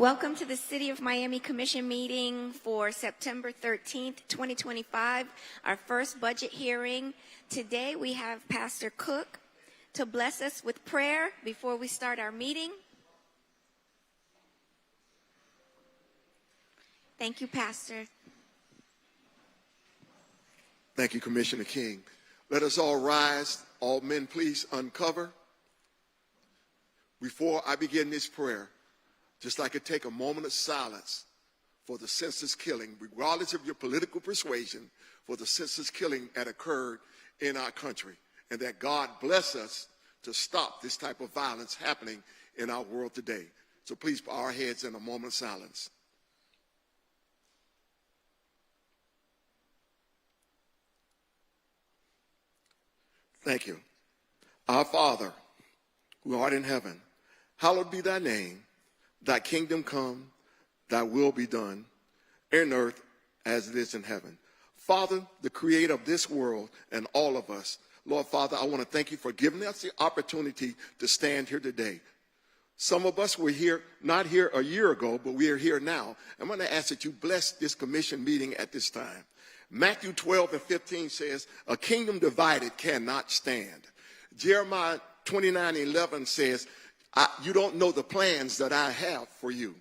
Welcome to the City of Miami Commission meeting for September 13th, 2025, our first budget hearing. Today we have Pastor Cook to bless us with prayer before we start our meeting. Thank you, Pastor. Thank you, Commissioner King. Let us all rise. All men, please uncover. Before I begin this prayer, just like to take a moment of silence for the senseless killing, regardless of your political persuasion, for the senseless killing that occurred in our country, and that God bless us to stop this type of violence happening in our world today. So please bow our heads in a moment of silence. Thank you. Our Father, who art in heaven, hallowed be thy name. Thy kingdom come, thy will be done, in earth as it is in heaven. Father, the creator of this world and all of us, Lord Father, I want to thank you for giving us the opportunity to stand here today. Some of us were here, not here a year ago, but we are here now. I'm going to ask that you bless this commission meeting at this time. Matthew 12:15 says, a kingdom divided cannot stand. Jeremiah 29:11 says, you don't know the plans that I have for you.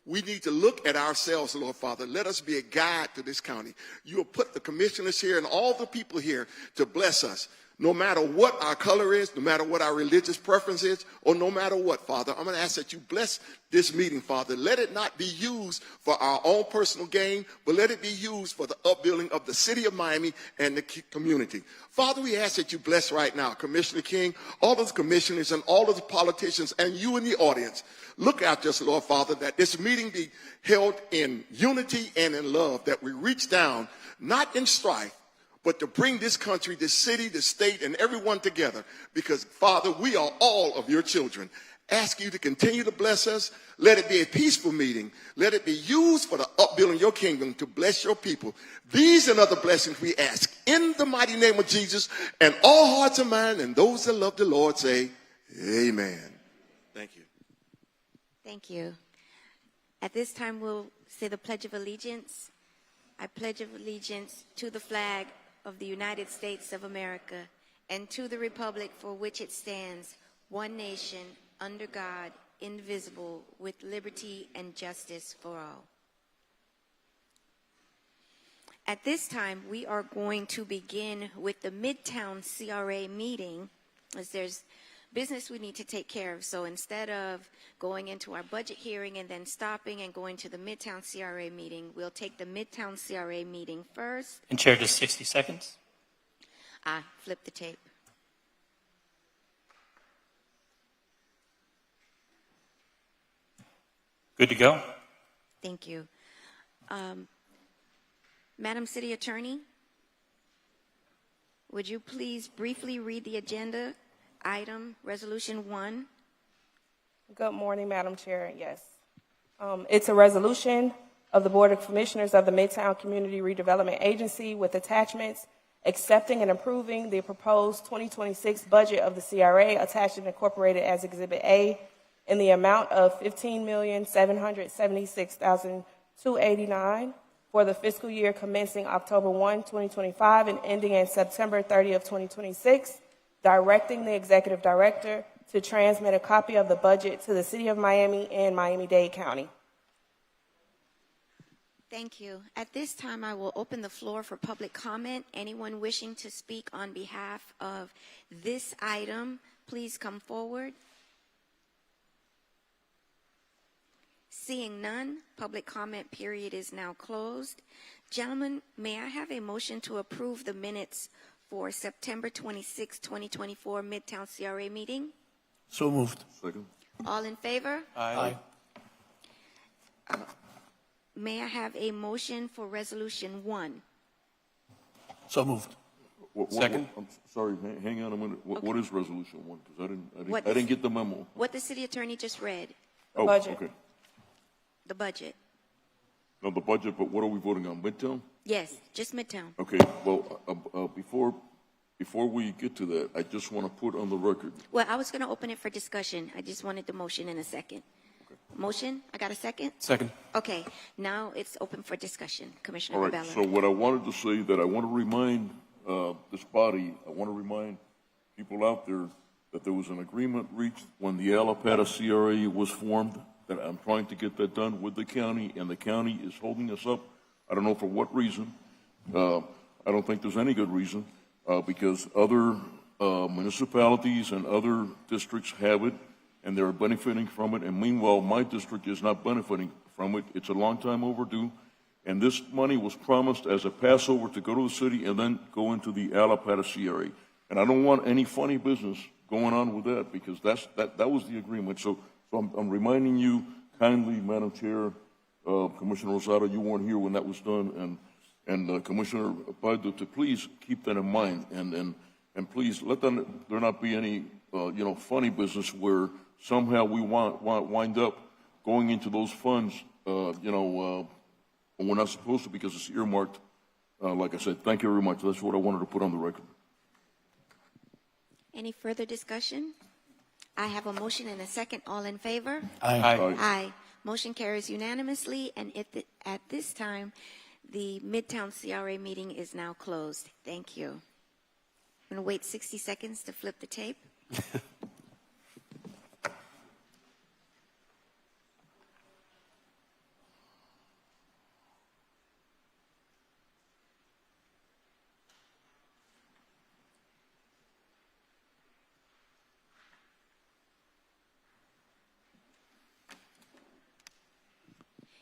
We need to look at ourselves, Lord Father. Let us be a guide to this county. You will put the commissioners here and all the people here to bless us. No matter what our color is, no matter what our religious preference is, or no matter what, Father, I'm going to ask that you bless this meeting, Father. Let it not be used for our own personal gain, but let it be used for the upbuilding of the city of Miami and the community. Father, we ask that you bless right now, Commissioner King, all of the commissioners and all of the politicians and you in the audience. Look out just, Lord Father, that this meeting be held in unity and in love, that we reach down, not in strife, but to bring this country, this city, this state, and everyone together. Because, Father, we are all of your children. Ask you to continue to bless us. Let it be a peaceful meeting. Let it be used for the upbuilding of your kingdom to bless your people. These and other blessings we ask in the mighty name of Jesus. And all hearts and minds and those that love the Lord say, amen. Thank you. Thank you. At this time, we'll say the Pledge of Allegiance. I pledge allegiance to the flag of the United States of America and to the republic for which it stands, one nation, under God, indivisible, with liberty and justice for all. At this time, we are going to begin with the Midtown CRA meeting, as there's business we need to take care of. So instead of going into our budget hearing and then stopping and going to the Midtown CRA meeting, we'll take the Midtown CRA meeting first. And Chair, just 60 seconds. Flip the tape. Good to go. Thank you. Madam City Attorney, would you please briefly read the agenda item, Resolution 1? Good morning, Madam Chair. Yes. It's a resolution of the Board of Commissioners of the Midtown Community Redevelopment Agency with attachments accepting and approving the proposed 2026 budget of the CRA attached and incorporated as Exhibit A in the amount of $15,776,289 for the fiscal year commencing October 1, 2025 and ending in September 30 of 2026, directing the Executive Director to transmit a copy of the budget to the City of Miami and Miami-Dade County. Thank you. At this time, I will open the floor for public comment. Anyone wishing to speak on behalf of this item, please come forward. Seeing none, public comment period is now closed. Gentlemen, may I have a motion to approve the minutes for September 26, 2024 Midtown CRA meeting? So moved. Second. All in favor? Aye. May I have a motion for Resolution 1? So moved. Second. I'm sorry, hang on a minute. What is Resolution 1? Because What I didn't get the memo. What the City Attorney just read, Oh, budget. okay. the budget. No, the budget, but what are we voting on? Midtown? Yes, just Midtown. Okay, well, before we get to that, I just want to put on the record. Well, I was going to open it for discussion. I just wanted the motion in a second. Motion? I got a second? Second. Okay, now it's open for discussion. Commissioner All right, Rebella. so what I wanted to say that I want to remind this body, I want to remind people out there that there was an agreement reached when the Alapata CRA was formed, that I'm trying to get that done with the county, and the county is holding us up. I don't know for what reason. I don't think there's any good reason, because other municipalities and other districts have it, and they're benefiting from it, and meanwhile, my district is not benefiting from it. It's a long time overdue, and this money was promised as a passover to go to the city and then go into the Alapata CRA. And I don't want any funny business going on with that, because that was the agreement. So I'm reminding you kindly, Madam Chair, Commissioner Rosado, you weren't here when that was done, and Commissioner Baidu, to please keep that in mind, and please let there not be any funny business where somehow we wind up going into those funds, when we're not supposed to, because it's earmarked. Like I said, thank you very much. That's what I wanted to put on the record. Any further discussion? I have a motion and a second. All in favor? Aye. Aye. Motion carries unanimously, and at this time, the Midtown CRA meeting is now closed. Thank you. I'm going to wait 60 seconds to flip the tape.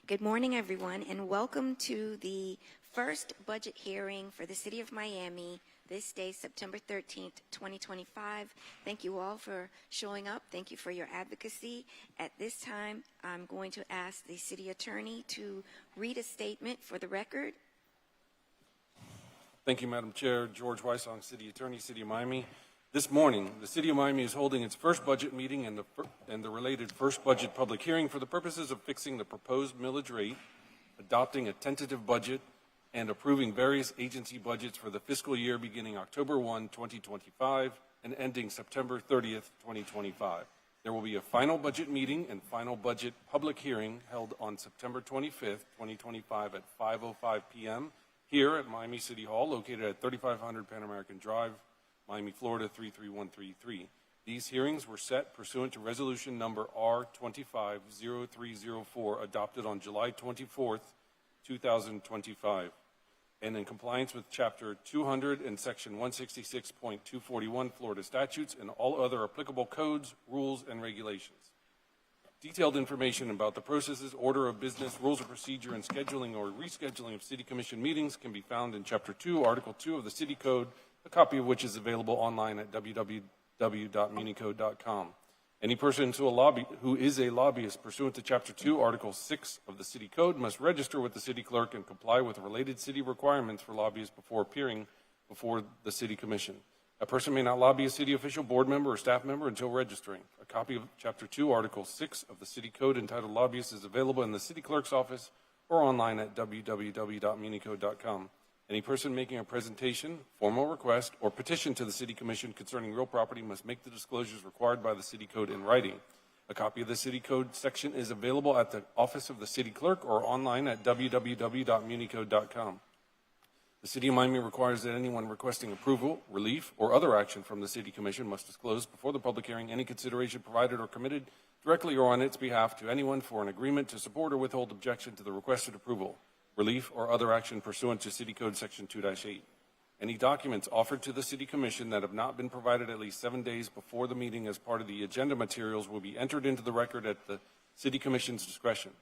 Good morning, everyone, and welcome to the first budget hearing for the City of Miami this day, September 13th, 2025. Thank you all for showing up. Thank you for your advocacy. At this time, I'm going to ask the City Attorney to read a statement for the record. Thank you, Madam Chair. George Weissong, City Attorney, City of Miami. This morning, the City of Miami is holding its first budget meeting and the related first budget public hearing for the purposes of fixing the proposed millage rate, adopting a tentative budget, and approving various agency budgets for the fiscal year beginning October 1, 2025, and ending September 30th, 2025. There will be a final budget meeting and final budget public hearing held on September 25th, 2025 at 5:05 p.m. here at Miami City Hall, located at 3500 Pan American Drive, Miami, Florida 33133. These hearings were set pursuant to resolution number R250304, adopted on July 24th, 2025, and in compliance with Chapter 200 and Section 166.241 Florida statutes and all other applicable codes, rules, and regulations. Detailed information about the processes, order of business, rules of procedure, and scheduling or rescheduling of City Commission meetings can be found in Chapter 2, Article 2 of the City Code, a copy of which is available online at www.municode.com. Any person who is a lobbyist pursuant to Chapter 2, Article 6 of the City Code must register with the City Clerk and comply with related city requirements for lobbyists before appearing before the City Commission. A person may not lobby a city official, board member, or staff member until registering. A copy of Chapter 2, Article 6 of the City Code entitled Lobbyists is available in the City Clerk's office or online at www.municode.com. Any person making a presentation, formal request, or petition to the City Commission concerning real property must make the disclosures required by the City Code in writing. A copy of the City Code section is available at the office of the City Clerk or online at www.municode.com. The City of Miami requires that anyone requesting approval, relief, or other action from the City Commission must disclose before the public hearing any consideration provided or committed directly or on its behalf to anyone for an agreement to support or withhold objection to the requested approval, relief, or other action pursuant to City Code Section 2-8. Any documents offered to the City Commission that have not been provided at least 7 days before the meeting as part of the agenda materials will be entered into the record at the City Commission's discretion.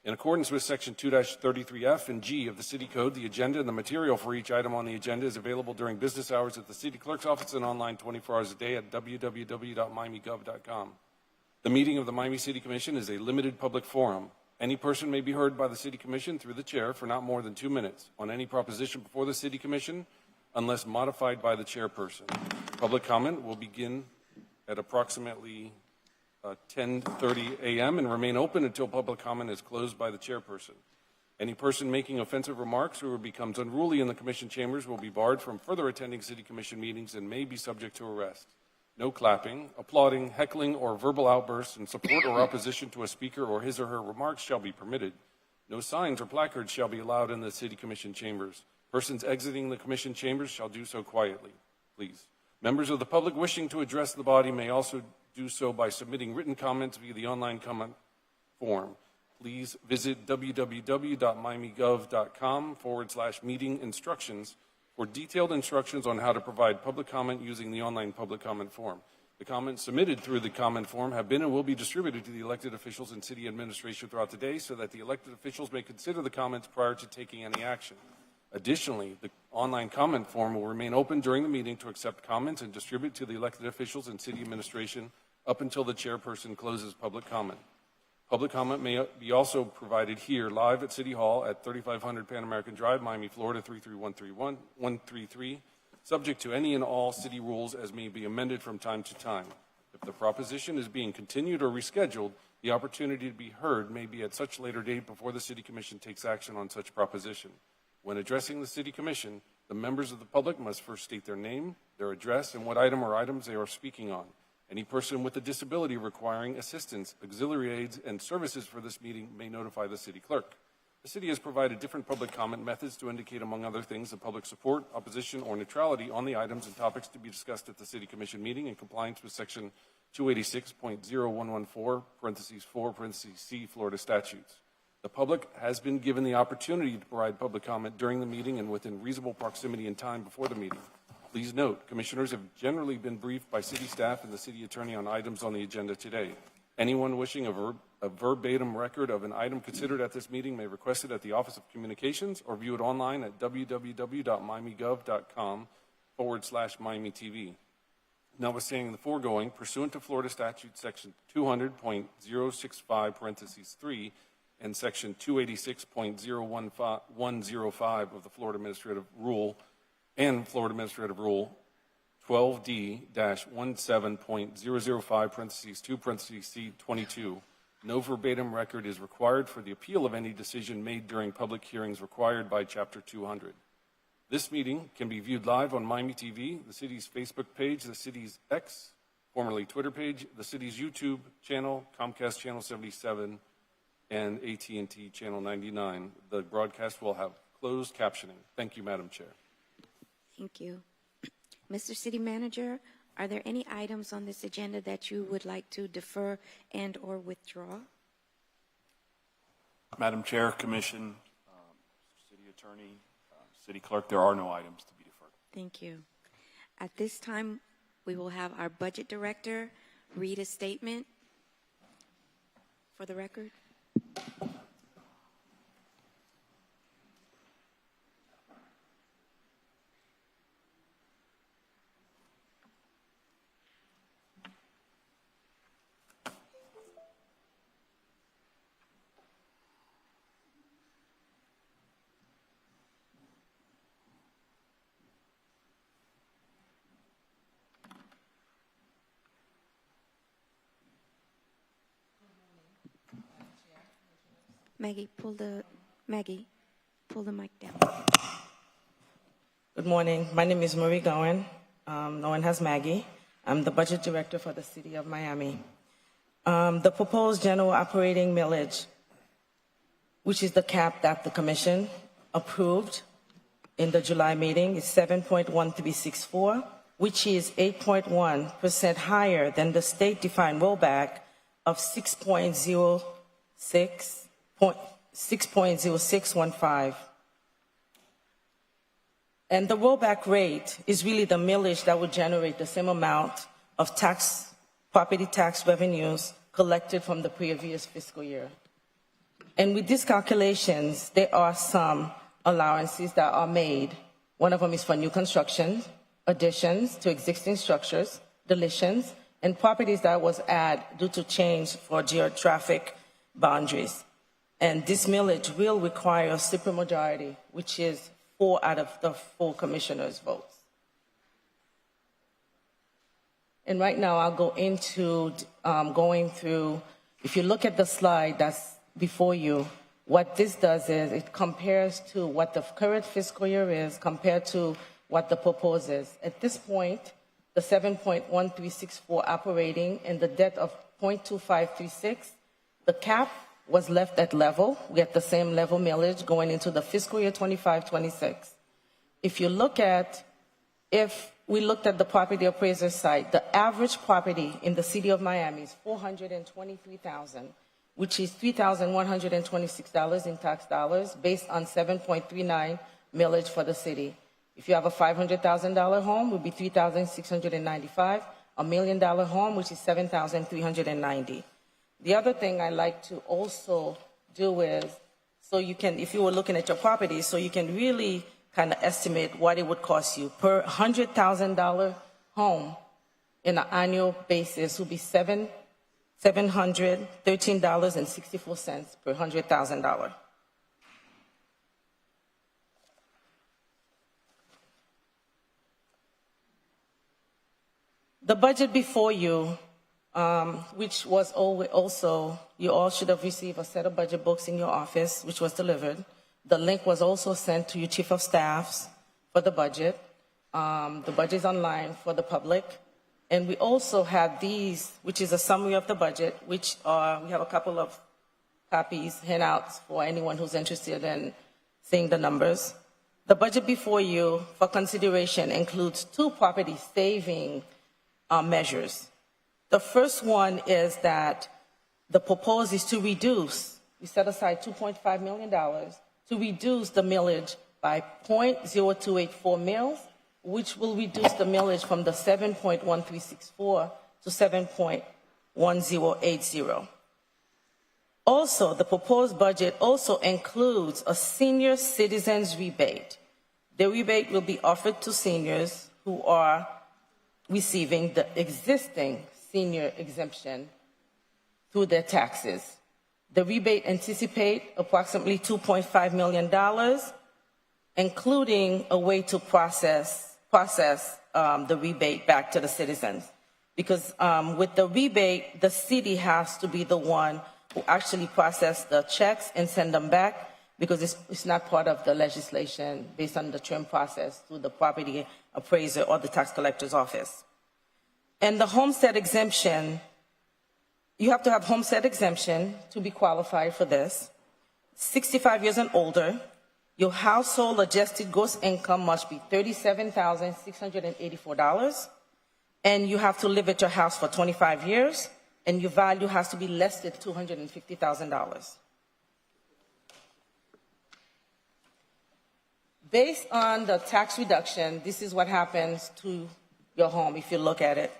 In accordance with Section 2-33F and G of the City Code, the agenda and the material for each item on the agenda is available during business hours at the City Clerk's office and online 24 hours a day at www.miamigov.com. The meeting of the Miami City Commission is a limited public forum. Any person may be heard by the City Commission through the chair for not more than 2 minutes on any proposition before the City Commission unless modified by the chairperson. Public comment will begin at approximately 10:30 a.m. and remain open until public comment is closed by the chairperson. Any person making offensive remarks or becomes unruly in the Commission chambers will be barred from further attending City Commission meetings and may be subject to arrest. No clapping, applauding, heckling, or verbal outbursts in support or opposition to a speaker or his or her remarks shall be permitted. No signs or placards shall be allowed in the City Commission chambers. Persons exiting the Commission chambers shall do so quietly, please. Members of the public wishing to address the body may also do so by submitting written comments via the online comment form. Please visit www.miamigov.com/meeting instructions for detailed instructions on how to provide public comment using the online public comment form. The comments submitted through the comment form have been and will be distributed to the elected officials and city administration throughout the day so that the elected officials may consider the comments prior to taking any action. Additionally, the online comment form will remain open during the meeting to accept comments and distribute to the elected officials and city administration up until the chairperson closes public comment. Public comment may be also provided here live at City Hall at 3500 Pan American Drive, Miami, Florida 33133, subject to any and all city rules as may be amended from time to time. If the proposition is being continued or rescheduled, the opportunity to be heard may be at such later date before the City Commission takes action on such proposition. When addressing the City Commission, the members of the public must first state their name, their address, and what item or items they are speaking on. Any person with a disability requiring assistance, auxiliary aids, and services for this meeting may notify the city clerk. The city has provided different public comment methods to indicate, among other things, the public support, opposition, or neutrality on the items and topics to be discussed at the City Commission meeting in compliance with Section 286.0114, parentheses 4, parentheses C, Florida statutes. The public has been given the opportunity to provide public comment during the meeting and within reasonable proximity and time before the meeting. Please note, commissioners have generally been briefed by city staff and the city attorney on items on the agenda today. Anyone wishing a verbatim record of an item considered at this meeting may request it at the Office of Communications or view it online at www.miamigov.com/MiamiTV. Notwithstanding the foregoing, pursuant to Florida Statute Section 200.065, parentheses 3, and Section 286.01105 of the Florida Administrative Rule, and Florida Administrative Rule 12D-17.005, parentheses 2, parentheses C 22. No verbatim record is required for the appeal of any decision made during public hearings required by Chapter 200. This meeting can be viewed live on Miami TV, the city's Facebook page, the city's X, formerly Twitter page, the city's YouTube channel, Comcast Channel 77, and AT&T Channel 99. The broadcast will have closed captioning. Thank you, Madam Chair. Thank you. Mr. City Manager, are there any items on this agenda that you would like to defer and or withdraw? Madam Chair, Commission, City Attorney, City Clerk, there are no items to be deferred. Thank you. At this time, we will have our Budget Director read a statement for the record. Maggie, pull the mic down. Good morning. My name is Marie Gowen, known as Maggie. I'm the Budget Director for the City of Miami. The proposed general operating millage, which is the cap that the Commission approved in the July meeting, is 7.1364, which is 8.1% higher than the state-defined rollback of 6.0615. And the rollback rate is really the millage that would generate the same amount of property tax revenues collected from the previous fiscal year. And with these calculations, there are some allowances that are made. One of them is for new construction, additions to existing structures, deletions, and properties that was added due to change for geographic boundaries. And this millage will require a supermajority, which is 4 out of the 4 commissioners' votes. And right now I'll go into going through, if you look at the slide that's before you, what this does is it compares to what the current fiscal year is compared to what the proposed is. At this point, the 7.1364 operating, and the debt of 0.2536, the cap was left at level. We had the same level millage going into the fiscal year 25-26. If we looked at the property appraiser site, the average property in the city of Miami is $423,000, which is $3,126 in tax dollars based on 7.39 millage for the city. If you have a $500,000 home, it would be $3,695. $1 million home, which is $7,390. The other thing I like to also do is, so you can, if you were looking at your property, so you can really kind of estimate what it would cost you per $100,000 home in an annual basis would be $713.64 per $100,000. The budget before you, which was also, you all should have received a set of budget books in your office, which was delivered. The link was also sent to your chief of staffs for the budget. The budget is online for the public. And we also have these, which is a summary of the budget, which we have a couple of copies, handouts for anyone who's interested in seeing the numbers. The budget before you for consideration includes 2 property saving measures. The first one is that the proposal is to reduce, we set aside $2.5 million to reduce the millage by 0.0284 mils, which will reduce the millage from the 7.1364 to 7.1080. Also, the proposed budget also includes a senior citizens rebate. The rebate will be offered to seniors who are receiving the existing senior exemption through their taxes. The rebate anticipates approximately $2.5 million, including a way to process the rebate back to the citizens. Because with the rebate, the city has to be the one who actually process the checks and send them back, because it's not part of the legislation based on the term process through the property appraiser or the tax collector's office. And the homestead exemption, you have to have homestead exemption to be qualified for this. 65 years and older, your household adjusted gross income must be $37,684, and you have to live at your house for 25 years, and your value has to be less than $250,000. Based on the tax reduction, this is what happens to your home if you look at it.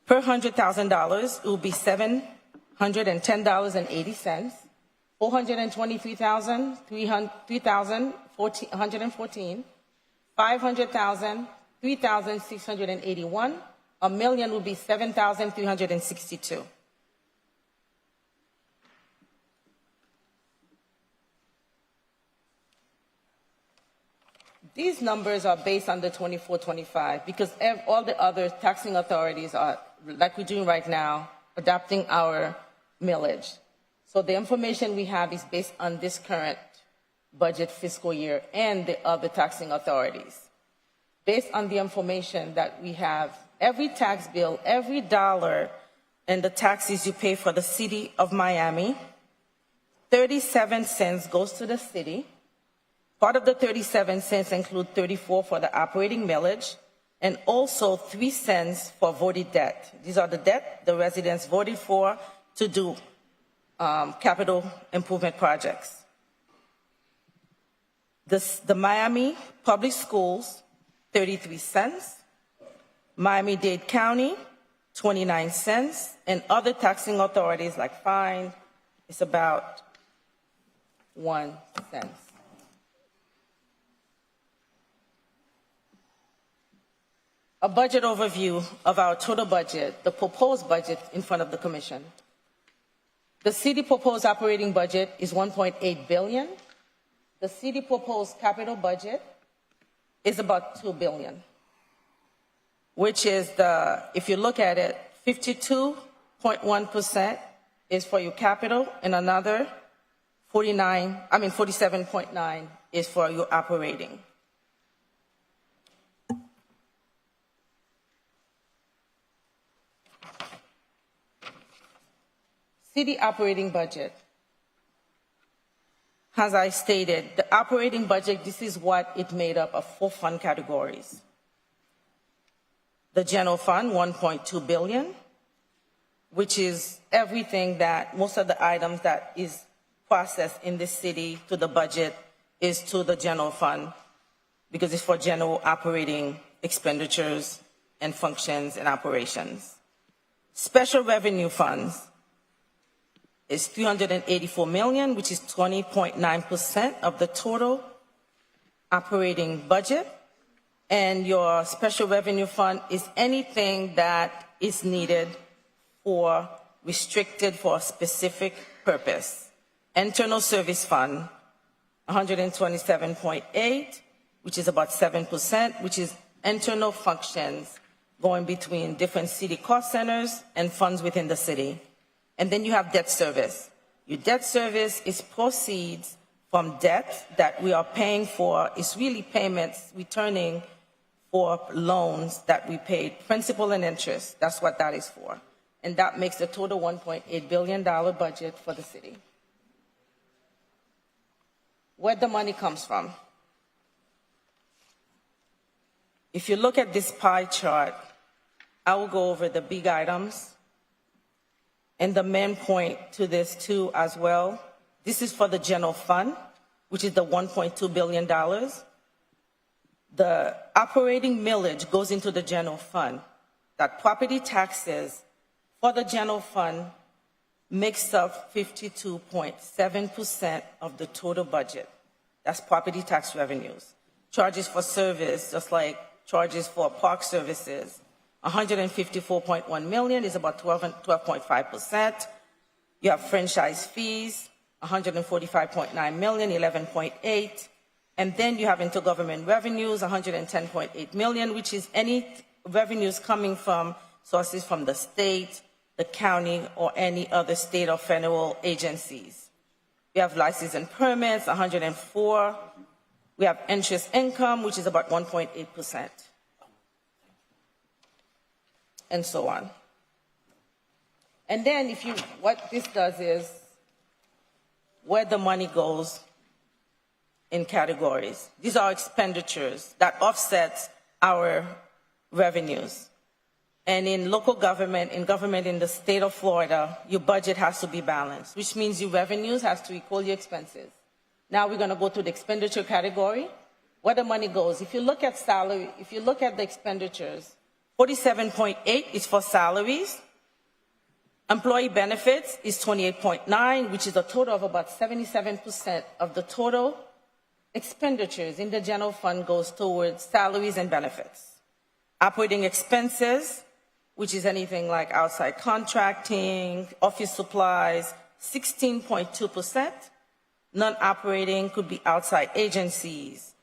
Per $100,000, it will be $710.80. 423,000, 3,114, 500,000, 3,681. $1 million will be 7,362. These numbers are based on the 24-25 because all the other taxing authorities are, like we're doing right now, adopting our millage. So the information we have is based on this current budget fiscal year and the other taxing authorities. Based on the information that we have, every tax bill, every dollar in the taxes you pay for the city of Miami, 37 cents goes to the city. Part of the 37 cents include 34 for the operating millage and also 3 cents for voted debt. These are the debt the residents voted for to do capital improvement projects. The Miami Public Schools, 33 cents. Miami-Dade County, 29 cents. And other taxing authorities like fine, it's about 1 cent. A budget overview of our total budget, the proposed budget in front of the commission. The city proposed operating budget is $1.8 billion. The city proposed capital budget is about $2 billion, which is if you look at it, 52.1% is for your capital and another 47.9% is for your operating. city operating budget. As I stated, the operating budget, this is what it made up of 4 fund categories. The general fund, 1.2 billion, which is everything that, most of the items that is processed in the city to the budget is to the general fund, because it's for general operating expenditures and functions and operations. Special revenue funds is 384 million, which is 20.9% of the total operating budget. And your special revenue fund is anything that is needed or restricted for a specific purpose. Internal service fund, 127.8, which is about 7%, which is internal functions going between different city cost centers and funds within the city. And then you have debt service. Your debt service is proceeds from debt that we are paying for. It's really payments returning for loans that we paid, principal and interest. That's what that is for. And that makes the total $1.8 billion budget for the city. Where the money comes from. If you look at this pie chart, I will go over the big items. And the main point to this too as well, this is for the general fund, which is the $1.2 billion. The operating millage goes into the general fund. That property taxes for the general fund makes up 52.7% of the total budget. That's property tax revenues. Charges for service, just like charges for park services, 154.1 million is about 12.5%. You have franchise fees, 145.9 million, 11.8. And then you have intergovernment revenues, 110.8 million, which is any revenues coming from sources from the state, the county, or any other state or federal agencies. We have license and permits, 104. We have interest income, which is about 1.8%. And so on. And then what this does is where the money goes in categories. These are expenditures that offsets our revenues. And in local government, in the state of Florida, your budget has to be balanced, which means your revenues has to equal your expenses. Now we're going to go to the expenditure category, where the money goes. If you look at salary, if you look at the expenditures, 47.8 is for salaries. Employee benefits is 28.9, which is a total of about 77% of the total expenditures in the general fund goes towards salaries and benefits. Operating expenses, which is anything like outside contracting, office supplies, 16.2%. Non-operating could be outside agencies,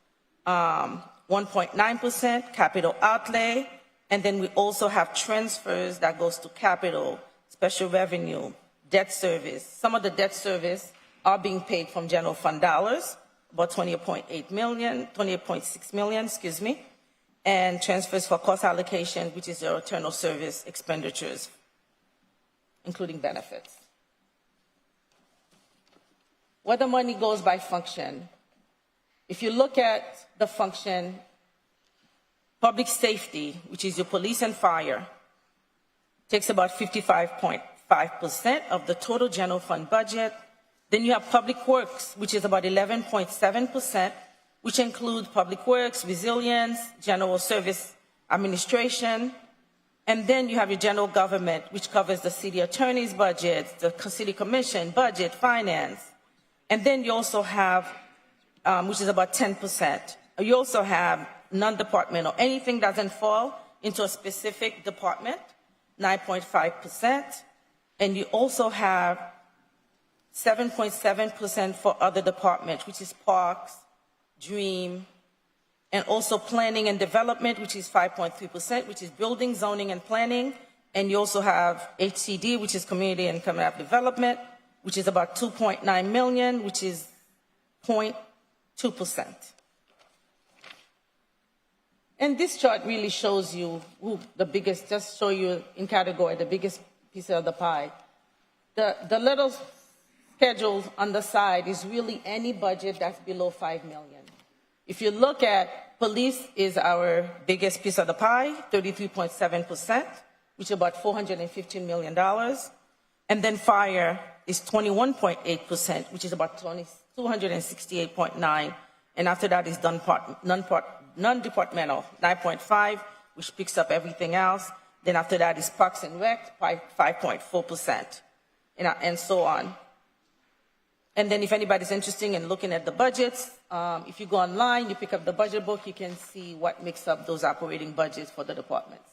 1.9%, capital outlay, and then we also have transfers that goes to capital, special revenue, debt service. Some of the debt service are being paid from general fund dollars, about 28.6 million, and transfers for cost allocation, which is your internal service expenditures, including benefits. Where the money goes by function. If you look at the function, public safety, which is your police and fire, takes about 55.5% of the total general fund budget. Then you have public works, which is about 11.7%, which include public works, resilience, general service administration. And then you have your general government, which covers the city attorney's budget, the city commission, budget, finance. And then you also have, which is about 10%. You also have non-departmental. Anything doesn't fall into a specific department, 9.5%. And you also have 7.7% for other departments, which is parks, DREAM, and also planning and development, which is 5.3%, which is building, zoning, and planning. And you also have HCD, which is community and community development, which is about 2.9 million, which is 0.2%. And this chart really shows you who the biggest, just show you in category, the biggest piece of the pie. The little schedule on the side is really any budget that's below 5 million. If you look at police is our biggest piece of the pie, 33.7%, which is about $415 million. And then fire is 21.8%, which is about 268.9. And after that is non-departmental, 9.5, which picks up everything else. Then after that is Parks and Rec, 5.4%, and so on. And then if anybody's interested in looking at the budgets, if you go online, you pick up the budget book, you can see what makes up those operating budgets for the departments.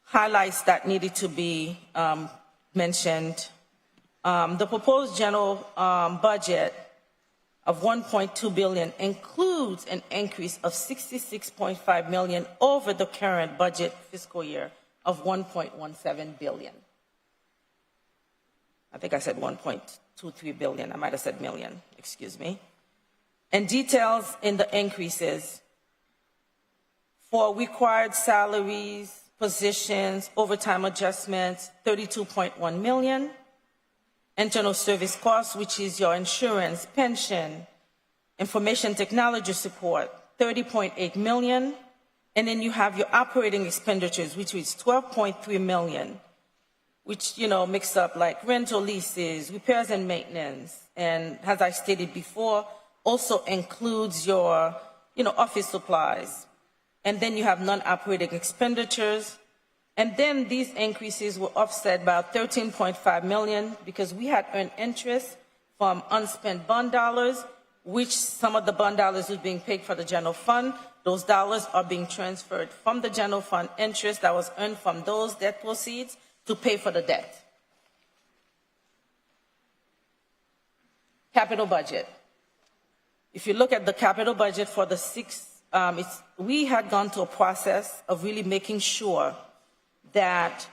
Highlights that needed to be mentioned. The proposed general budget of $1.2 billion includes an increase of $66.5 million over the current budget fiscal year of $1.17 billion. I think I said 1.23 billion. I might have said million, excuse me. And details in the increases for required salaries, positions, overtime adjustments, 32.1 million. Internal service costs, which is your insurance, pension, information technology support, 30.8 million. And then you have your operating expenditures, which is 12.3 million, which, mix up like rental leases, repairs and maintenance. And as I stated before, also includes your, office supplies. And then you have non-operating expenditures. And then these increases were offset by 13.5 million because we had earned interest from unspent bond dollars, which some of the bond dollars was being paid for the general fund. Those dollars are being transferred from the general fund interest that was earned from those debt proceeds to pay for the debt. Capital budget. If you look at the capital budget for the we had gone through a process of really making sure that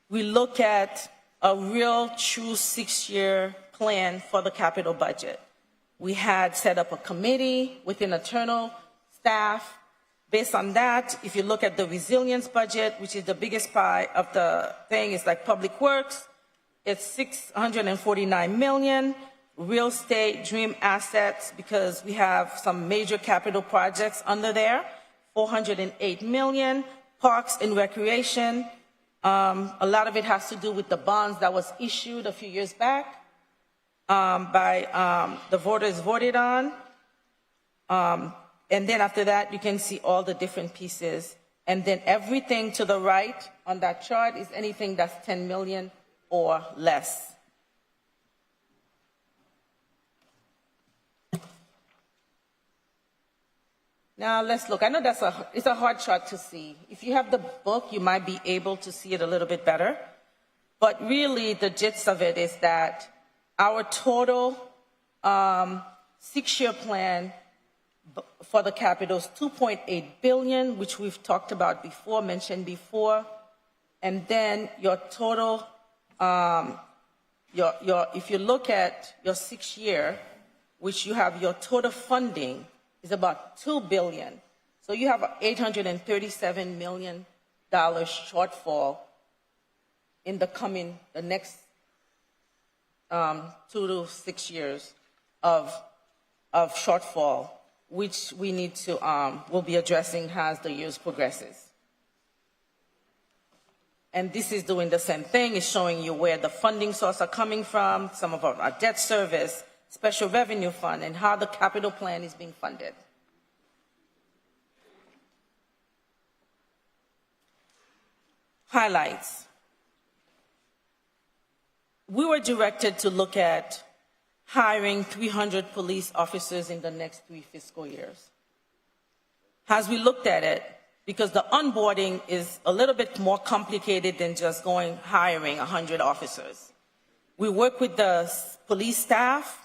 we look at a real true 6-year plan for the capital budget. We had set up a committee with an internal staff. Based on that, if you look at the resilience budget, which is the biggest pie of the thing, it's like public works, it's 649 million. Real estate, dream assets, because we have some major capital projects under there, 408 million. Parks and recreation, a lot of it has to do with the bonds that was issued a few years back by the voters voted on. And then after that, you can see all the different pieces. And then everything to the right on that chart is anything that's 10 million or less. Now let's look. I know it's a hard chart to see. If you have the book, you might be able to see it a little bit better. But really, the gist of it is that our total 6-year plan for the capital is 2.8 billion, which we've talked about before, mentioned before. And then your total, if you look at your 6-year, which you have your total funding, is about $2 billion. So you have $837 million shortfall in the next 2 to 6 years of shortfall, which we need to, we'll be addressing as the years progresses. And this is doing the same thing. It's showing you where the funding sources are coming from, some of our debt service, special revenue fund, and how the capital plan is being funded. Highlights. We were directed to look at hiring 300 police officers in the next 3 fiscal years. As we looked at it, because the onboarding is a little bit more complicated than just hiring 100 officers. We work with the police staff,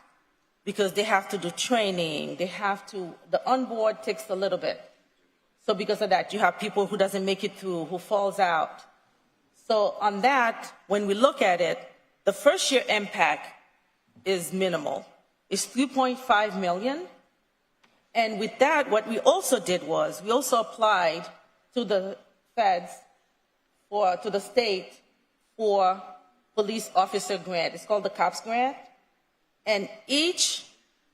because they have to do training, the onboard takes a little bit. So because of that, you have people who doesn't make it through, who falls out. So on that, when we look at it, the first year impact is minimal. It's 3.5 million. And with that, what we also did was, we also applied to the feds, to the state, for police officer grant. It's called the COPS grant. And each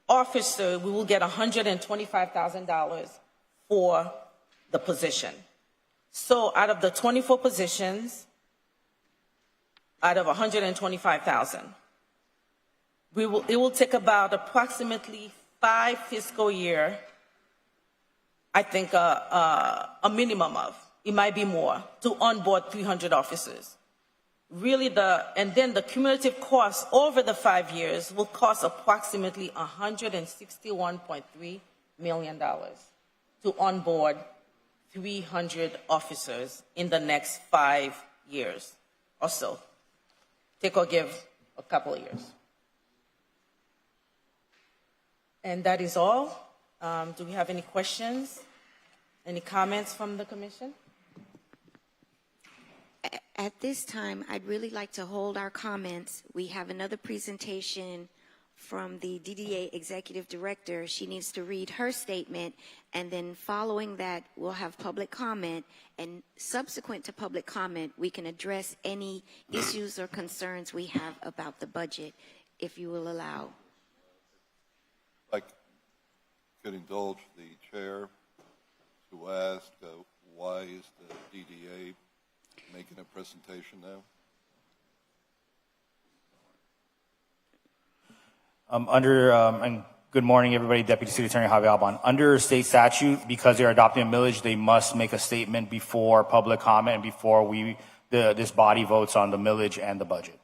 officer, we will get $125,000 for the position. So out of the 24 positions, out of 125,000, it will take about approximately 5 fiscal year, I think a minimum of, it might be more, to onboard 300 officers. Really and then the cumulative cost over the 5 years will cost approximately $161.3 million to onboard 300 officers in the next 5 years or so. Take or give a couple of years. And that is all. Do we have any questions? Any comments from the commission? At this time, I'd really like to hold our comments. We have another presentation from the DDA Executive Director. She needs to read her statement, and then following that, we'll have public comment, and subsequent to public comment, we can address any issues or concerns we have about the budget, if you will allow. I could indulge the chair to ask why is the DDA making a presentation now? And good morning, everybody. Deputy City Attorney Javi Alban. Under state statute, because they're adopting a millage, they must make a statement before public comment and before this body votes on the millage and the budget.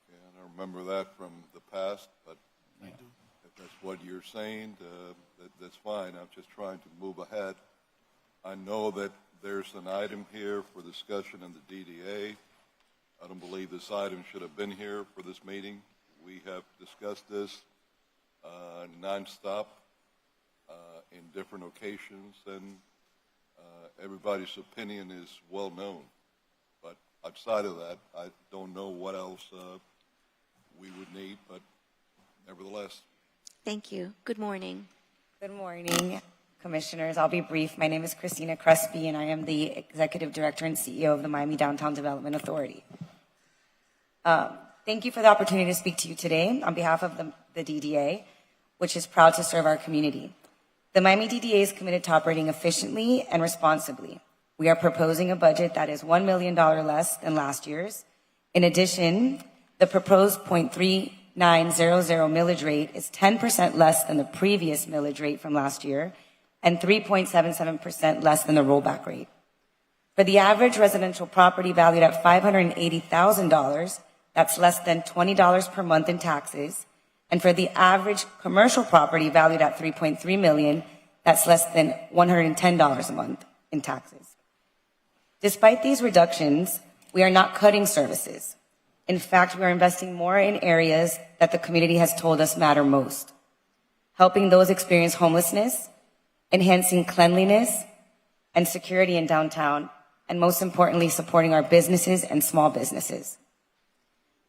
Okay, I don't remember that from the past, but if that's what you're saying, that's fine. I'm just trying to move ahead. I know that there's an item here for discussion in the DDA. I don't believe this item should have been here for this meeting. We have discussed this nonstop in different occasions, and everybody's opinion is well known. But outside of that, I don't know what else we would need, but nevertheless. Thank you. Good morning. Good morning, Commissioners. I'll be brief. My name is Christina Crespi, and I am the Executive Director and CEO of the Miami Downtown Development Authority. Thank you for the opportunity to speak to you today on behalf of the DDA, which is proud to serve our community. The Miami DDA is committed to operating efficiently and responsibly. We are proposing a budget that is $1 million less than last year's. In addition, the proposed 0.3900 millage rate is 10% less than the previous millage rate from last year and 3.77% less than the rollback rate. For the average residential property valued at $580,000, that's less than $20 per month in taxes. And for the average commercial property valued at $3.3 million, that's less than $110 a month in taxes. Despite these reductions, we are not cutting services. In fact, we are investing more in areas that the community has told us matter most, helping those experience homelessness, enhancing cleanliness and security in downtown, and most importantly, supporting our businesses and small businesses.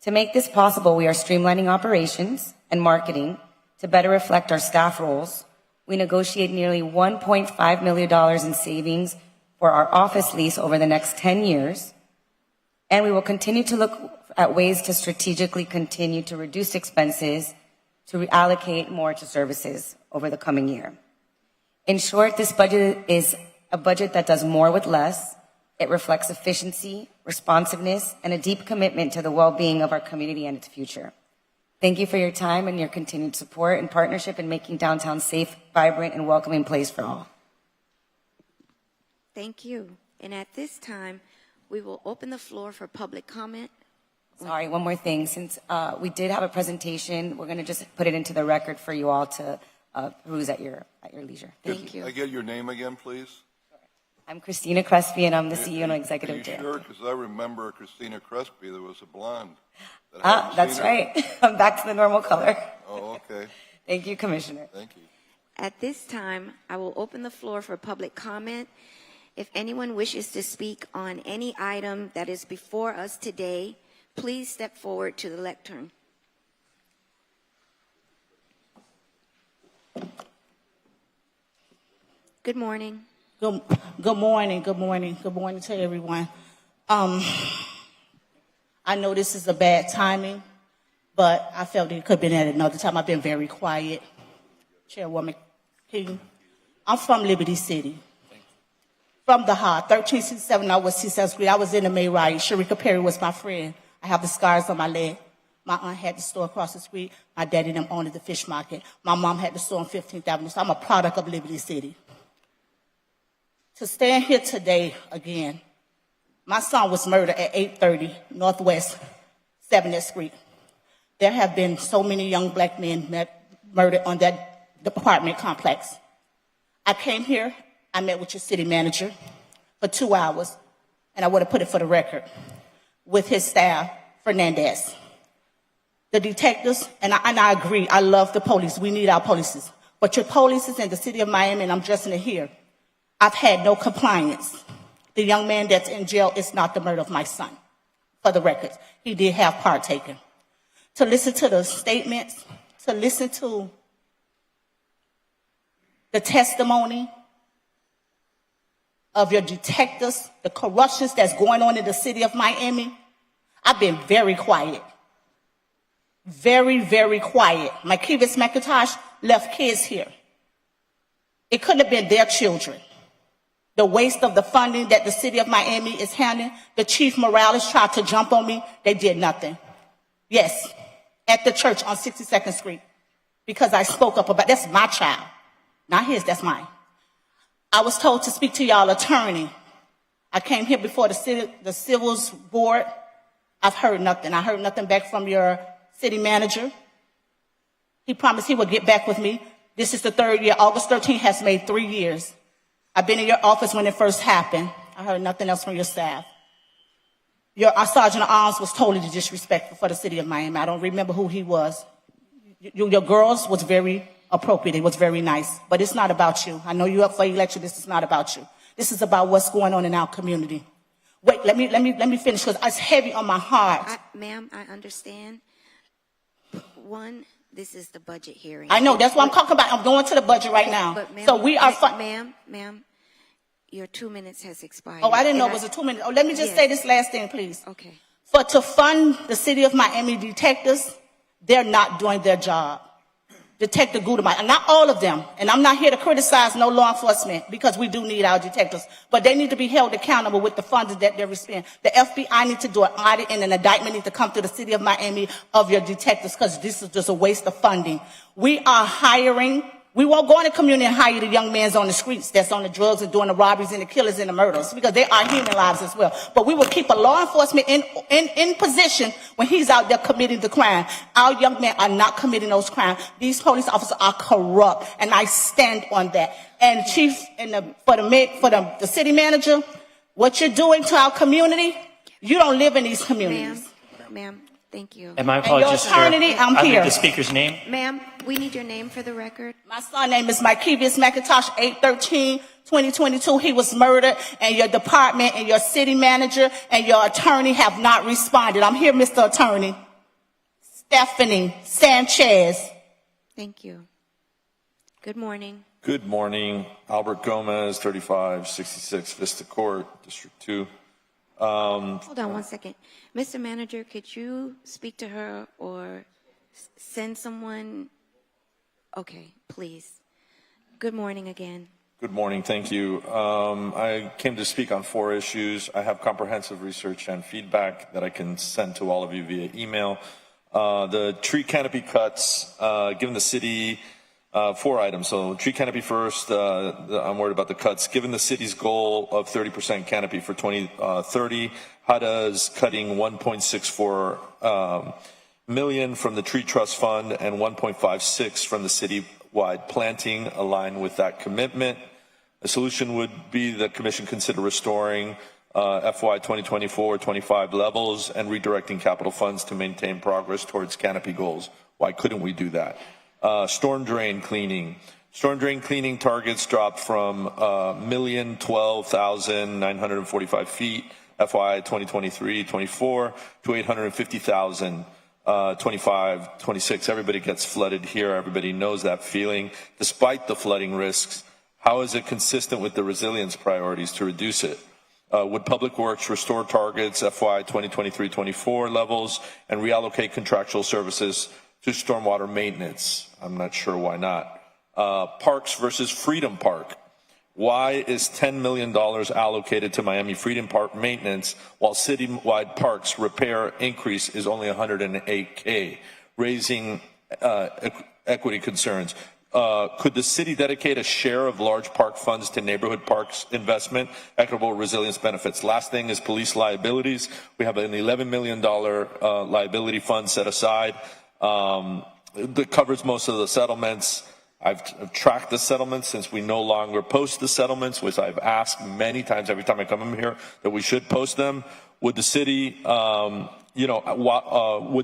To make this possible, we are streamlining operations and marketing to better reflect our staff roles. We negotiate nearly $1.5 million in savings for our office lease over the next 10 years, and we will continue to look at ways to strategically continue to reduce expenses to reallocate more to services over the coming year. In short, this budget is a budget that does more with less. It reflects efficiency, responsiveness, and a deep commitment to the well-being of our community and its future. Thank you for your time and your continued support and partnership in making downtown safe, vibrant, and welcoming place for all. Thank you. And at this time, we will open the floor for public comment. Sorry, one more thing. Since we did have a presentation, we're going to just put it into the record for you all to peruse at your leisure. Thank you. Can I get your name again, please? I'm Christina Crespi, and I'm the CEO and Executive Director. Are you sure? Because I remember Christina Crespi. There was a blonde. That's right. I'm back to the normal color. Oh, okay. Thank you, Commissioner. Thank you. At this time, I will open the floor for public comment. If anyone wishes to speak on any item that is before us today, please step forward to the lectern. Good morning. Good morning. Good morning. Good morning to everyone. I know this is a bad timing, but I felt it could have been at another time. I've been very quiet. Chairwoman King, I'm from Liberty City. From the heart, 1367, I was 67th Street. I was in the May riot. Sharika Perry was my friend. I have the scars on my leg. My aunt had the store across the street. My daddy and them owned the fish market. My mom had the store on 15th Avenue. So I'm a product of Liberty City. To stand here today again, my son was murdered at 830 Northwest 7th Street. There have been so many young black men murdered on that apartment complex. I came here, I met with your city manager for 2 hours, and I would have put it for the record, with his staff, Fernandez. The detectives, and I agree, I love the police. We need our police. But your police in the city of Miami, and I'm addressing it here, I've had no compliance. The young man that's in jail is not the murder of my son, for the record. He did have partaken. To listen to the statements, to listen to the testimony of your detectives, the corruptions that's going on in the city of Miami, I've been very quiet. Very, very quiet. My Kevis McIntosh left kids here. It couldn't have been their children. The waste of the funding that the city of Miami is handling, the Chief Morales tried to jump on me, they did nothing. Yes, at the church on 62nd Street, because I spoke up about, that's my child. Not his, that's mine. I was told to speak to y'all attorney. I came here before the Civils Board. I've heard nothing. I heard nothing back from your city manager. He promised he would get back with me. This is the 3rd year. August 13th has made 3 years. I've been in your office when it first happened. I heard nothing else from your staff. Our Sergeant at Arms was totally disrespectful for the city of Miami. I don't remember who he was. Your girls was very appropriate. It was very nice. But it's not about you. I know you're up for election. This is not about you. This is about what's going on in our community. Wait, let me finish, because it's heavy on my heart. Ma'am, I understand. One, this is the budget hearing. I know, that's what I'm talking about. I'm going to the budget right now. But ma'am, so we are... Ma'am, your 2 minutes has expired. Oh, I didn't know it was a 2 minute. Oh, let me just say this last thing, please. Okay. To fund the city of Miami detectives, they're not doing their job. Detective Gudemar, not all of them, and I'm not here to criticize no law enforcement, because we do need our detectives, but they need to be held accountable with the funds that they're spending. The FBI needs to do an audit, and an indictment needs to come to the city of Miami of your detectives, because this is just a waste of funding. We are hiring. We won't go in the community and hire the young men on the streets that's on the drugs and doing the robberies and the killers and the murders, because they are human lives as well. But we will keep a law enforcement in position when he's out there committing the crime. Our young men are not committing those crimes. These police officers are corrupt, and I stand on that. And Chief, for the city manager, what you're doing to our community, you don't live in these communities. Ma'am, thank you. And my apologies, your attorney, sir. I'm I here. need the speaker's name. Ma'am, we need your name for the record. My son's name is Kevis McIntosh, 8/13/2022. He was murdered, and your department and your city manager and your attorney have not responded. I'm here, Mr. Attorney. Stephanie Sanchez. Thank you. Good morning. Good morning. Albert Gomez, 3566 Vista Court, District 2. Hold on 1 second. Mr. Manager, could you speak to her or send someone? Okay, please. Good morning again. Good morning. Thank you. I came to speak on 4 issues. I have comprehensive research and feedback that I can send to all of you via email. The tree canopy cuts, given the city, 4 items. So tree canopy first, I'm worried about the cuts. Given the city's goal of 30% canopy for 2030, how does cutting 1.64 million from the Tree Trust Fund and 1.56 from the citywide planting align with that commitment? A solution would be the Commission consider restoring FY 2024-25 levels and redirecting capital funds to maintain progress towards canopy goals. Why couldn't we do that? Storm drain cleaning. Storm drain cleaning targets dropped from 1,012,945 feet FY 2023-24 to 850,000 25-26. Everybody gets flooded here. Everybody knows that feeling. Despite the flooding risks, how is it consistent with the resilience priorities to reduce it? Would Public Works restore targets FY 2023-24 levels and reallocate contractual services to stormwater maintenance? I'm not sure why not. Parks versus Freedom Park. Why is $10 million allocated to Miami Freedom Park maintenance while citywide parks repair increase is only $108K, raising equity concerns? Could the city dedicate a share of large park funds to neighborhood parks investment, equitable resilience benefits? Last thing is police liabilities. We have an $11 million liability fund set aside that covers most of the settlements. I've tracked the settlements since we no longer post the settlements, which I've asked many times every time I come in here that we should post them. Would the city, with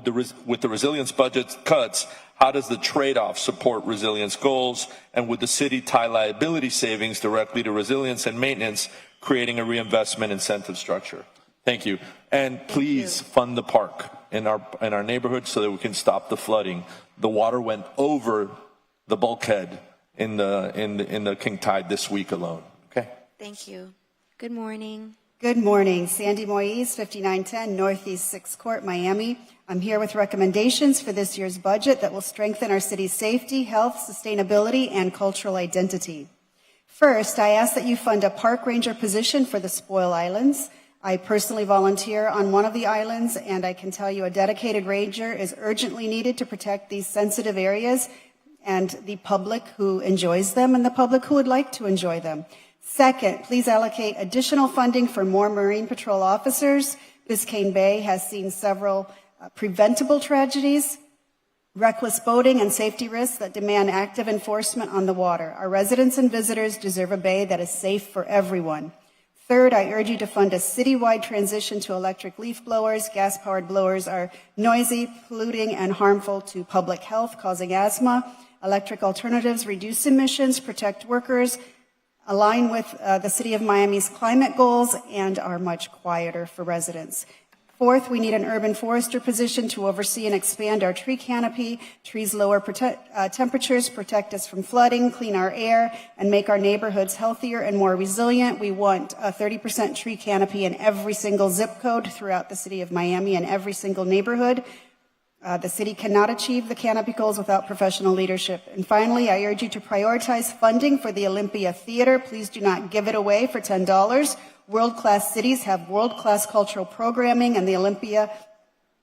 the resilience budget cuts, how does the trade-off support resilience goals? And would the city tie liability savings directly to resilience and maintenance, creating a reinvestment incentive structure? Thank you. And please fund the park in our neighborhood so that we can stop the flooding. The water went over the bulkhead in the King Tide this week alone. Okay. Thank you. Good morning. Good morning. Sandy Moise, 5910 Northeast 6th Court, Miami. I'm here with recommendations for this year's budget that will strengthen our city's safety, health, sustainability, and cultural identity. First, I ask that you fund a park ranger position for the Spoil Islands. I personally volunteer on one of the islands, and I can tell you a dedicated ranger is urgently needed to protect these sensitive areas and the public who enjoys them and the public who would like to enjoy them. Second, please allocate additional funding for more Marine Patrol officers. Biscayne Bay has seen several preventable tragedies, reckless boating, and safety risks that demand active enforcement on the water. Our residents and visitors deserve a bay that is safe for everyone. Third, I urge you to fund a citywide transition to electric leaf blowers. Gas-powered blowers are noisy, polluting, and harmful to public health, causing asthma. Electric alternatives reduce emissions, protect workers, align with the City of Miami's climate goals, and are much quieter for residents. Fourth, we need an urban forester position to oversee and expand our tree canopy. Trees lower temperatures, protect us from flooding, clean our air, and make our neighborhoods healthier and more resilient. We want a 30% tree canopy in every single zip code throughout the City of Miami and every single neighborhood. The city cannot achieve the canopy goals without professional leadership. And finally, I urge you to prioritize funding for the Olympia Theater. Please do not give it away for $10. World-class cities have world-class cultural programming, and the Olympia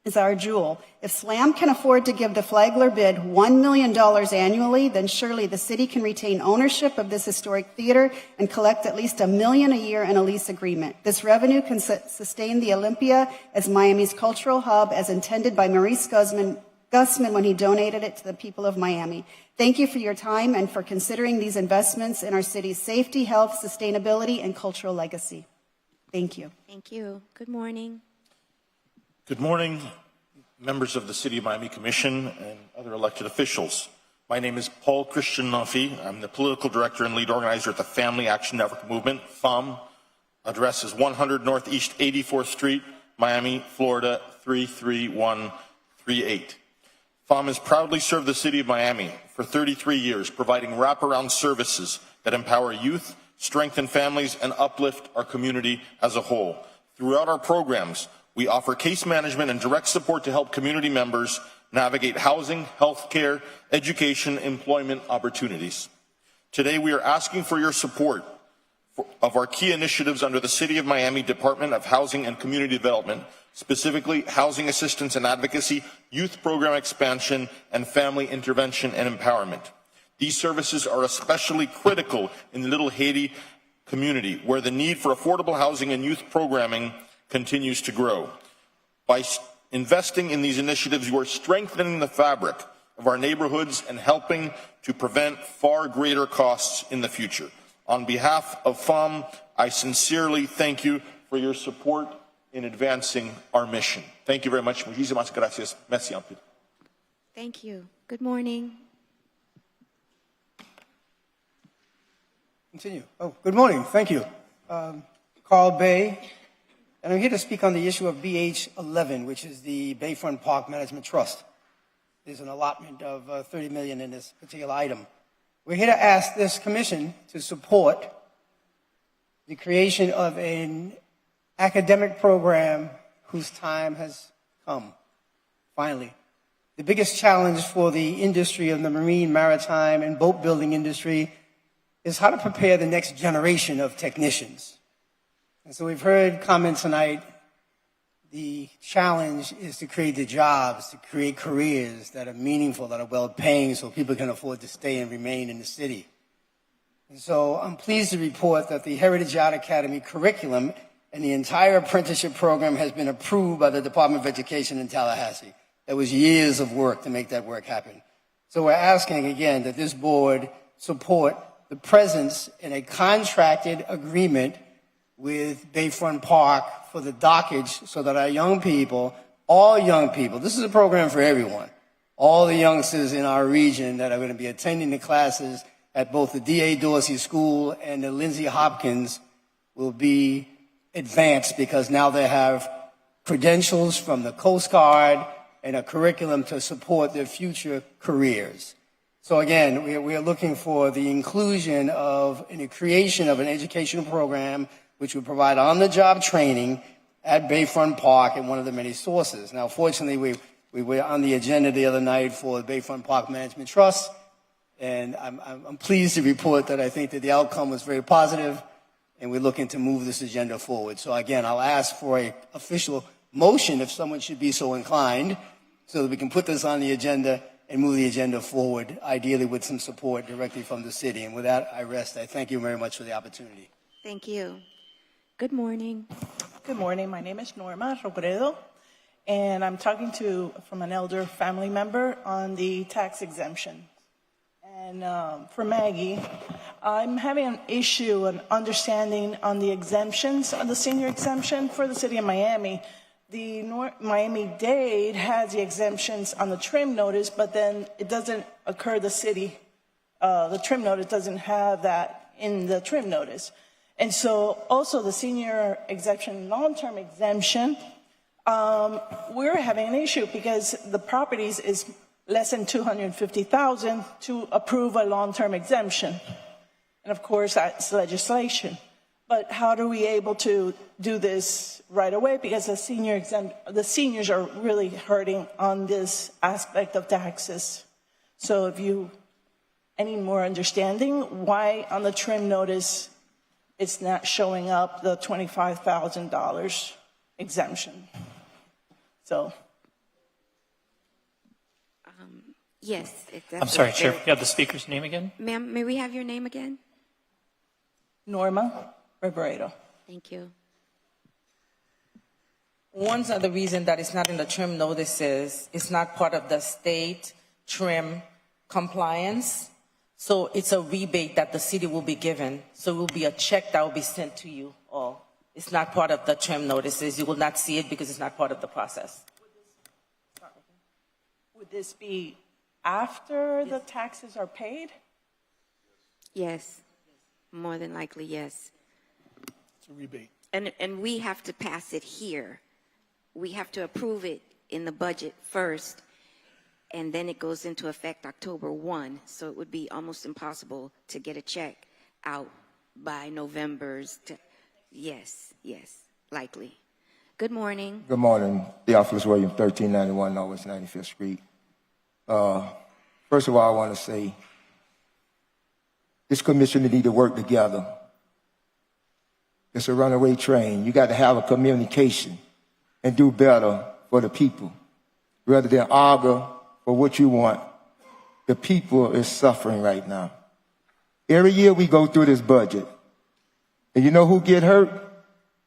is our jewel. If SLAM can afford to give the Flagler bid $1 million annually, then surely the city can retain ownership of this historic theater and collect at least $1 million a year in a lease agreement. This revenue can sustain the Olympia as Miami's cultural hub, as intended by Maurice Guzman when he donated it to the people of Miami. Thank you for your time and for considering these investments in our city's safety, health, sustainability, and cultural legacy. Thank you. Thank you. Good morning. Good morning, members of the City of Miami Commission and other elected officials. My name is Paul Christian Nuffy. I'm the political director and lead organizer at the Family Action Network Movement, FAM. Address is 100 Northeast 84th Street, Miami, Florida 33138. FAM has proudly served the City of Miami for 33 years, providing wraparound services that empower youth, strengthen families, and uplift our community as a whole. Throughout our programs, we offer case management and direct support to help community members navigate housing, health care, education, employment opportunities. Today, we are asking for your support of our key initiatives under the City of Miami Department of Housing and Community Development, specifically housing assistance and advocacy, youth program expansion, and family intervention and empowerment. These services are especially critical in the Little Haiti community, where the need for affordable housing and youth programming continues to grow. By investing in these initiatives, you are strengthening the fabric of our neighborhoods and helping to prevent far greater costs in the future. On behalf of FAM, I sincerely thank you for your support in advancing our mission. Thank you very much. Muchísimas gracias. Merci. Thank you. Good morning. Continue. Oh, good morning. Thank you. Carl Bay, and I'm here to speak on the issue of BH 11, which is the Bayfront Park Management Trust. There's an allotment of $30 million in this particular item. We're here to ask this commission to support the creation of an academic program whose time has come, finally. The biggest challenge for the industry of the marine, maritime, and boat building industry is how to prepare the next generation of technicians. And so we've heard comments tonight. The challenge is to create the jobs, to create careers that are meaningful, that are well-paying, so people can afford to stay and remain in the city. And so I'm pleased to report that the Heritage Yacht Academy curriculum and the entire apprenticeship program has been approved by the Department of Education in Tallahassee. There was years of work to make that work happen. So we're asking again that this board support the presence in a contracted agreement with Bayfront Park for the dockage so that our young people, all young people, this is a program for everyone, all the youngsters in our region that are going to be attending the classes at both the D.A. Dorsey School and the Lindsay Hopkins will be advanced because now they have credentials from the Coast Guard and a curriculum to support their future careers. So again, we are looking for the inclusion of and the creation of an educational program which would provide on-the-job training at Bayfront Park and one of the many sources. Now, fortunately, we were on the agenda the other night for the Bayfront Park Management Trust, and I'm pleased to report that I think that the outcome was very positive, and we're looking to move this agenda forward. So again, I'll ask for an official motion if someone should be so inclined, so that we can put this on the agenda and move the agenda forward, ideally with some support directly from the city. And with that, I rest. I thank you very much for the opportunity. Thank you. Good morning. Good morning. My name is Norma Robredo, and I'm talking from an elder family member on the tax exemption. And for Maggie, I'm having an issue, an understanding on the exemptions, on the senior exemption for the city of Miami. The Miami-Dade has the exemptions on the trim notice, but then it doesn't occur the city. The trim notice doesn't have that in the trim notice. And so also the senior exemption, long-term exemption, we're having an issue because the properties is less than $250,000 to approve a long-term exemption. And of course, that's legislation. But how are we able to do this right away? Because the seniors are really hurting on this aspect of taxes. So if you any more understanding why on the trim notice it's not showing up the $25,000 exemption. So. Yes. I'm sorry, Chair. You have the speaker's name again? Ma'am, may we have your name again? Norma Robredo. Thank you. One of the reasons that it's not in the trim notices, it's not part of the state trim compliance. So it's a rebate that the city will be given. So it will be a check that will be sent to you all. It's not part of the trim notices. You will not see it because it's not part of the process. Would this be after the taxes are paid? Yes. More than likely, yes. It's a rebate. And we have to pass it here. We have to approve it in the budget first, and then it goes into effect October 1. So it would be almost impossible to get a check out by November's. Yes, likely. Good morning. Good morning. Theophilus Williams, 1391 Northwest 95th Street. First of all, I want to say this commission need to work together. It's a runaway train. You got to have a communication and do better for the people rather than argue for what you want. The people is suffering right now. Every year we go through this budget. And you know who get hurt?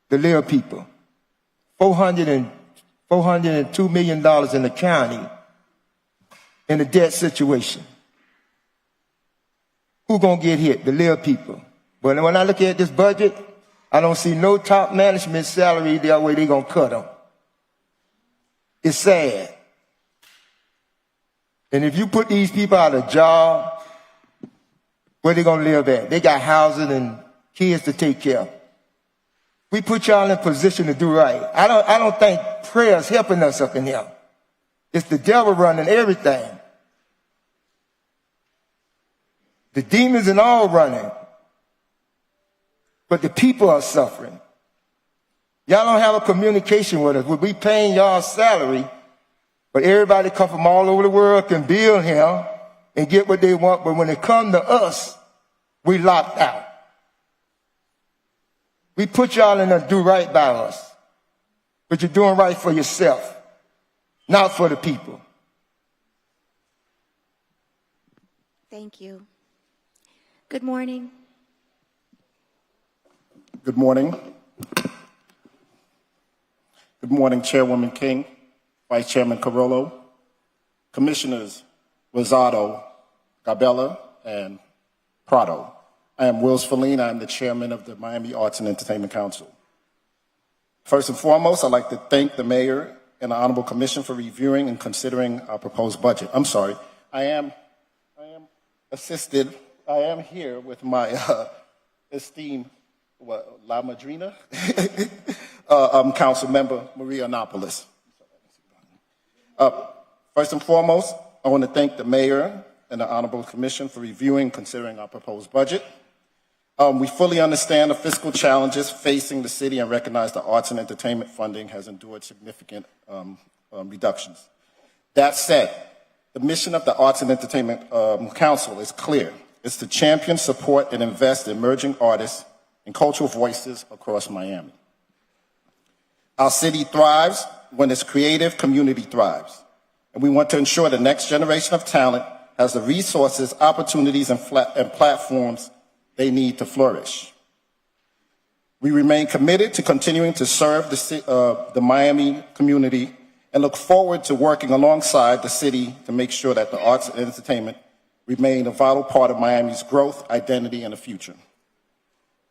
The little people. $402 million in the county in a debt situation. Who gonna get hit? The little people. But when I look at this budget, I don't see no top management salary the way they gonna cut them. It's sad. And if you put these people out of job, where they gonna live at? They got housing and kids to take care of. We put y'all in position to do right. I don't think prayer's helping us up in here. It's the devil running everything. The demons and all running. But the people are suffering. Y'all don't have a communication with us. We paying y'all salary, but everybody come from all over the world can bill him and get what they want. But when it comes to us, we locked out. We put y'all in to do right by us, but you're doing right for yourself, not for the people. Thank you. Good morning. Good morning. Good morning, Chairwoman King, Vice Chairman Carollo, Commissioners Rosado, Gabella, and Prado. I am Wills Feline. I am the Chairman of the Miami Arts and Entertainment Council. First and foremost, I'd like to thank the Mayor and the Honorable Commission for reviewing and considering our proposed budget. I'm sorry, I am here with my esteemed La Madrina, Council Member Maria Annapolis. First and foremost, I want to thank the Mayor and the Honorable Commission for reviewing and considering our proposed budget. We fully understand the fiscal challenges facing the city and recognize the arts and entertainment funding has endured significant reductions. That said, the mission of the Arts and Entertainment Council is clear. It's to champion, support, and invest in emerging artists and cultural voices across Miami. Our city thrives when its creative community thrives, and we want to ensure the next generation of talent has the resources, opportunities, and platforms they need to flourish. We remain committed to continuing to serve the Miami community and look forward to working alongside the city to make sure that the arts and entertainment remain a vital part of Miami's growth, identity, and the future.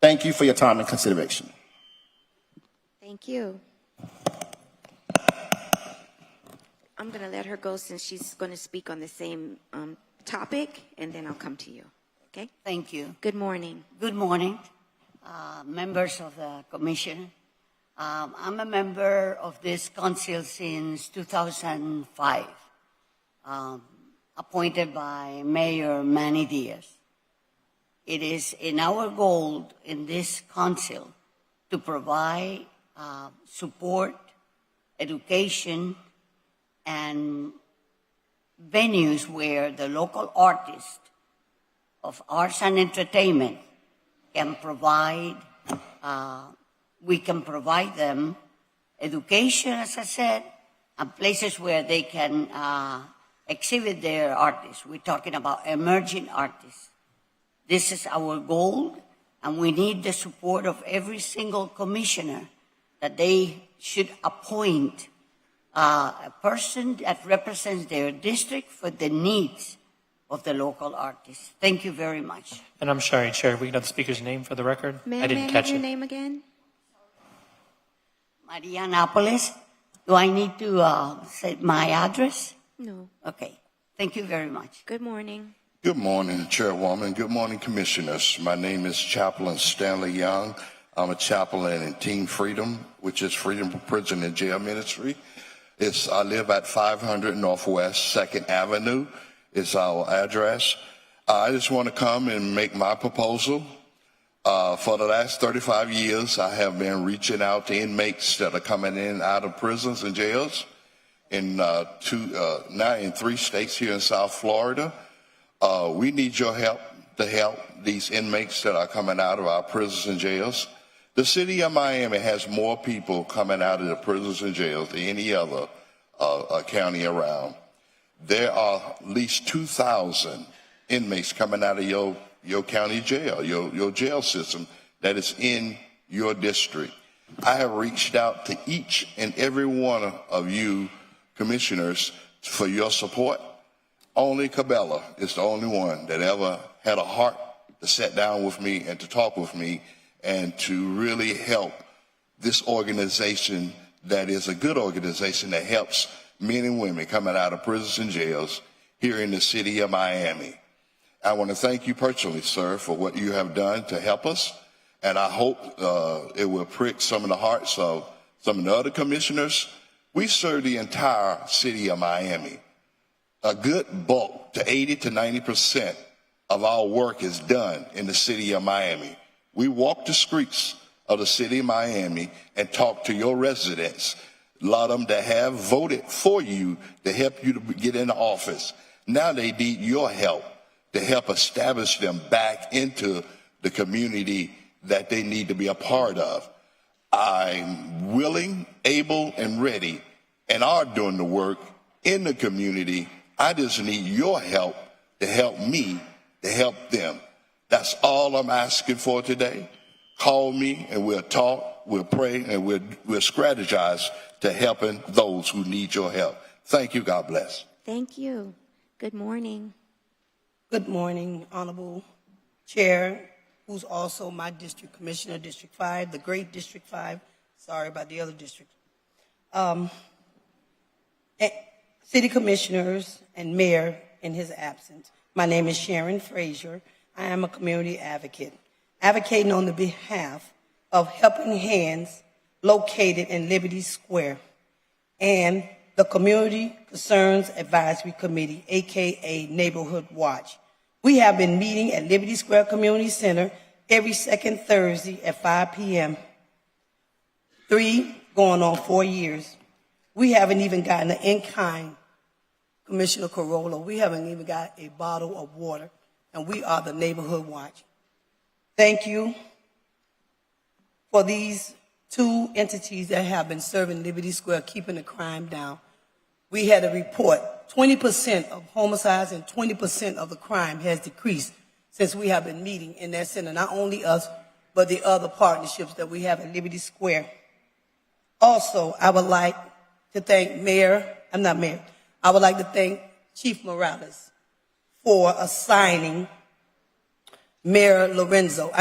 Thank you for your time and consideration. Thank you. I'm going to let her go since she's going to speak on the same topic, and then I'll come to you. Okay? Thank you. Good morning. Good morning, members of the commission. I'm a member of this council since 2005, appointed by Mayor Manny Diaz. It is in our goal in this council to provide support, education, and venues where the local artists of arts and entertainment can provide, we can provide them education, as I said, and places where they can exhibit their artists. We're talking about emerging artists. This is our goal, and we need the support of every single commissioner that they should appoint a person that represents their district for the needs of the local artists. Thank you very much. And I'm sorry, Chair, we can have the speaker's name for the record? May I didn't have catch your it. name again? Maria Annapolis. Do I need to say my address? No. Okay. Thank you very much. Good morning. Good morning, Chairwoman. Good morning, Commissioners. My name is Chaplain Stanley Young. I'm a chaplain in Team Freedom, which is Freedom from Prison and Jail Ministry. I live at 500 Northwest 2nd Avenue. It's our address. I just want to come and make my proposal. For the last 35 years, I have been reaching out to inmates that are coming in and out of prisons and jails now in 3 states here in South Florida. We need your help to help these inmates that are coming out of our prisons and jails. The city of Miami has more people coming out of the prisons and jails than any other county around. There are at least 2,000 inmates coming out of your county jail, your jail system that is in your district. I have reached out to each and every one of you commissioners for your support. Only Cabela is the only one that ever had a heart to sit down with me and to talk with me and to really help this organization that is a good organization that helps men and women coming out of prisons and jails here in the city of Miami. I want to thank you personally, sir, for what you have done to help us, and I hope it will prick some of the hearts of some of the other commissioners. We serve the entire city of Miami. A good bulk, to 80 to 90% of our work is done in the city of Miami. We walk the streets of the city of Miami and talk to your residents, a lot of them that have voted for you to help you to get into office. Now they need your help to help establish them back into the community that they need to be a part of. I'm willing, able, and ready, and are doing the work in the community. I just need your help to help me, to help them. That's all I'm asking for today. Call me and we'll talk, we'll pray, and we'll strategize to helping those who need your help. Thank you. God bless. Thank you. Good morning. Good morning, Honorable Chair, who's also my district commissioner, District 5, the great District 5. Sorry about the other districts. City commissioners and mayor in his absence. My name is Sharon Frazier. I am a community advocate, advocating on the behalf of Helping Hands located in Liberty Square and the Community Concerns Advisory Committee, aka Neighborhood Watch. We have been meeting at Liberty Square Community Center every second Thursday at 5 p.m. going on 4 years. We haven't even gotten an in-kind, Commissioner Corolla, we haven't even got a bottle of water, and we are the Neighborhood Watch. Thank you for these two entities that have been serving Liberty Square, keeping the crime down. We had a report, 20% of homicides and 20% of the crime has decreased since we have been meeting in that center, not only us, but the other partnerships that we have at Liberty Square. Also, I would like to thank I would like to thank Chief Morales for assigning Major Lorenzo,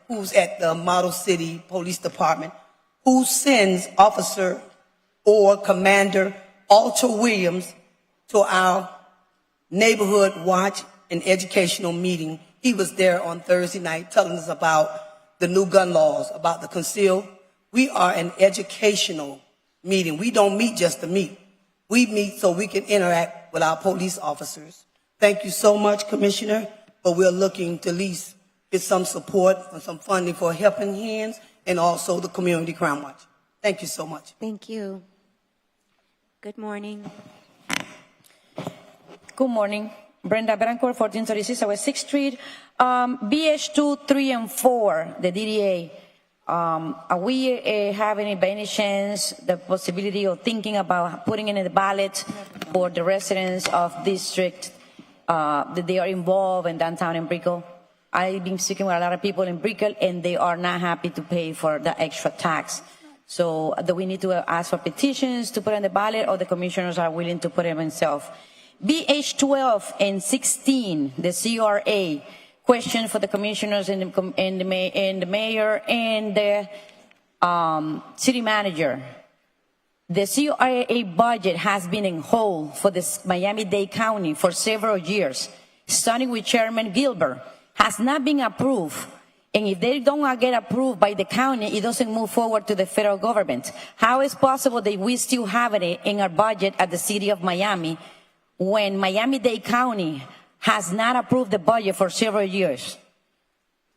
who's at the Model City Police Department, who sends Officer or Commander Alter Williams to our Neighborhood Watch and Educational meeting. He was there on Thursday night telling us about the new gun laws, about the concealed. We are an educational meeting. We don't meet just to meet. We meet so we can interact with our police officers. Thank you so much, Commissioner, but we're looking to at least get some support and some funding for Helping Hands and also the Community Crime Watch. Thank you so much. Thank you. Good morning. Good morning. Brenda Betancourt, 1436 West 6th Street. BH2, 3, and 4, the DDA. Are we having by any chance the possibility of thinking about putting in the ballot for the residents of district that they are involved in downtown in Brickell? I've been speaking with a lot of people in Brickell, and they are not happy to pay for the extra tax. So do we need to ask for petitions to put in the ballot, or the commissioners are willing to put it themselves? BH 12 and 16, the CRA. Question for the commissioners and the mayor and the city manager. The CRA budget has been in hold for this Miami-Dade County for several years, starting with Chairman Gilbert. Has not been approved. And if they don't get approved by the county, it doesn't move forward to the federal government. How is possible that we still have it in our budget at the city of Miami when Miami-Dade County has not approved the budget for several years?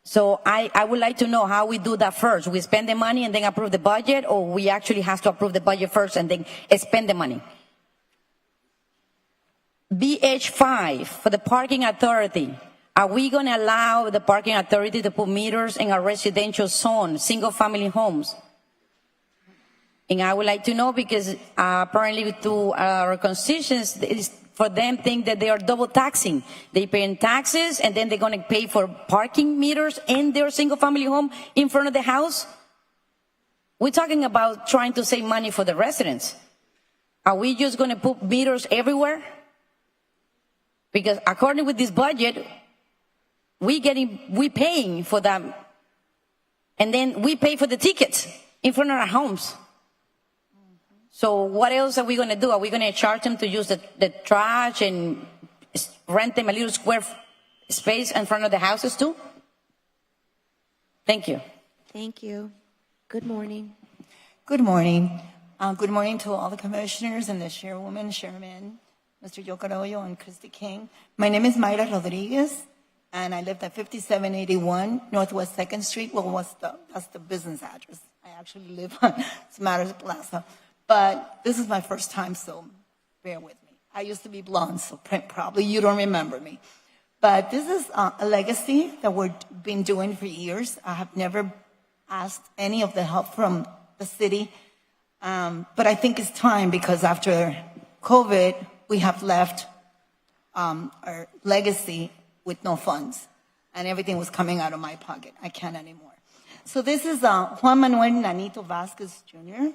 So I would like to know how we do that first. We spend the money and then approve the budget, or we actually have to approve the budget first and then spend the money? BH5 for the parking authority. Are we going to allow the parking authority to put meters in our residential zone, single-family homes? And I would like to know because apparently through our constitutions, for them think that they are double taxing. They pay in taxes and then they're going to pay for parking meters in their single-family home in front of the house. We're talking about trying to save money for the residents. Are we just going to put meters everywhere? Because according with this budget, we paying for them, and then we pay for the tickets in front of our homes. So what else are we going to do? Are we going to charge them to use the trash and rent them a little square space in front of the houses too? Thank you. Thank you. Good morning. Good morning. Good morning to all the commissioners and the chairwoman, Mr. Yocarollo, and Christy King. My name is Mayra Rodriguez. and I lived at 5781 Northwest 2nd Street. Well, that's the business address. I actually live on Matters Plaza. But this is my first time, so bear with me. I used to be blonde, so probably you don't remember me. But this is a legacy that we've been doing for years. I have never asked any of the help from the city. But I think it's time, because after COVID, we have left our legacy with no funds, and everything was coming out of my pocket. I can't anymore. So this is Juan Manuel Nanito Vasquez Jr.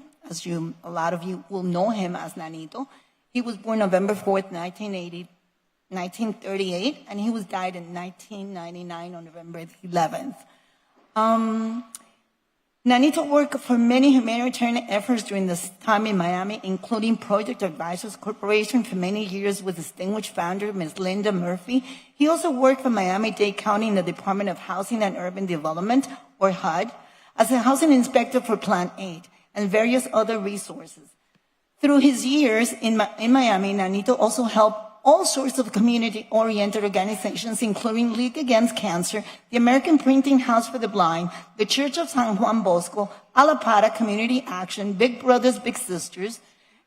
A lot of you will know him as Nanito. He was born November 4th, 1938, and he was died in 1999 on November 11th. Nanito worked for many humanitarian efforts during this time in Miami, including Project Advisors Corporation for many years with distinguished founder Ms. Linda Murphy. He also worked for Miami-Dade County in the Department of Housing and Urban Development, or HUD, as a housing inspector for Plan 8 and various other resources. Through his years in Miami, Nanito also helped all sorts of community-oriented organizations, including League Against Cancer, the American Printing House for the Blind, the Church of San Juan Bosco, Alapara Community Action, Big Brothers Big Sisters,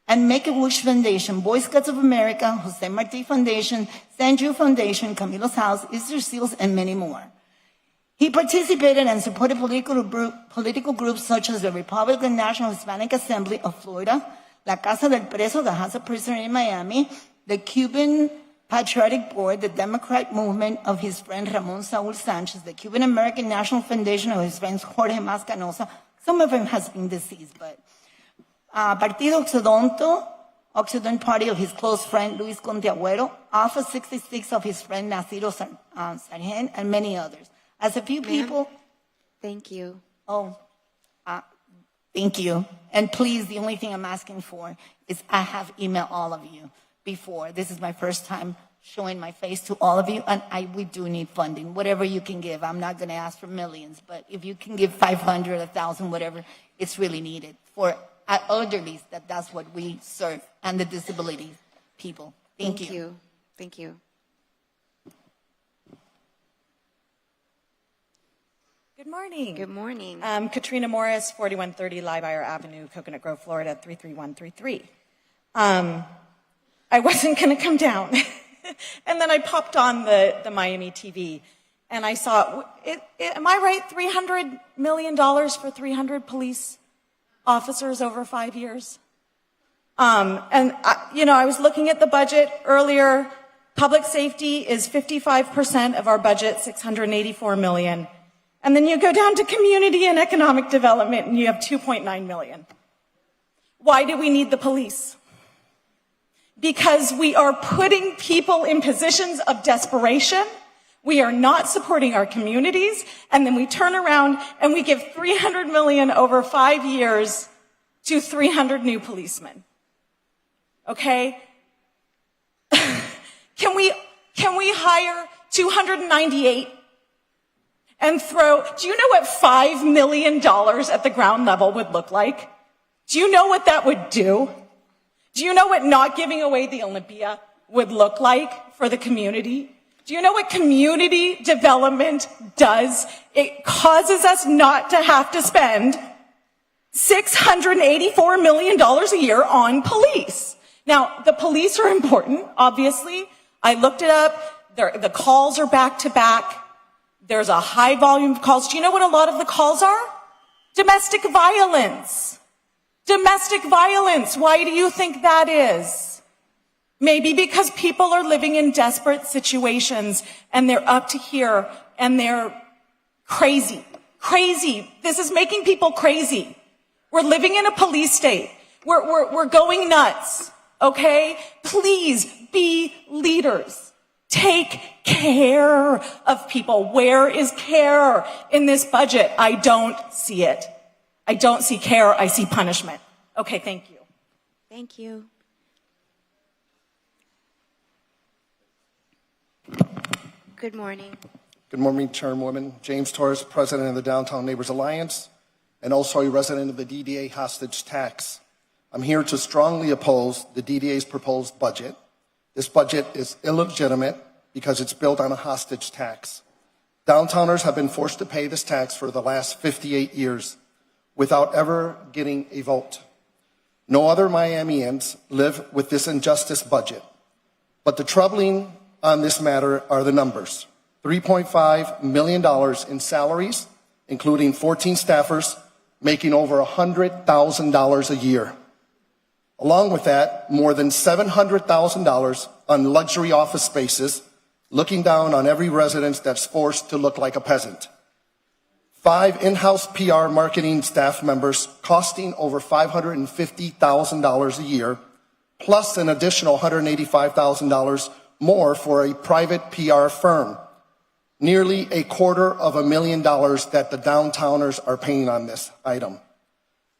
and Make-A-Wish Foundation, Boy Scouts of America, Jose Marti Foundation, San Drew Foundation, Camilo's House, Easter Seals, and many more. He participated and supported political groups such as the Republican National Hispanic Assembly of Florida, La Casa del Preso, the House of Prisoners in Miami, the Cuban Patriotic Board, the Democrat movement of his friend Ramon Saul Sanchez, the Cuban American National Foundation of his friends Jorge Mascanosa. Some of them has been deceased, but Partido Occident Party of his close friend Luis Conde Agüero, Alpha 66 of his friend Nacido Sargen, and many others. As a few people... Thank you. Thank you. And please, the only thing I'm asking for is I have emailed all of you before. This is my first time showing my face to all of you, and we do need funding. Whatever you can give. I'm not going to ask for millions, but if you can give 500, 1,000, whatever, it's really needed. For elderly, that's what we serve, and the disability people. Thank you. Thank you. Good morning. Good morning. Katrina Morris, 4130 Liebauer Avenue, Coconut Grove, Florida, 33133. I wasn't going to come down. And then I popped on the Miami TV, and I saw, am I right, $300 million for 300 police officers over 5 years? I was looking at the budget earlier. Public safety is 55% of our budget, $684 million. And then you go down to community and economic development, and you have $2.9 million. Why do we need the police? Because we are putting people in positions of desperation. We are not supporting our communities, and then we turn around and we give $300 million over 5 years to 300 new policemen. Okay? Can we hire 298 and do you know what $5 million at the ground level would look like? Do you know what that would do? Do you know what not giving away the Olympia would look like for the community? Do you know what community development does? It causes us not to have to spend $684 million a year on police. Now, the police are important, obviously. I looked it up. The calls are back to back. There's a high volume of calls. Do you know what a lot of the calls are? Domestic violence. Domestic violence. Why do you think that is? Maybe because people are living in desperate situations and they're up to here and they're crazy. Crazy. This is making people crazy. We're living in a police state. We're going nuts. Okay? Please be leaders. Take care of people. Where is care in this budget? I don't see it. I don't see care. I see punishment. Okay, thank you. Thank you. Good morning. Good morning, Chairwoman. James Torres, President of the Downtown Neighbors Alliance, and also a resident of the DDA hostage tax. I'm here to strongly oppose the DDA's proposed budget. This budget is illegitimate because it's built on a hostage tax. Downtowners have been forced to pay this tax for the last 58 years without ever getting a vote. No other Miamians live with this injustice budget. But the troubling on this matter are the numbers. $3.5 million in salaries, including 14 staffers, making over $100,000 a year. Along with that, more than $700,000 on luxury office spaces, looking down on every resident that's forced to look like a peasant. 5 in-house PR marketing staff members costing over $550,000 a year, plus an additional $185,000 more for a private PR firm. Nearly $250,000 that the downtowners are paying on this item.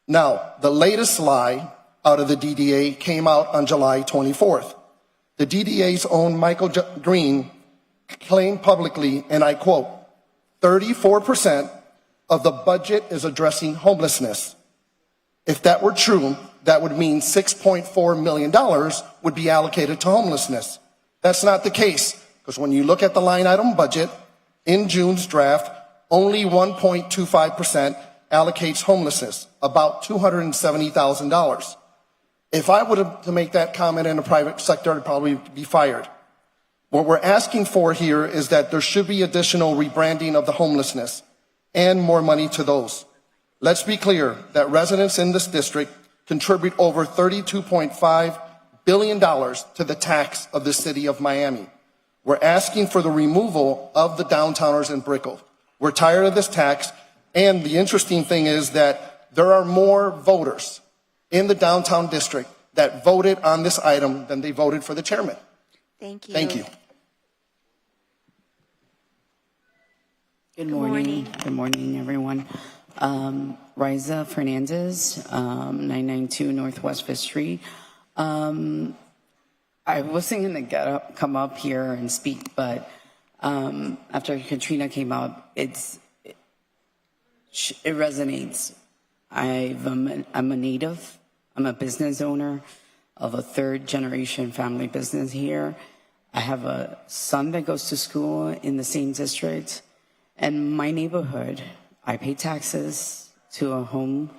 Now, the latest lie out of the DDA came out on July 24th. The DDA's own Michael Green claimed publicly, and I quote, 34% of the budget is addressing homelessness. If that were true, that would mean $6.4 million would be allocated to homelessness. That's not the case, because when you look at the line item budget, in June's draft, only 1.25% allocates homelessness, about $270,000. If I were to make that comment in the private sector, I'd probably be fired. What we're asking for here is that there should be additional rebranding of the homelessness and more money to those. Let's be clear that residents in this district contribute over $32.5 billion to the tax of the city of Miami. We're asking for the removal of the downtowners in Brickell. We're tired of this tax, and the interesting thing is that there are more voters in the downtown district that voted on this item than they voted for the chairman. Thank you. Thank you. Good morning. Good morning, everyone. Riza Fernandez, 992 Northwest 5th Street. I wasn't going to come up here and speak, but after Katrina came up, it resonates. I'm a native. I'm a business owner of a 3rd-generation family business here. I have a son that goes to school in the same district. And my neighborhood, I pay taxes to a home,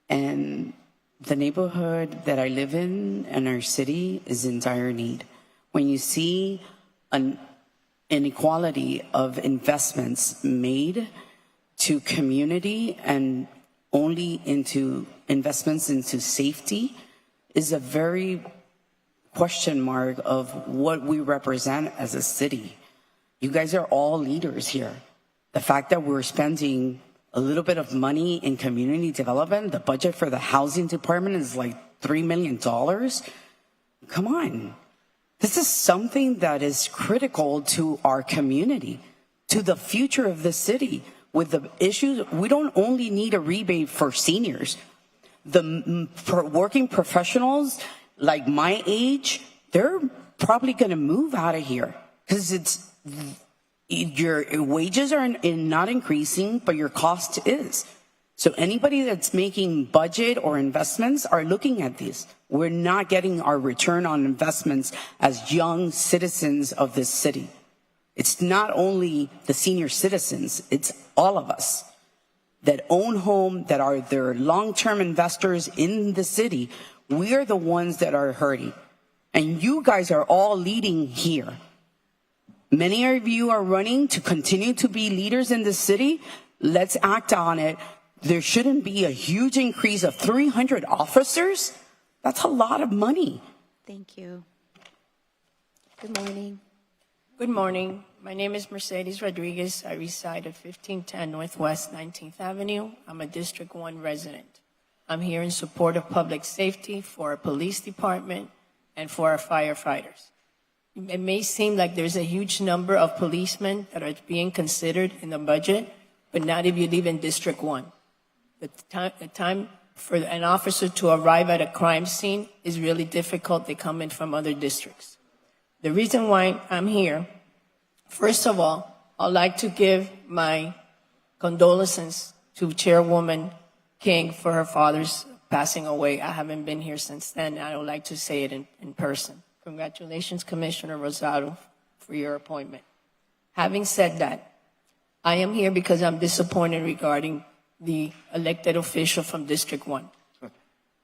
and the neighborhood that I live in and our city is in dire need. When you see an inequality of investments made to community and only into investments into safety is a very question mark of what we represent as a city. You guys are all leaders here. The fact that we're spending a little bit of money in community development, the budget for the housing department is like $3 million. Come on. This is something that is critical to our community, to the future of the city. With the issues, we don't only need a rebate for seniors. For working professionals like my age, they're probably going to move out of here because your wages are not increasing, but your cost is. So anybody that's making budget or investments are looking at these. We're not getting our return on investments as young citizens of this city. It's not only the senior citizens, it's all of us that own home, that are their long-term investors in the city. We are the ones that are hurting. And you guys are all leading here. Many of you are running to continue to be leaders in the city. Let's act on it. There shouldn't be a huge increase of 300 officers. That's a lot of money. Thank you. Good morning. Good morning. My name is Mercedes Rodriguez. I reside at 1510 Northwest 19th Avenue. I'm a District 1 resident. I'm here in support of public safety for our police department and for our firefighters. It may seem like there's a huge number of policemen that are being considered in the budget, but not if you live in District 1. The time for an officer to arrive at a crime scene is really difficult. They come in from other districts. The reason why I'm here, first of all, I'd like to give my condolences to Chairwoman King for her father's passing away. I haven't been here since then. I would like to say it in person. Congratulations, Commissioner Rosado, for your appointment. Having said that, I am here because I'm disappointed regarding the elected official from District 1.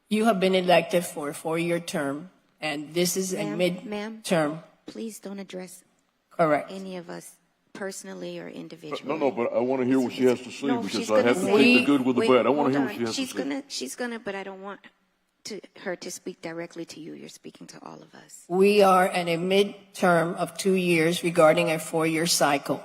You have been elected for a 4-year term, and this is a Ma'am, mid-term. please don't address Correct. any of us personally or individually. No, but I want to hear what she has to say No, because she's I gonna have to say- take the good with the Wait, bad. I want to hold hear what on. she has to say. She's gonna, but I don't want her to speak directly to you. You're speaking to all of us. We are in a mid-term of 2 years regarding a 4-year cycle,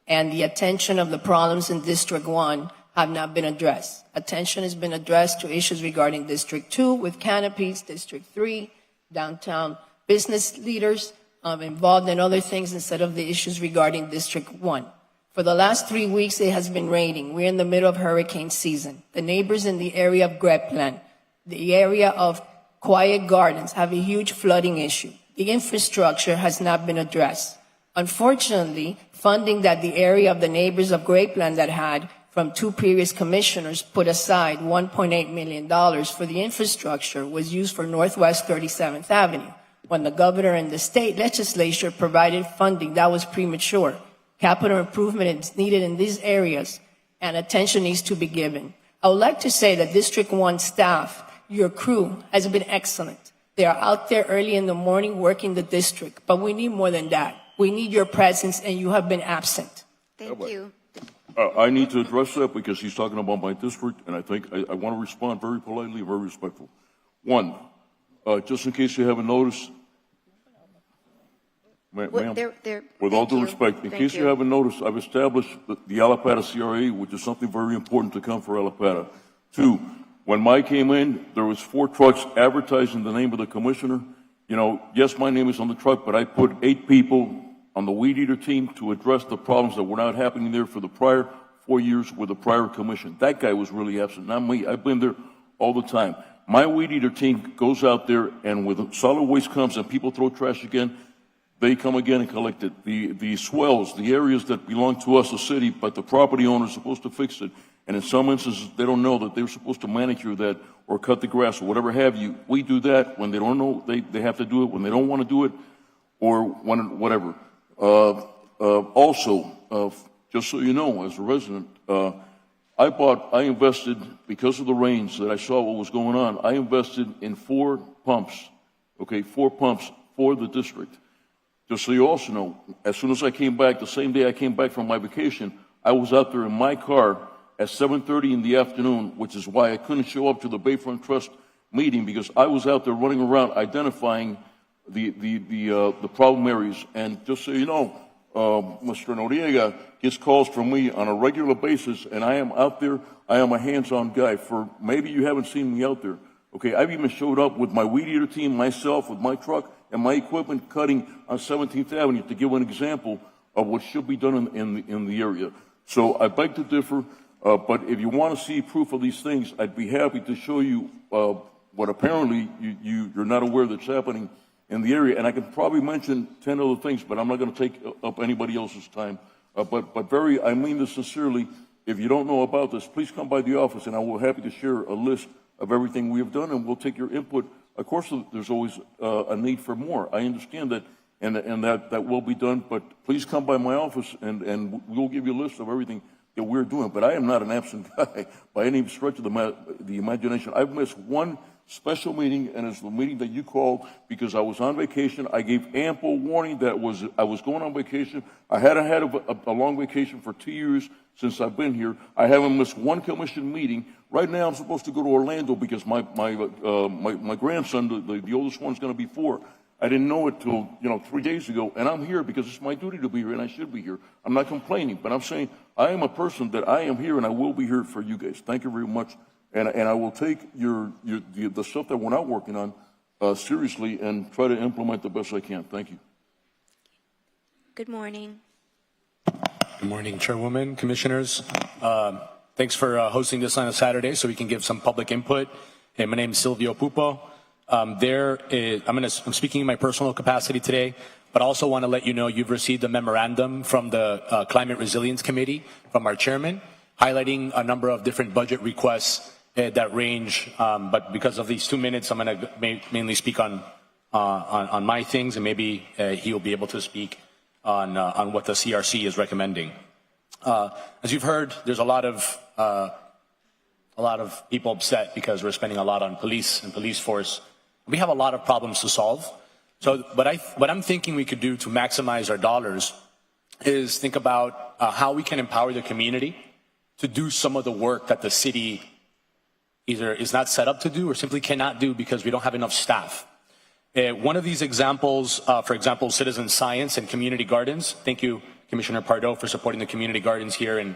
and the attention of the problems in District 1 have not been addressed. Attention has been addressed to issues regarding District 2 with canopies, District 3, downtown business leaders involved in other things instead of the issues regarding District 1. For the last 3 weeks, it has been raining. We're in the middle of hurricane season. The neighbors in the area of Greplan, the area of Quiet Gardens have a huge flooding issue. The infrastructure has not been addressed. Unfortunately, funding that the area of the neighbors of Grapland that had from 2 previous commissioners put aside $1.8 million for the infrastructure was used for Northwest 37th Avenue. When the governor and the state legislature provided funding, that was premature. Capital improvement is needed in these areas, and attention needs to be given. I would like to say that District 1 staff, your crew, has been excellent. They are out there early in the morning working the district, but we need more than that. We need your presence, and you have been absent. Thank you. I need to address that because he's talking about my district, and I think I want to respond very politely and very respectful. One, just in case you haven't noticed, ma'am, with all due respect, in case you haven't noticed, I've established the Alapata CRA, which is something very important to come for Alapata. 2, when Mike came in, there was 4 trucks advertising the name of the commissioner. You know, yes, my name is on the truck, but I put 8 people on the weed eater team to address the problems that were not happening there for the prior 4 years with the prior commission. That guy was really absent, not me. I've been there all the time. My weed eater team goes out there, and when solid waste comes and people throw trash again, they come again and collect it. The swells, the areas that belong to us, the city, but the property owner is supposed to fix it. And in some instances, they don't know that they're supposed to manicure that or cut the grass or whatever have you. We do that when they don't know they have to do it, when they don't want to do it, or when whatever. Also, just so you know, as a resident, I invested, because of the rains that I saw what was going on, I invested in 4 pumps, 4 pumps for the district. Just so you also know, as soon as I came back, the same day I came back from my vacation, I was out there in my car at 7:30 in the afternoon, which is why I couldn't show up to the Bayfront Trust meeting, because I was out there running around identifying the problem areas. And just so you know, Mr. Noriega gets calls from me on a regular basis, and I am out there. I am a hands-on guy. For maybe you haven't seen me out there. Okay, I've even showed up with my weed eater team, myself, with my truck and my equipment cutting on 17th Avenue to give an example of what should be done in the area. So I beg to differ, but if you want to see proof of these things, I'd be happy to show you what apparently you're not aware that's happening in the area. And I can probably mention 10 other things, but I'm not going to take up anybody else's time. But I mean this sincerely. If you don't know about this, please come by the office, and I will be happy to share a list of everything we have done, and we'll take your input. Of course, there's always a need for more. I understand that, and that will be done. But please come by my office, and we'll give you a list of everything that we're doing. But I am not an absent guy by any stretch of the imagination. I've missed one special meeting, and it's the meeting that you called because I was on vacation. I gave ample warning that I was going on vacation. I hadn't had a long vacation for 2 years since I've been here. I haven't missed one commission meeting. Right now, I'm supposed to go to Orlando because my grandson, the oldest one, is going to be 4. I didn't know it till 3 days ago, and I'm here because it's my duty to be here, and I should be here. I'm not complaining, but I'm saying I am a person that I am here, and I will be here for you guys. Thank you very much. And I will take the stuff that we're not working on seriously and try to implement the best I can. Thank you. Good morning. Good morning, Chairwoman, Commissioners. Thanks for hosting this on a Saturday so we can give some public input. Hey, my name is Silvio Pupo. I'm speaking in my personal capacity today, but I also want to let you know you've received a memorandum from the Climate Resilience Committee from our chairman, highlighting a number of different budget requests that range, but because of these 2 minutes, I'm going to mainly speak on my things, and maybe he'll be able to speak on what the CRC is recommending. As you've heard, there's a lot of people upset because we're spending a lot on police and police force. We have a lot of problems to solve. So what I'm thinking we could do to maximize our dollars is think about how we can empower the community to do some of the work that the city either is not set up to do or simply cannot do because we don't have enough staff. One of these examples, for example, citizen science and community gardens. Thank you, Commissioner Pardo, for supporting the community gardens here and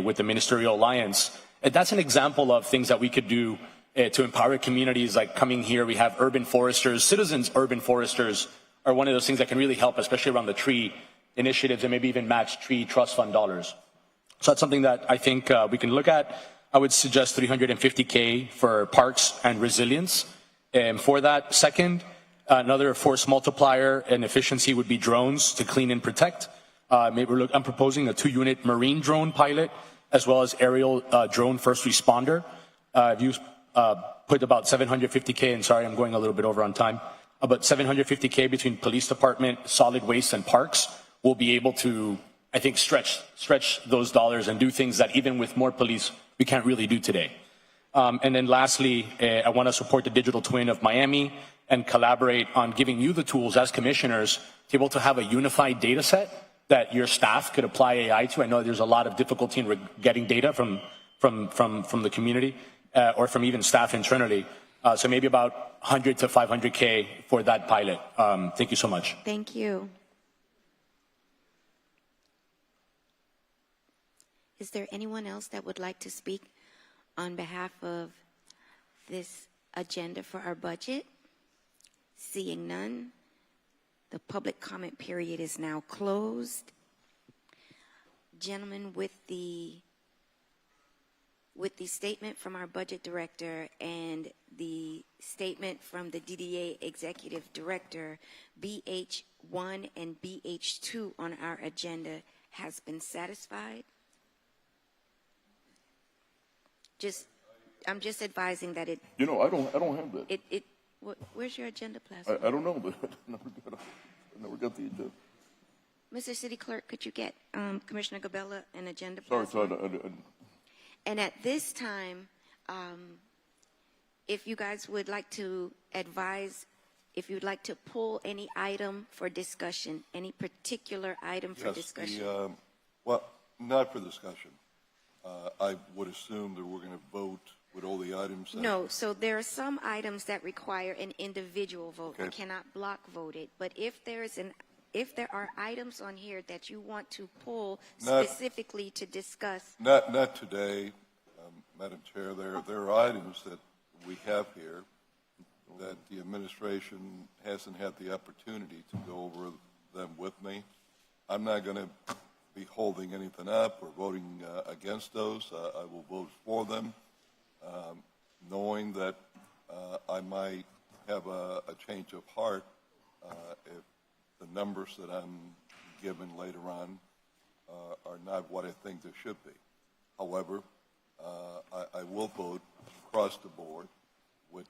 with the Ministerial Alliance. That's an example of things that we could do to empower communities. Like coming here, we have urban foresters. Citizens urban foresters are one of those things that can really help, especially around the tree initiatives and maybe even match tree trust fund dollars. So that's something that I think we can look at. I would suggest $350K for parks and resilience. For that, second, another force multiplier and efficiency would be drones to clean and protect. I'm proposing a 2-unit marine drone pilot as well as aerial drone first responder. If you put about $750K, and sorry, I'm going a little bit over on time, about $750K between police department, solid waste, and parks, we'll be able to, I think, stretch those dollars and do things that even with more police, we can't really do today. And then lastly, I want to support the digital twin of Miami and collaborate on giving you the tools as commissioners to be able to have a unified data set that your staff could apply AI to. I know there's a lot of difficulty in getting data from the community or from even staff internally. So maybe about 100 to 500K for that pilot. Thank you so much. Thank you. Is there anyone else that would like to speak on behalf of this agenda for our budget? Seeing none, the public comment period is now closed. Gentlemen, with the statement from our budget director and the statement from the DDA executive director, BH1 and BH2 on our agenda has been satisfied. I'm just advising that it. You know, I don't have that. Where's your agenda, Plaza? I don't know, but I never got the agenda. Mr. City Clerk, could you get Commissioner Gabella an agenda? Sorry, And at this time, if you guys would like to advise, if you'd like to pull any item for discussion, any particular item for discussion. Well, not for discussion. I would assume that we're going to vote with all the items. No, so there are some items that require an individual vote. Okay. We cannot block vote it. But if there are items on here that you want to pull specifically to discuss. Not today, Madam Chair. There are items that we have here that the administration hasn't had the opportunity to go over them with me. I'm not going to be holding anything up or voting against those. I will vote for them, knowing that I might have a change of heart if the numbers that I'm given later on are not what I think they should be. However, I will vote across the board with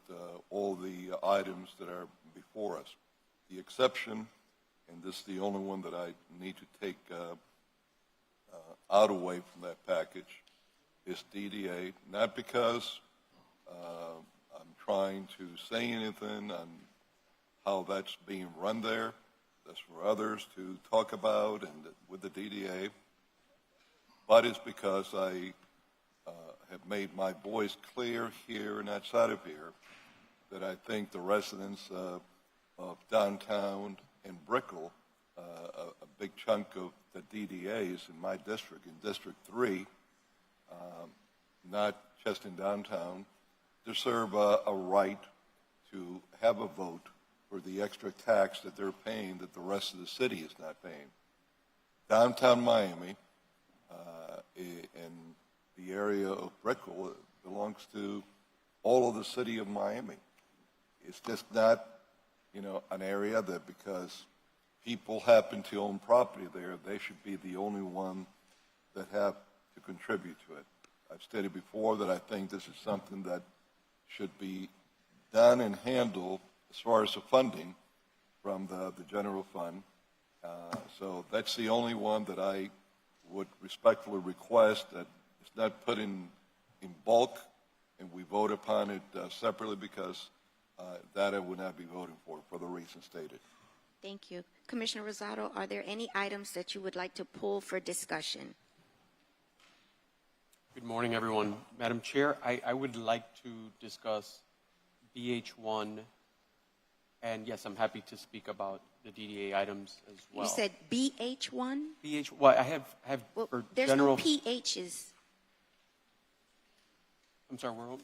all the items that are before us. The exception, and this is the only one that I need to take out away from that package, is DDA, not because I'm trying to say anything on how that's being run there. That's for others to talk about and with the DDA, but it's because I have made my voice clear here and outside of here that I think the residents of downtown and Brickell, a big chunk of the DDAs in my district, in District 3, not just in downtown, deserve a right to have a vote for the extra tax that they're paying that the rest of the city is not paying. Downtown Miami and the area of Brickell belongs to all of the city of Miami. It's just not, an area that because people happen to own property there, they should be the only one that have to contribute to it. I've stated before that I think this is something that should be done and handled as far as the funding from the general fund So that's the only one that I would respectfully request that it's not put in bulk and we vote upon it separately because that I would not be voting for the reasons stated. Thank you. Commissioner Rosado, are there any items that you would like to pull for discussion? Good morning, everyone. Madam Chair, I would like to discuss BH1, and yes, I'm happy to speak about the DDA items as well. You said BH1? Well, I have Well, for there's general. no PHs. I'm sorry, we're.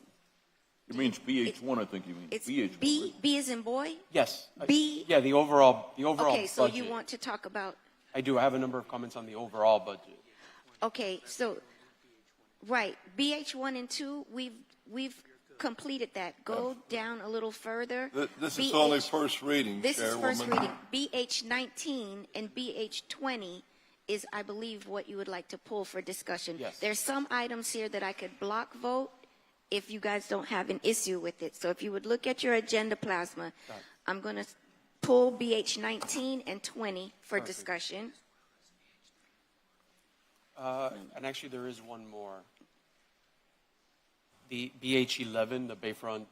It means BH1, I think you mean. It's BH1. B. B as in boy. Yes. B. Yeah, the overall. Okay, so budget. you want to talk about? I do. I have a number of comments on the overall budget. Okay, so right, BH1 and 2, we've completed that. Go down a little further. This is only first reading, This is first Chairwoman. reading. BH19 and BH20 is, I believe, what you would like to pull for discussion. Yes. There's some items here that I could block vote if you guys don't have an issue with it. So if you would look at your agenda plasma, I'm going to pull BH19 and 20 for discussion. And actually, there is one more. The BH11, the Bayfront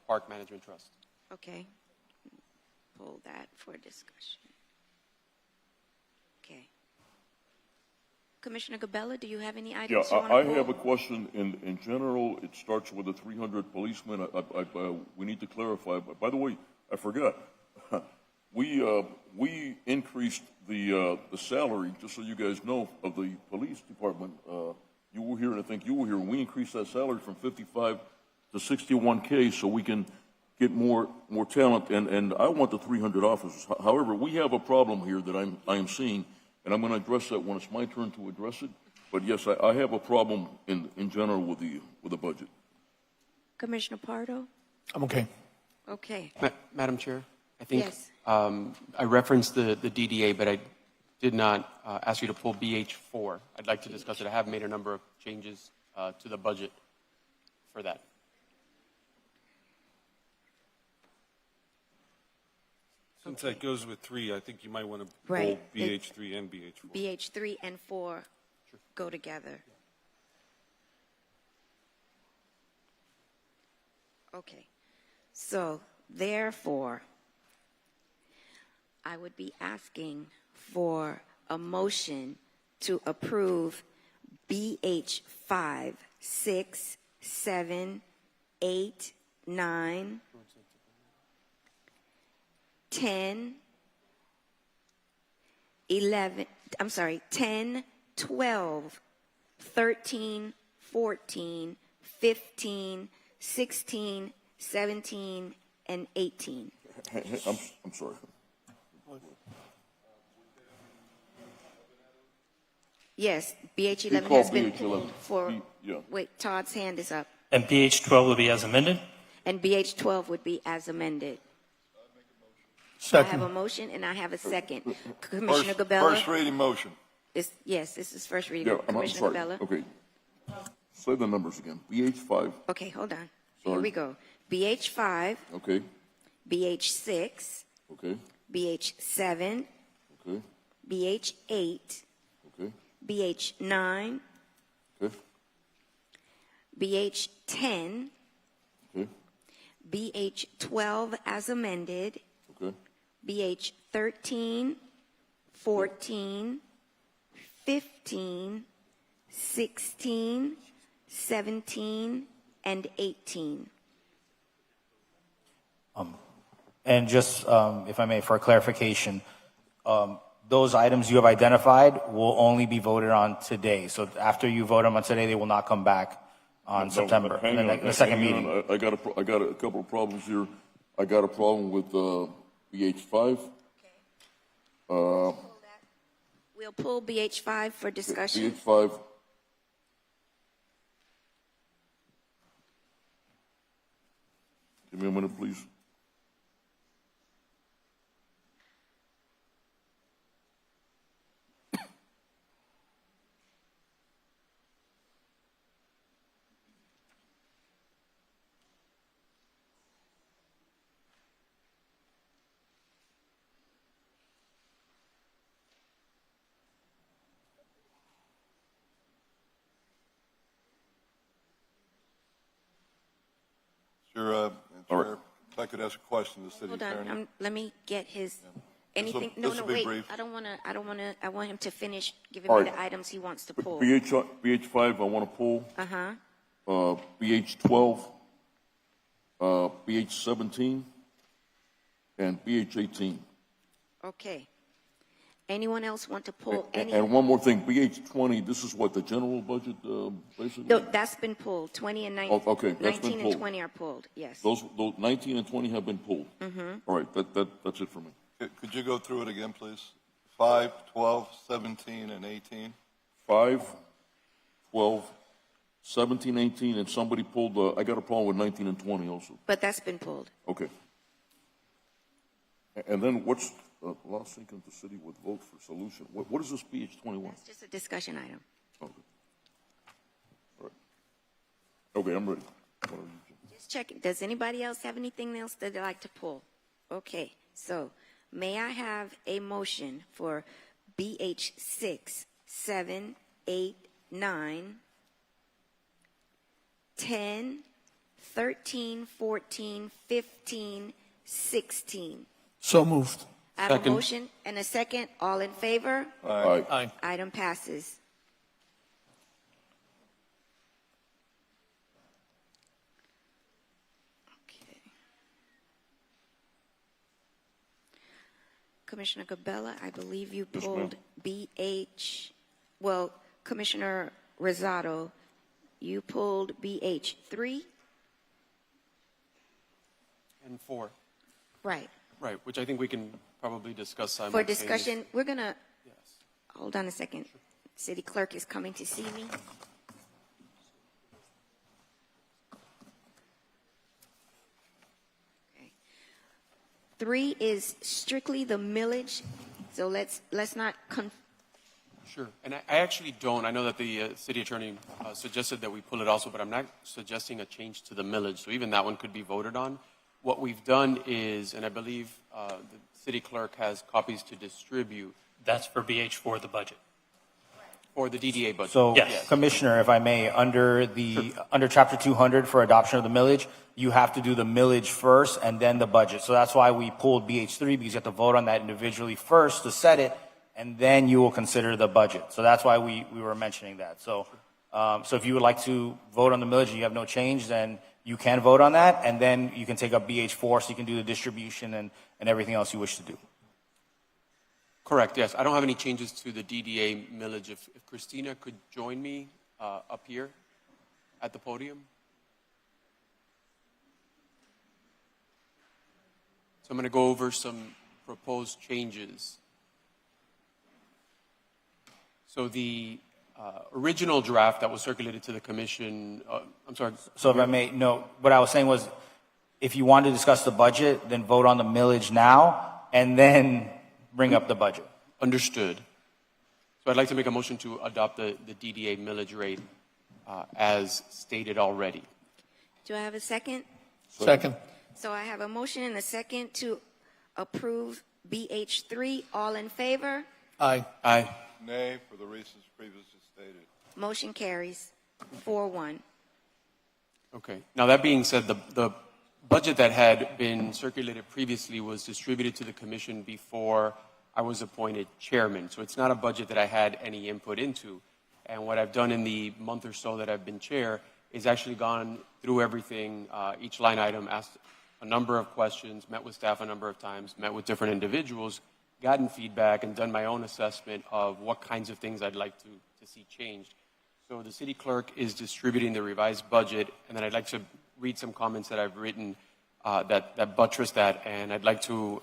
Park Management Trust. Okay. Pull that for discussion. Okay. Commissioner Gabella, do you have any Yeah, items you want to I pull? have a question. In general, it starts with the 300 policemen. We need to clarify. By the way, I forgot. We increased the salary, just so you guys know, of the police department. You were here, and I think you were here. We increased that salary from 55 to 61K, so we can get more talent. And I want the 300 officers. However, we have a problem here that I am seeing, and I'm going to address that when it's my turn to address it. But yes, I have a problem in general with the budget. Commissioner Pardo? I'm okay. Okay. Madam Chair, I think Yes. I referenced the DDA, but I did not ask you to pull BH4. I'd like to discuss it. I have made a number of changes to the budget for that. Since that goes with 3, I think you might want to Right. pull BH3 and BH4. BH3 and 4 go together. Okay. So, therefore, I would be asking for a motion to approve BH5, 6, 7, 8, 9, 10, 11, I'm sorry, 10, 12, 13, 14, 15, 16, 17, and 18. I'm sorry. Yes, BH11 Recall has been BH11. pulled for, Yeah. wait, Todd's hand is up. And BH12 will be as amended? And BH12 would be as amended. I have a motion and I have a second. Commissioner Gabella? First reading motion. Yes, this is first reading. Yeah, I'm Commissioner sorry. Gabella? Okay. Say the numbers again. BH5. Okay, hold on. Sorry. Here we go. BH5, Okay. BH6, Okay. BH7, Okay. BH8, Okay. BH9, Okay. BH10, Okay. BH12 as amended, Okay. BH13, 14, 15, 16, 17, and 18. And just, if I may, for clarification, those items you have identified will only be voted on today. So after you vote them on today, they will not come back on No, September, hang in on, the second hang meeting. on. I got a couple of problems here. I got a problem with BH5. We'll pull BH5 for discussion. BH5. Give me a minute, please. I could ask a question to the city Hold attorney. on, let me get his, This'll- anything, no, this'll no, be wait, brief. I want him to finish giving All me right. the items he wants to pull. BH5, I want to pull. Uh-huh, BH12, BH17, and BH18. okay. Anyone else want to pull any? And one more thing, BH20, this is what, the general budget, basically? No, that's been pulled, 20 and 19. Oh, okay, that's been 19 and pulled. 20 are pulled, yes. Those 19 and 20 have been pulled. Mm-hmm. All right, that's it for me. Could you go through it again, please? 5, 12, 17, and 18? 5, 12, 17, 18, and somebody pulled, I got a problem with 19 and 20 also. But that's been pulled. Okay. And then what's, last sync into city with vote for solution? What is this BH21? It's just a discussion item. Okay. All right. Okay, I'm ready. Just checking. Does anybody else have anything else that they'd like to pull? Okay, so may I have a motion for BH 6, 7, 8, 9, 10, 13, 14, 15, 16? So moved. I have a Second. motion and a second. All in favor? Aye. Aye. Item passes. Commissioner Gabella, I believe you Yes, pulled BH, well, Commissioner Rosado, you pulled BH 3? And 4. Right. Right, which I think we can probably discuss For simultaneously. discussion, we're going to, hold on a second. City clerk is coming to see me. Okay. 3 is strictly the millage, so let's not Sure, and I actually don't. I know that the city attorney suggested that we pull it also, but I'm not suggesting a change to the millage, so even that one could be voted on. What we've done is, and I believe the city clerk has copies to distribute. That's for BH4, the budget. For the DDA budget. So, Yes. Commissioner, if I may, under Chapter 200 for adoption of the millage, you have to do the millage first and then the budget. So that's why we pulled BH3, because you have to vote on that individually first to set it, and then you will consider the budget. So that's why we were mentioning that. So, so if you would like to vote on the millage and you have no change, then you can vote on that, and then you can take up BH4 so you can do the distribution and everything else you wish to do. Correct, yes. I don't have any changes to the DDA millage. If Christina could join me up here at the podium. So I'm going to go over some proposed changes. So the original draft that was circulated to the commission, I'm sorry. So if I may, no, what I was saying was, if you want to discuss the budget, then vote on the millage now, and then bring up the budget. Understood. So I'd like to make a motion to adopt the DDA millage rate as stated already. Do I have a second? Second. So I have a motion and a second to approve BH 3. All in favor? Aye. Aye. Nay, for the reasons previously stated. Motion carries 4-1. Okay. Now, that being said, the budget that had been circulated previously was distributed to the commission before I was appointed chairman. So it's not a budget that I had any input into. And what I've done in the month or so that I've been chair is actually gone through everything, each line item, asked a number of questions, met with staff a number of times, met with different individuals, gotten feedback, and done my own assessment of what kinds of things I'd like to see changed. So the city clerk is distributing the revised budget, and then I'd like to read some comments that I've written that buttress that, and I'd like to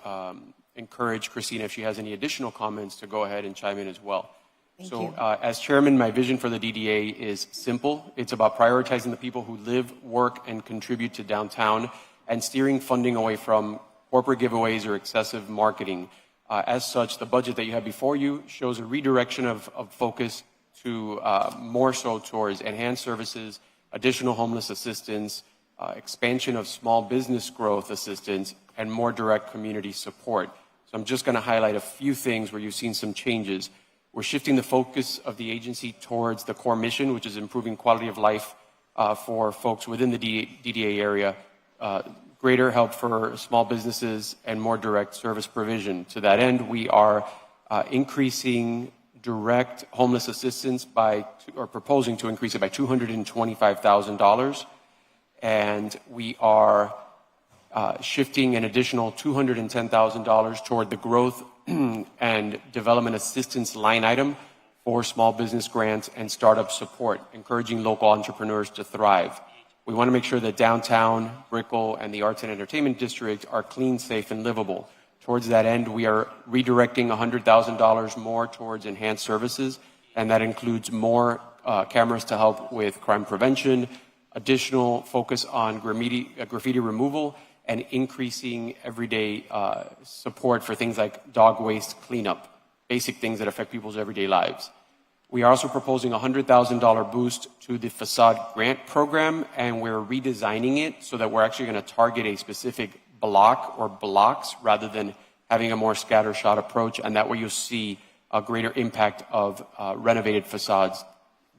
encourage Christina, if she has any additional comments, to go ahead and chime in as well. Thank So you. as chairman, my vision for the DDA is simple. It's about prioritizing the people who live, work, and contribute to downtown, and steering funding away from corporate giveaways or excessive marketing. As such, the budget that you have before you shows a redirection of focus to more so towards enhanced services, additional homeless assistance, expansion of small business growth assistance, and more direct community support. So I'm just going to highlight a few things where you've seen some changes. We're shifting the focus of the agency towards the core mission, which is improving quality of life for folks within the DDA area greater help for small businesses and more direct service provision. To that end, we are increasing direct homeless assistance or proposing to increase it by $225,000. And we are shifting an additional $210,000 toward the growth and development assistance line item for small business grants and startup support, encouraging local entrepreneurs to thrive. We want to make sure that downtown, Brickell, and the Arts and Entertainment District are clean, safe, and livable. Towards that end, we are redirecting $100,000 more towards enhanced services, and that includes more cameras to help with crime prevention, additional focus on graffiti removal, and increasing everyday support for things like dog waste cleanup, basic things that affect people's everyday lives. We are also proposing a $100,000 boost to the facade grant program, and we're redesigning it so that we're actually going to target a specific block or blocks rather than having a more scattershot approach, and that way you'll see a greater impact of renovated facades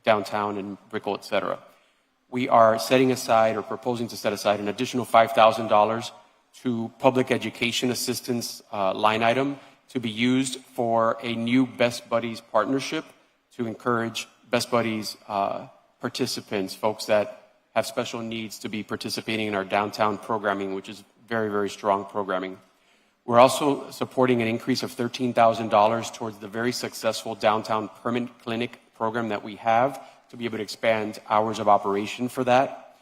downtown and Brickell, et cetera. We are setting aside or proposing to set aside an additional $5,000 to public education assistance line item to be used for a new Best Buddies partnership to encourage Best Buddies participants, folks that have special needs, to be participating in our downtown programming, which is very, very strong programming. We're also supporting an increase of $13,000 towards the very successful downtown permanent clinic program that we have to be able to expand hours of operation for that.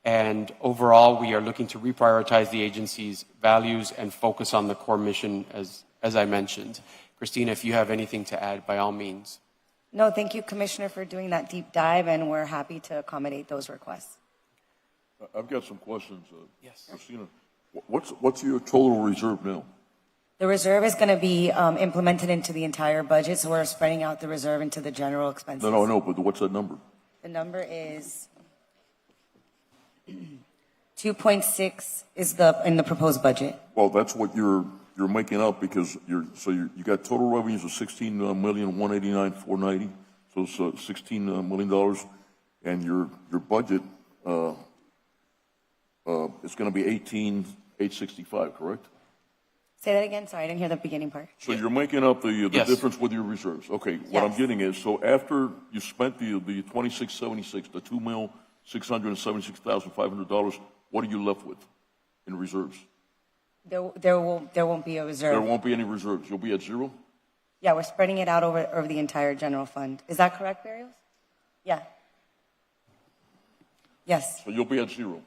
And overall, we are looking to reprioritize the agency's values and focus on the core mission, as I mentioned. Christina, if you have anything to add, by all means. No, thank you, Commissioner, for doing that deep dive, and we're happy to accommodate those requests. I've got some questions. Yes. Christina, what's your total reserve now? The reserve is going to be implemented into the entire budget, so we're spreading out the reserve into the general expenses. No, but what's that number? The number is 2.6 is in the proposed budget. Well, that's what you're making up, because you got total revenues of $16,189,490, so it's $16 million, and your budget is going to be $18,865, correct? Say that again. Sorry, I didn't hear the beginning part. So you're making up the Yes. difference with your reserves. Okay, what I'm getting is, so after you spent the $2676, the $2,676,500, what are you left with in reserves? There won't be a reserve. There won't be any reserves. You'll be at zero? Yeah, we're spreading it out over the entire general fund. Is that correct, Barrios? Yeah. Yes. So you'll be at zero.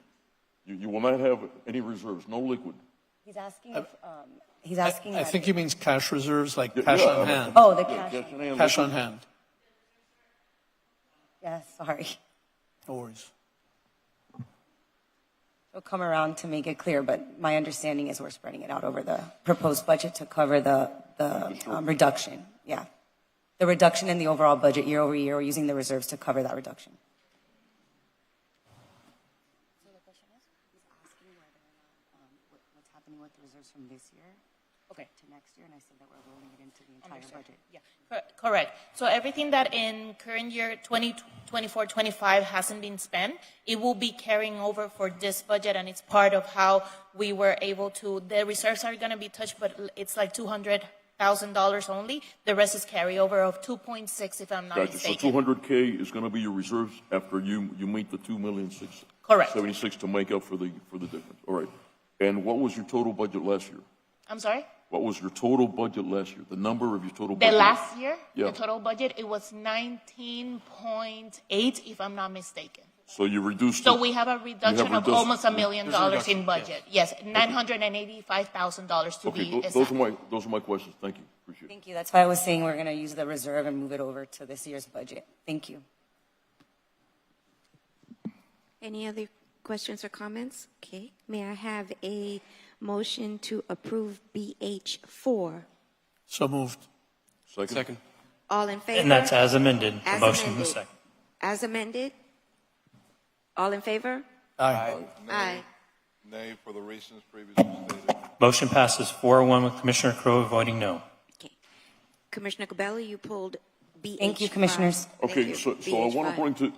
You will not have any reserves, no liquid. He's asking if he's asking. I think he means cash reserves, like Yeah, cash yeah, on hand. Oh, the cash. Cash on hand. Yeah, sorry. No worries. We'll come around to make it clear, but my understanding is we're spreading it out over the proposed budget to cover the reduction. Yeah. The reduction in the overall budget year over year, we're using the reserves to cover that reduction. So the question is, he's asking whether or not what's happening with the reserves from this year to next year, and I said that we're rolling it into the entire budget. Yeah, correct. So everything that in current year 2024-25 hasn't been spent, it will be carrying over for this budget, and it's part of how we were able to. The reserves are going to be touched, but it's like $200,000 only. The rest is carryover of 2.6, if I'm not mistaken. So $200K is going to be your reserves after you meet the $2,676,000. Correct. 76 to make up for the difference. All right. And what was your total budget last year? I'm sorry? What was your total budget last year? The number of your total budget? The last year, Yeah. the total budget, it was 19.8, if I'm not mistaken. So you reduced So it. we have a reduction of almost $1 million in budget. Yes, $985,000 to Okay, be exact. those are my questions. Thank you. Appreciate it. Thank you. That's why I was saying we're going to use the reserve and move it over to this year's budget. Thank you. Any other questions or comments? Okay. May I have a motion to approve BH4? So moved. Second. All in favor? And that's as amended. The As motion in the amended. second. As amended? All in favor? Aye. Aye. Nay for the reasons previously stated. Motion passes 4-1 with Commissioner Crowe voting no. Commissioner Cabello, you pulled BH5. Thank you, Commissioners. Thank Okay, you. so I want to bring to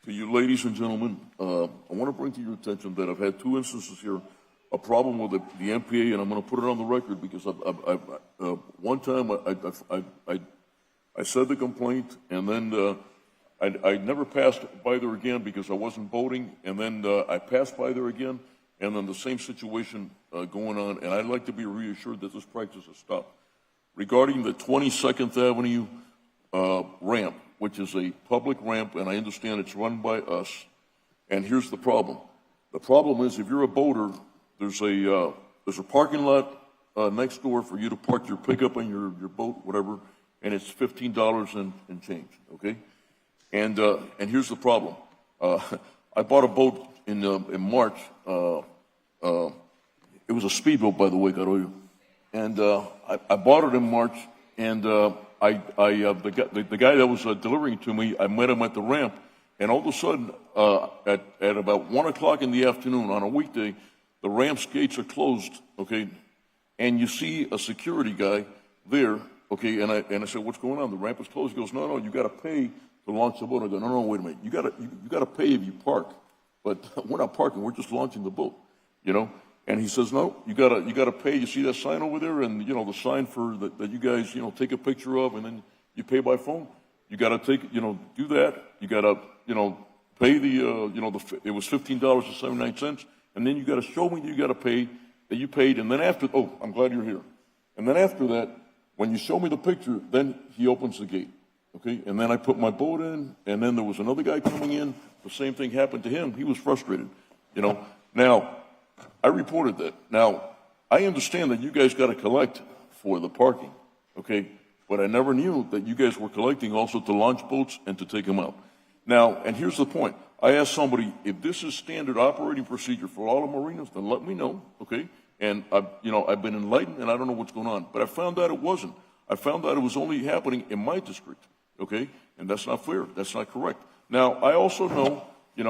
To you ladies and gentlemen, I want to bring to your attention that I've had 2 instances here, a problem with the MPA, and I'm going to put it on the record because one time I said the complaint, and then I never passed by there again because I wasn't voting, and then I passed by there again, and then the same situation going on, and I'd like to be reassured that this practice has stopped. Regarding the 22nd Avenue ramp, which is a public ramp, and I understand it's run by us. And here's the problem. The problem is if you're a boater, there's a parking lot next door for you to park your pickup and your boat, whatever, and it's $15 and change, okay? And here's the problem. I bought a boat in March. It was a speedboat, by the way, Garoyo. And I bought it in March, and the guy that was delivering it to me, I met him at the ramp, and all of a sudden, at about 1 o'clock in the afternoon on a weekday, the ramp's gates are closed, okay, and you see a security guy there, okay, and I said, what's going on? The ramp is closed. He goes, no, you got to pay to launch the boat. I go, no, wait a minute. You got to pay if you park, but we're not parking. We're just launching the boat, you know. And he says, no, you gotta pay. You see that sign over there, and the sign for that you guys take a picture of, and then you pay by phone. You gotta do that. You gotta pay the it was $15.79, and then you gotta show me that you gotta pay that you paid, and then after I'm glad you're here, and then after that, when you show me the picture, then he opens the gate, okay, and then I put my boat in, and then there was another guy coming in. The same thing happened to him. He was frustrated, Now, I reported that. Now, I understand that you guys got to collect for the parking, okay? But I never knew that you guys were collecting also to launch boats and to take them out. Now, and here's the point. I asked somebody, if this is standard operating procedure for all the marinas, then let me know, okay? And I've been enlightened, and I don't know what's going on. But I found out it wasn't. I found out it was only happening in my district, okay? And that's not fair. That's not correct. Now, I also know,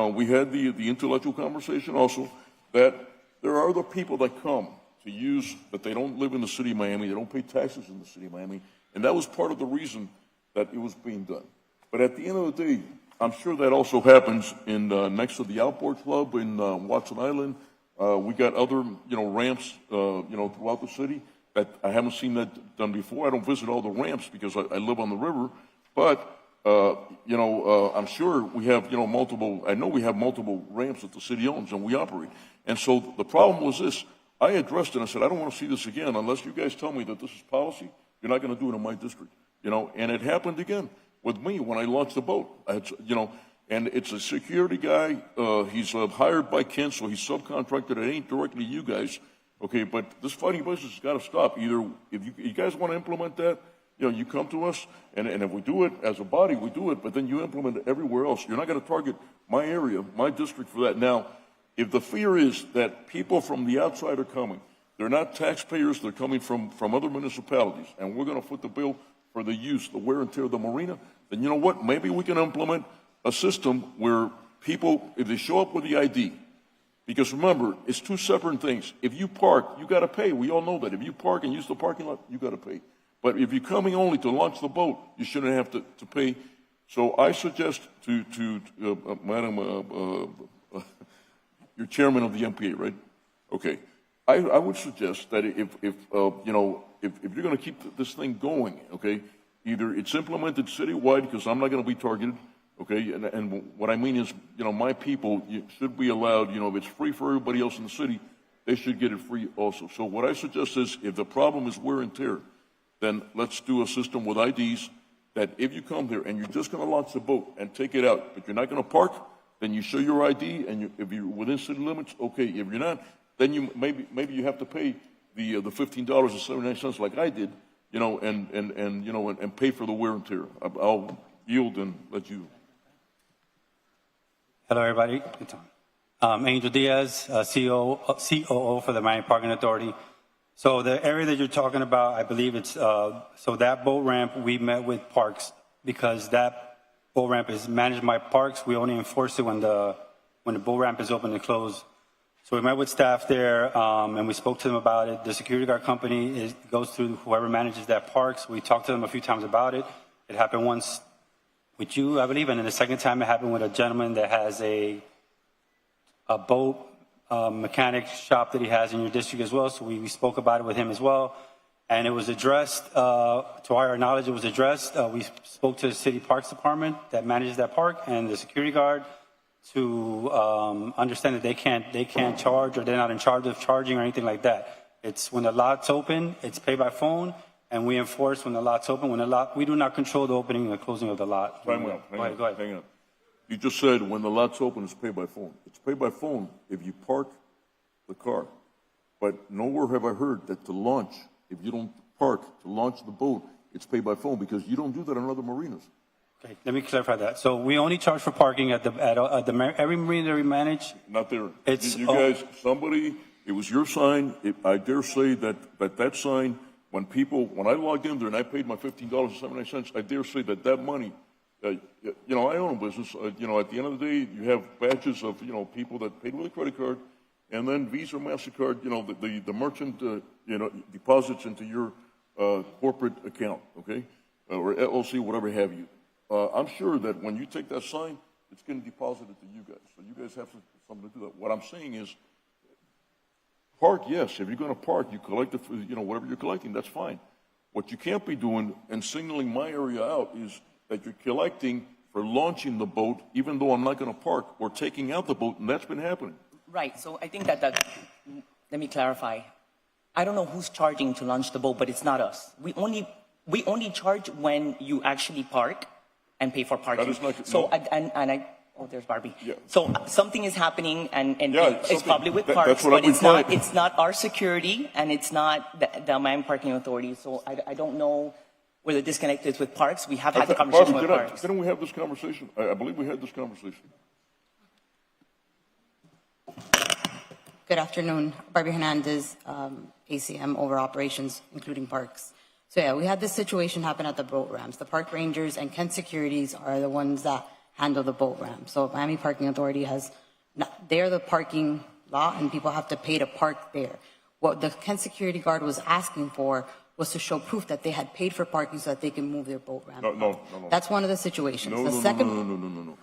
we had the intellectual conversation also, that there are other people that come to use, that they don't live in the city of Miami, they don't pay taxes in the city of Miami, and that was part of the reason that it was being done. But at the end of the day, I'm sure that also happens in next to the Outboard Club in Watson Island. We got other, ramps, throughout the city that I haven't seen that done before. I don't visit all the ramps because I live on the river, but I'm sure we have, multiple. I know we have multiple ramps that the city owns and we operate. And so the problem was this. I addressed it and I said, I don't want to see this again unless you guys tell me that this is policy. You're not going to do it in my district, And it happened again with me when I launched the boat. And it's a security guy. He's hired by Kent, so he's subcontracted. It ain't directly you guys, okay? But this fighting business has got to stop. Either if you guys want to implement that, you come to us, and if we do it as a body, we do it, but then you implement it everywhere else. You're not going to target my area, my district for that. Now, if the fear is that people from the outside are coming, they're not taxpayers, they're coming from other municipalities, and we're going to foot the bill for the use, the wear and tear of the marina, then you know what? Maybe we can implement a system where people, if they show up with the ID, because remember, it's 2 separate things. If you park, you got to pay. We all know that. If you park and use the parking lot, you got to pay. But if you're coming only to launch the boat, you shouldn't have to pay. So I suggest to Madam, you're chairman of the MPA, right? Okay. I would suggest that if you're going to keep this thing going, okay, either it's implemented citywide because I'm not going to be targeted, okay, and what I mean is, my people should be allowed, if it's free for everybody else in the city, they should get it free also. So what I suggest is, if the problem is wear and tear, then let's do a system with IDs that if you come here and you're just going to launch the boat and take it out, but you're not going to park, then you show your ID, and if you're within city limits, okay. If you're not, then you maybe you have to pay the $15.79 like I did, and pay for the wear and tear. I'll yield and let you. Hello, everybody. Angel Diaz, COO for the Miami Parking Authority. So the area that you're talking about, I believe it's so that boat ramp. We met with Parks because that boat ramp is managed by Parks. We only enforce it when the boat ramp is open and closed. So we met with staff there, and we spoke to them about it. The security guard company goes through whoever manages that Parks. We talked to them a few times about it. It happened once with you, I believe, and then the second time it happened with a gentleman that has a boat mechanic shop that he has in your district as well. So we spoke about it with him as well. And it was addressed, to our knowledge, it was addressed. We spoke to the city parks department that manages that park and the security guard to understand that they can't charge, or they're not in charge of charging or anything like that. It's when the lot's open, it's pay by phone, and we enforce when the lot's open. We do not control the opening and the closing of the lot. Time out. Go ahead. Hang on. You just said when the lot's open, it's pay by phone. It's pay by phone if you park the car. But nowhere have I heard that to launch, if you don't park to launch the boat, it's pay by phone, because you don't do that on other marinas. Okay, let me clarify that. So we only charge for parking at every marina that we manage. Not there. It's you guys, somebody, it was your sign. I dare say that sign, when I logged in there and I paid my $15.79, I dare say that money, I own a business. At the end of the day, you have batches of, people that paid with a credit card, and then Visa, MasterCard, the merchant, deposits into your corporate account, okay? Or LLC, whatever have you. I'm sure that when you take that sign, it's getting deposited to you guys. So you guys have something to do that. What I'm saying is, park, yes. If you're going to park, you collect whatever you're collecting, that's fine. What you can't be doing and signaling my area out is that you're collecting for launching the boat, even though I'm not going to park, or taking out the boat, and that's been happening. Right. So I think that let me clarify. I don't know who's charging to launch the boat, but it's not us. We only charge when you actually park and pay for parking. That is not, so no. Oh, there's Barbie. Yeah. So something is happening, and Yeah, it's probably with parks, that's what but I would call it. it's not our security, and it's not the Miami Parking Authority. So I don't know where the disconnect is with parks. We have had the conversation with parks. Didn't we have this conversation? I believe we had this conversation. Good afternoon. Barbie Hernandez, ACM over operations, including parks. So yeah, we had this situation happen at the boat ramps. The park rangers and Kent Securities are the ones that handle the boat ramps. So Miami Parking Authority they're the parking lot, and people have to pay to park there. What the Kent security guard was asking for was to show proof that they had paid for parking so that they can move their boat ramp. No. That's one of the situations. No.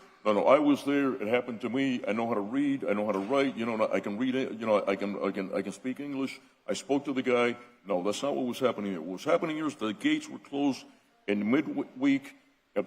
I was there. It happened to me. I know how to read. I know how to write. I can read it. I can speak English. I spoke to the guy. No, that's not what was happening here. What was happening here is the gates were closed in midweek.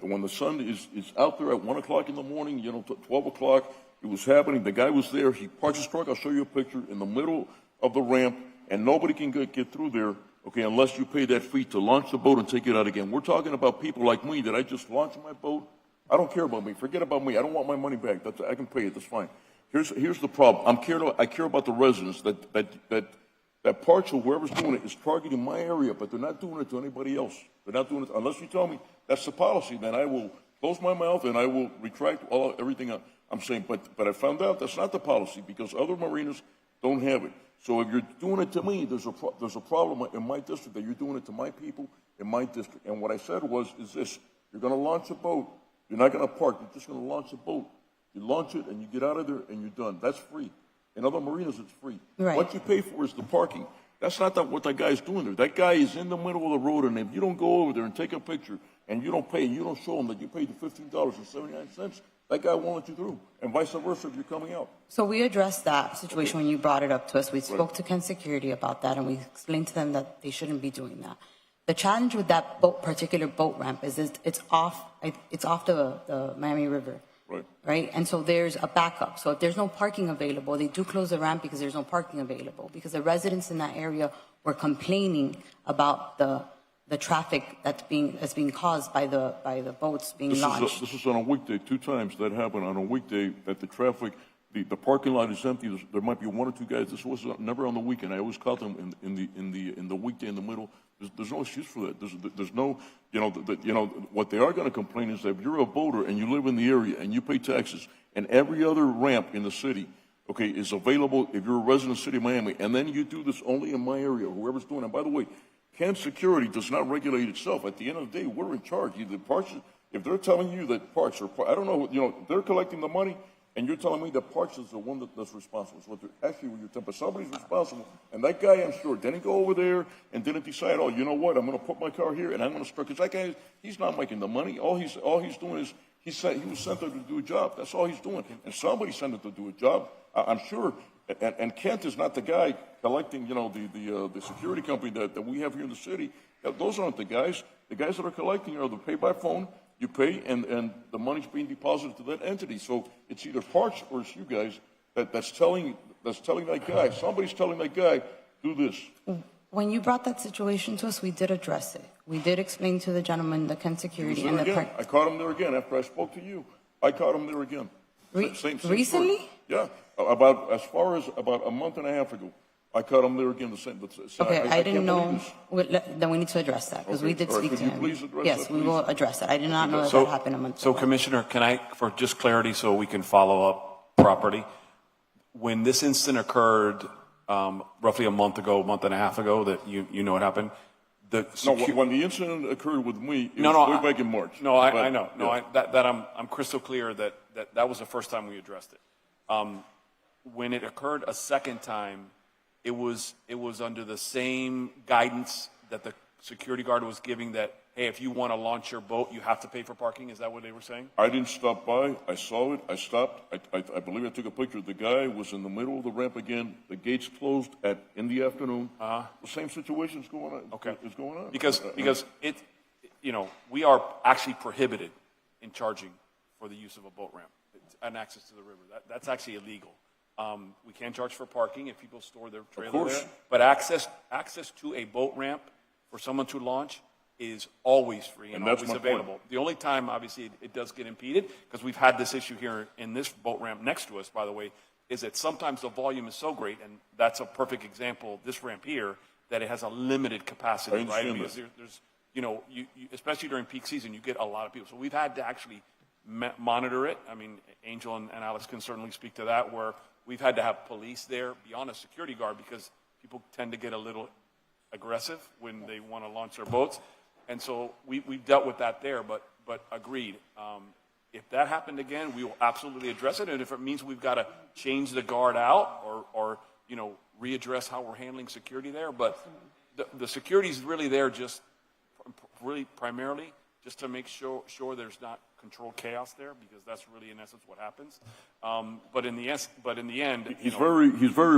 When the sun is out there at 1 o'clock in the morning, 12 o'clock, it was happening. The guy was there. He parked his truck. I'll show you a picture in the middle of the ramp, and nobody can get through there, okay, unless you pay that fee to launch the boat and take it out again. We're talking about people like me that I just launched my boat. I don't care about me. Forget about me. I don't want my money back. I can pay it. That's fine. Here's the problem. I care about the residents that parks or whoever's doing it is targeting my area, but they're not doing it to anybody else. They're not doing it unless you tell me that's the policy. Then I will close my mouth and I will retract everything I'm saying. But I found out that's not the policy because other marinas don't have it. So if you're doing it to me, there's a problem in my district that you're doing it to my people in my district. And what I said is this: you're going to launch a boat. You're not going to park. You're just going to launch a boat. You launch it and you get out of there and you're done. That's free. In other marinas, it's free. Right. What you pay for is the parking. That's not what that guy's doing there. That guy is in the middle of the road, and if you don't go over there and take a picture, and you don't pay, and you don't show him that you paid the $15.79, that guy won't let you through, and vice versa if you're coming out. So we addressed that situation when you brought it up to us. We spoke to Kent Security about that, and we explained to them that they shouldn't be doing that. The challenge with that particular boat ramp is it's off the Miami River. Right? And so there's a backup. So if there's no parking available, they do close the ramp because there's no parking available. Because the residents in that area were complaining about the traffic that's being caused by the boats being launched. This is on a weekday. 2 times that happened on a weekday that the traffic, the parking lot is empty. There might be 1 or 2 guys. This was never on the weekend. I always caught them in the weekday in the middle. There's no excuse for that. There's no, what they are going to complain is that if you're a boater and you live in the area and you pay taxes and every other ramp in the city, okay, is available if you're a resident of the city of Miami, and then you do this only in my area, whoever's doing it. And by the way, Kent Security does not regulate itself. At the end of the day, we're in charge. If they're telling you that parks are, I don't know, they're collecting the money. And you're telling me that Parks is the one that's responsible. So actually, when you're telling, but somebody's responsible, and that guy, I'm sure, didn't go over there and didn't decide, oh, you know what, I'm going to put my car here and I'm going to start, because that guy, he's not making the money. All he's doing is he was sent there to do a job. That's all he's doing. And somebody sent him to do a job. I'm sure. And Kent is not the guy collecting, the security company that we have here in the city. Those aren't the guys. The guys that are collecting are the pay by phone. You pay, and the money's being deposited to that entity. So it's either Parks or it's you guys that's telling that guy. Somebody's telling that guy, do this. When you brought that situation to us, we did address it. We did explain to the gentleman, the Kent security, and I caught him there again after I spoke to you. I caught him there again. Same recently? Story. Yeah, about a month and a half ago. I caught him there again. Okay, I didn't know. Then we need to address that because we did speak to him. Yes, we will address that. I did not know that happened a month ago. So, Commissioner, can I, for just clarity, so we can follow up properly, when this incident occurred roughly a month and a half ago, that you know what happened. When the incident occurred with me, it was way back in March. No, I know. I'm crystal clear that was the first time we addressed it. When it occurred a second time, it was under the same guidance that the security guard was giving, that, hey, if you want to launch your boat, you have to pay for parking. Is that what they were saying? I didn't stop by. I saw it. I stopped. I believe I took a picture. The guy was in the middle of the ramp again. The gates closed in the afternoon. The same situation is going on. Okay. Is going on. Because we are actually prohibited in charging for the use of a boat ramp and access to the river. That's actually illegal. We can charge for parking if people store their trailer there, but access to a boat ramp for someone to launch is always free and always available. The only time, obviously, it does get impeded, because we've had this issue here in this boat ramp next to us, by the way, is that sometimes the volume is so great, and that's a perfect example, this ramp here, that it has a limited capacity, right? Because there's you especially during peak season, you get a lot of people. So we've had to actually monitor it. I mean, Angel and Alex can certainly speak to that, where we've had to have police there beyond a security guard, because people tend to get a little aggressive when they want to launch their boats. And so we've dealt with that there, but agreed. If that happened again, we will absolutely address it. And if it means we've got to change the guard out or readdress how we're handling security there. But the security is really there just really primarily just to make sure there's not controlled chaos there, because that's really in essence what happens. But in the end, he's very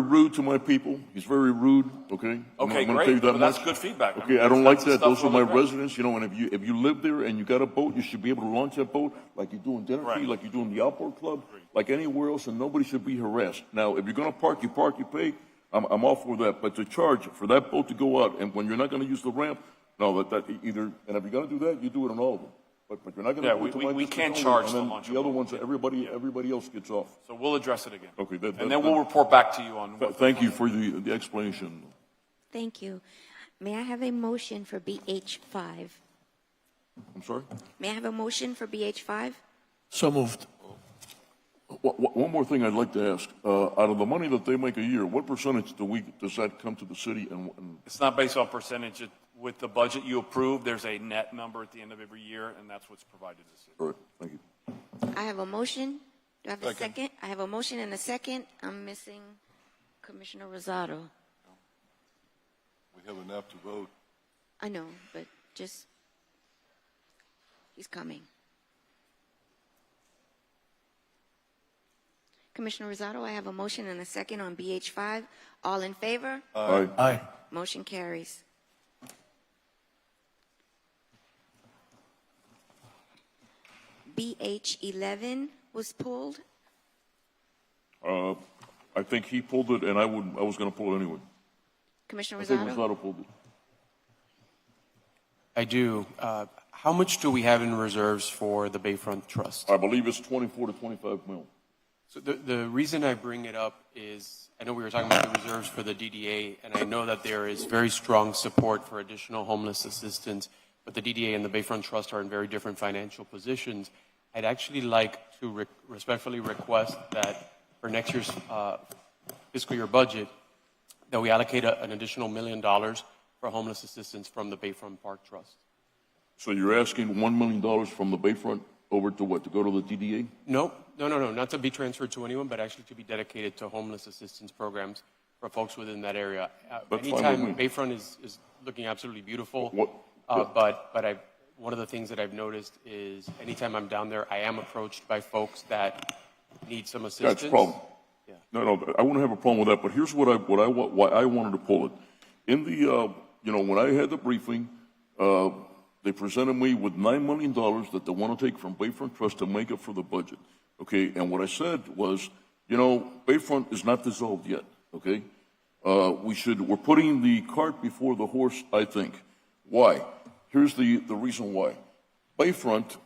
rude to my people. He's very rude. Okay. Okay, great. Well, that's good feedback. Okay, I don't like that. Those are my residents. And if you live there and you got a boat, you should be able to launch that boat like you do in Tennessee, like you do in the Outboard Club, like anywhere else, and nobody should be harassed. Now, if you're going to park, you pay. I'm all for that. But to charge for that boat to go out, and when you're not going to use the ramp, no, that either. And if you're going to do that, you do it on all of them. But you're not going to. Yeah, we can't charge the launch. The other ones, everybody else gets off. So we'll address it again. Okay. And then we'll report back to you on. Thank you for the explanation. Thank you. May I have a motion for BH5? I'm sorry? May I have a motion for BH5? So moved. One more thing I'd like to ask. Out of the money that they make a year, what percentage does that come to the city? And it's not based on percentage. With the budget you approve, there's a net number at the end of every year, and that's what's provided to the city. All right. Thank you. I have a motion. Do I have a second? I have a motion and a second. I'm missing Commissioner Rosado. We have enough to vote. I know, but just, he's coming. Commissioner Rosado, I have a motion and a second on BH5. All in favor? Aye. Aye. Motion carries. BH11 was pulled. I think he pulled it, and I was going to pull it anyway. Commissioner Rosado? I think Rosado? Rosado pulled it. I do. How much do we have in reserves for the Bayfront Trust? I believe it's 24 to 25 mil. So the reason I bring it up is I know we were talking about the reserves for the DDA, and I know that there is very strong support for additional homeless assistance, but the DDA and the Bayfront Trust are in very different financial positions. I'd actually like to respectfully request that for next year's fiscal year budget, that we allocate an additional $1 million for homeless assistance from the Bayfront Park Trust. So you're asking $1 million from the Bayfront over to what, to go to the DDA? No, not to be transferred to anyone, but actually to be dedicated to homeless assistance programs for folks within that area. That's fine Anytime with me. Bayfront is looking absolutely beautiful, Yeah. but one of the things that I've noticed is anytime I'm down there, I am approached by folks that need some assistance. That's a problem. No, I wouldn't have a problem with that, but here's why I wanted to pull it. In the, when I had the briefing, they presented me with $9 million that they want to take from Bayfront Trust to make up for the budget. Okay, and what I said was, Bayfront is not dissolved yet. Okay, we're putting the cart before the horse, I think. Why? Here's the reason why. Bayfront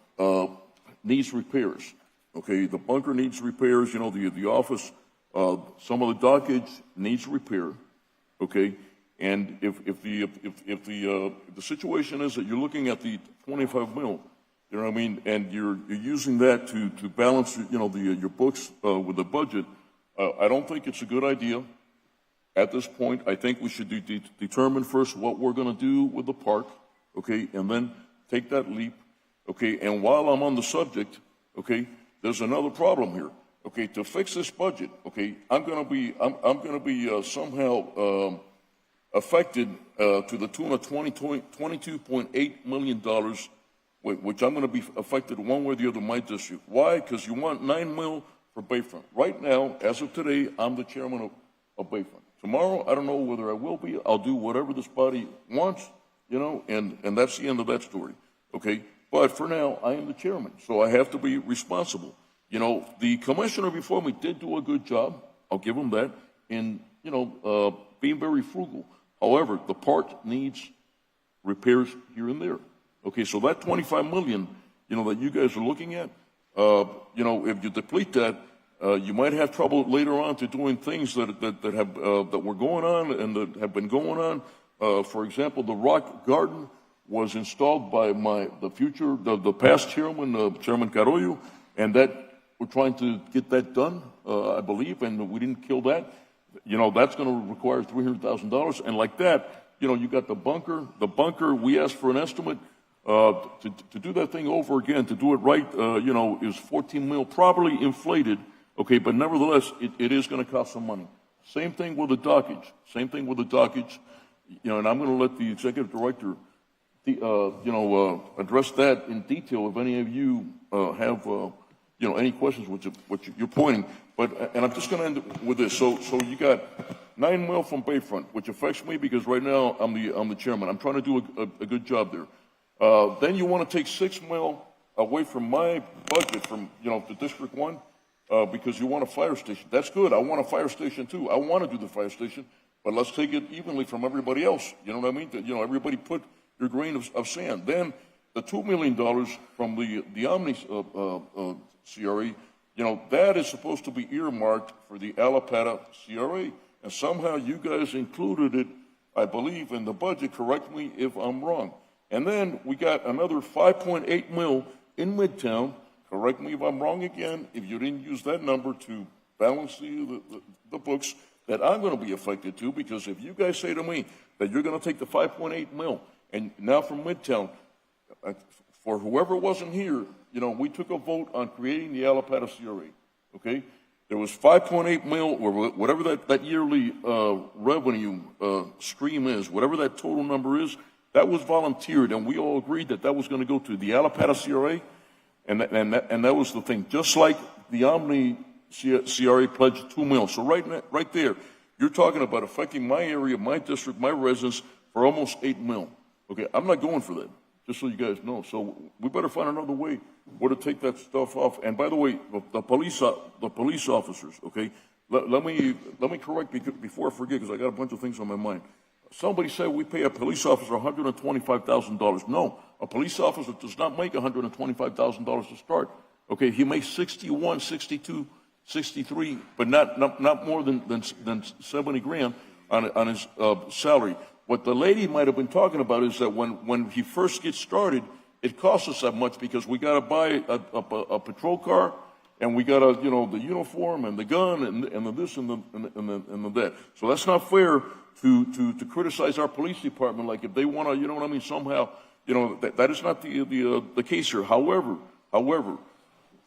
needs repairs. Okay, the bunker needs repairs. The office, some of the dockage needs repair. Okay, and if the situation is that you're looking at the 25 mil, you know what I mean, and you're using that to balance your books with the budget, I don't think it's a good idea. At this point, I think we should determine first what we're going to do with the park, okay, and then take that leap, okay. And while I'm on the subject, okay, there's another problem here, okay. To fix this budget, okay, I'm going to be somehow affected to the tune of $22.8 million, which I'm going to be affected one way or the other in my district. Why? Because you want $9 million for Bayfront. Right now, as of today, I'm the chairman of Bayfront. Tomorrow, I don't know whether I will be. I'll do whatever this body wants, and that's the end of that story, okay? But for now, I am the chairman, so I have to be responsible. The commissioner before me did do a good job. I'll give him that in, being very frugal. However, the park needs repairs here and there. Okay, so that 25 million, that you guys are looking at, if you deplete that, you might have trouble later on to doing things that were going on and that have been going on. For example, the rock garden was installed by the past chairman, Chairman Carollo, and that we're trying to get that done, I believe, and we didn't kill that. That's going to require $300,000, and like that, you got the bunker. The bunker, we asked for an estimate to do that thing over again, to do it right. Is 14 mil, probably inflated. Okay, but nevertheless, it is going to cost some money. Same thing with the dockage. And I'm going to let the executive director, address that in detail if any of you have, any questions which you're pointing. And I'm just going to end with this. So you got $9 million from Bayfront, which affects me because right now I'm the chairman. I'm trying to do a good job there. Then you want to take $6 million away from my budget from the District 1. Because you want a fire station. That's good. I want a fire station too. I want to do the fire station, but let's take it evenly from everybody else. You know what I mean? Everybody put your grain of sand. Then the $2 million from the Omni CRA, that is supposed to be earmarked for the Alapata CRA, and somehow you guys included it, I believe, in the budget. Correct me if I'm wrong. And then we got another $5.8 million in Midtown. Correct me if I'm wrong again, if you didn't use that number to balance the books, that I'm going to be affected too, because if you guys say to me that you're going to take the $5.8 million, and now from Midtown, for whoever wasn't here, we took a vote on creating the Alapata CRA, okay? There was $5.8 million, or whatever that yearly revenue stream is, whatever that total number is, that was volunteered, and we all agreed that was going to go to the Alapata CRA. And that was the thing. Just like the Omni CRA pledged $2 million. So right there, you're talking about affecting my area, my district, my residents for almost $8 million. Okay, I'm not going for that. Just so you guys know. So we better find another way where to take that stuff off. And by the way, the police officers. Okay, let me correct before I forget, because I got a bunch of things on my mind. Somebody said we pay a police officer $125,000. No, a police officer does not make $125,000 to start. Okay, he makes 61, 62, 63, but not more than 70 grand on his salary. What the lady might have been talking about is that when he first gets started, it costs us that much because we got to buy a patrol car, and we got the uniform and the gun and the this and the that. So that's not fair to criticize our police department. Like if they want to, somehow, that is not the case here. However, However,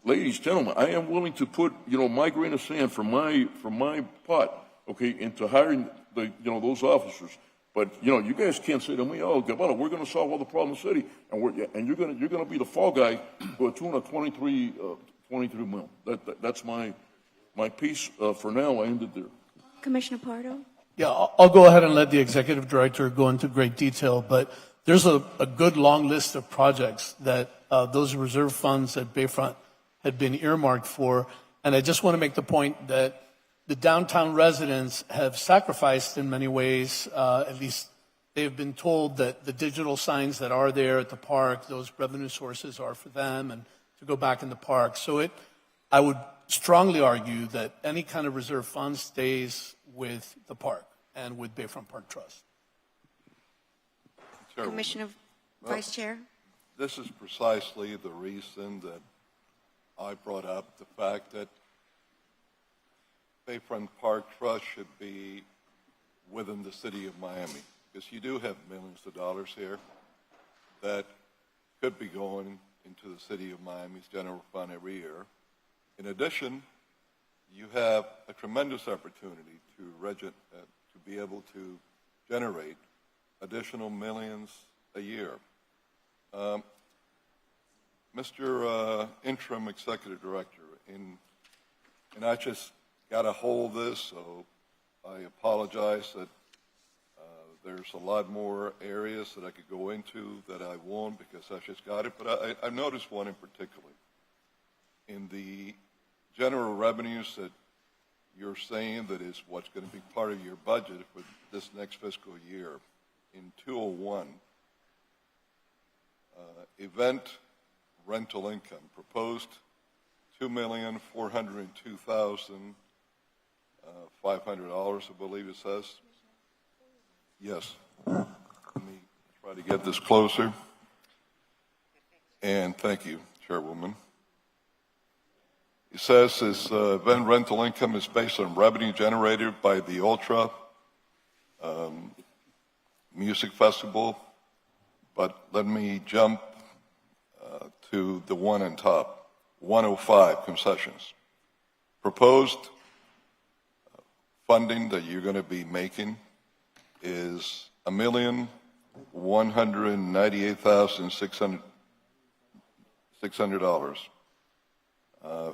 ladies, gentlemen, I am willing to put, my grain of sand from my pot, okay, into hiring those officers. But, you guys can't say to me, oh, Gabriela, we're going to solve all the problems in the city, and you're going to be the fall guy for a tune of 23 mil. That's my piece for now. I ended there. Commissioner Pardo? Yeah, I'll go ahead and let the executive director go into great detail, but there's a good long list of projects that those reserve funds at Bayfront had been earmarked for. And I just want to make the point that the downtown residents have sacrificed in many ways, at least they've been told that the digital signs that are there at the park, those revenue sources are for them and to go back in the park. So I would strongly argue that any kind of reserve fund stays with the park and with Bayfront Park Trust. Commissioner Vice Chair? This is precisely the reason that I brought up the fact that Bayfront Park Trust should be within the city of Miami, because you do have millions of dollars here that could be going into the city of Miami's general fund every year. In addition, you have a tremendous opportunity to be able to generate additional millions a year. Mr. Interim Executive Director, and I just got a hold of this, so I apologize that there's a lot more areas that I could go into that I won't because I just got it, but I noticed one in particular. In the general revenues that you're saying that is what's going to be part of your budget for this next fiscal year, in 201, event rental income proposed $2,402,500, I believe it says. Yes. Let me try to get this closer. And thank you, Chairwoman. It says this event rental income is based on revenue generated by the Ultra Music Festival, but let me jump to the one on top, 105 concessions. Proposed funding that you're going to be making is $1,198,600.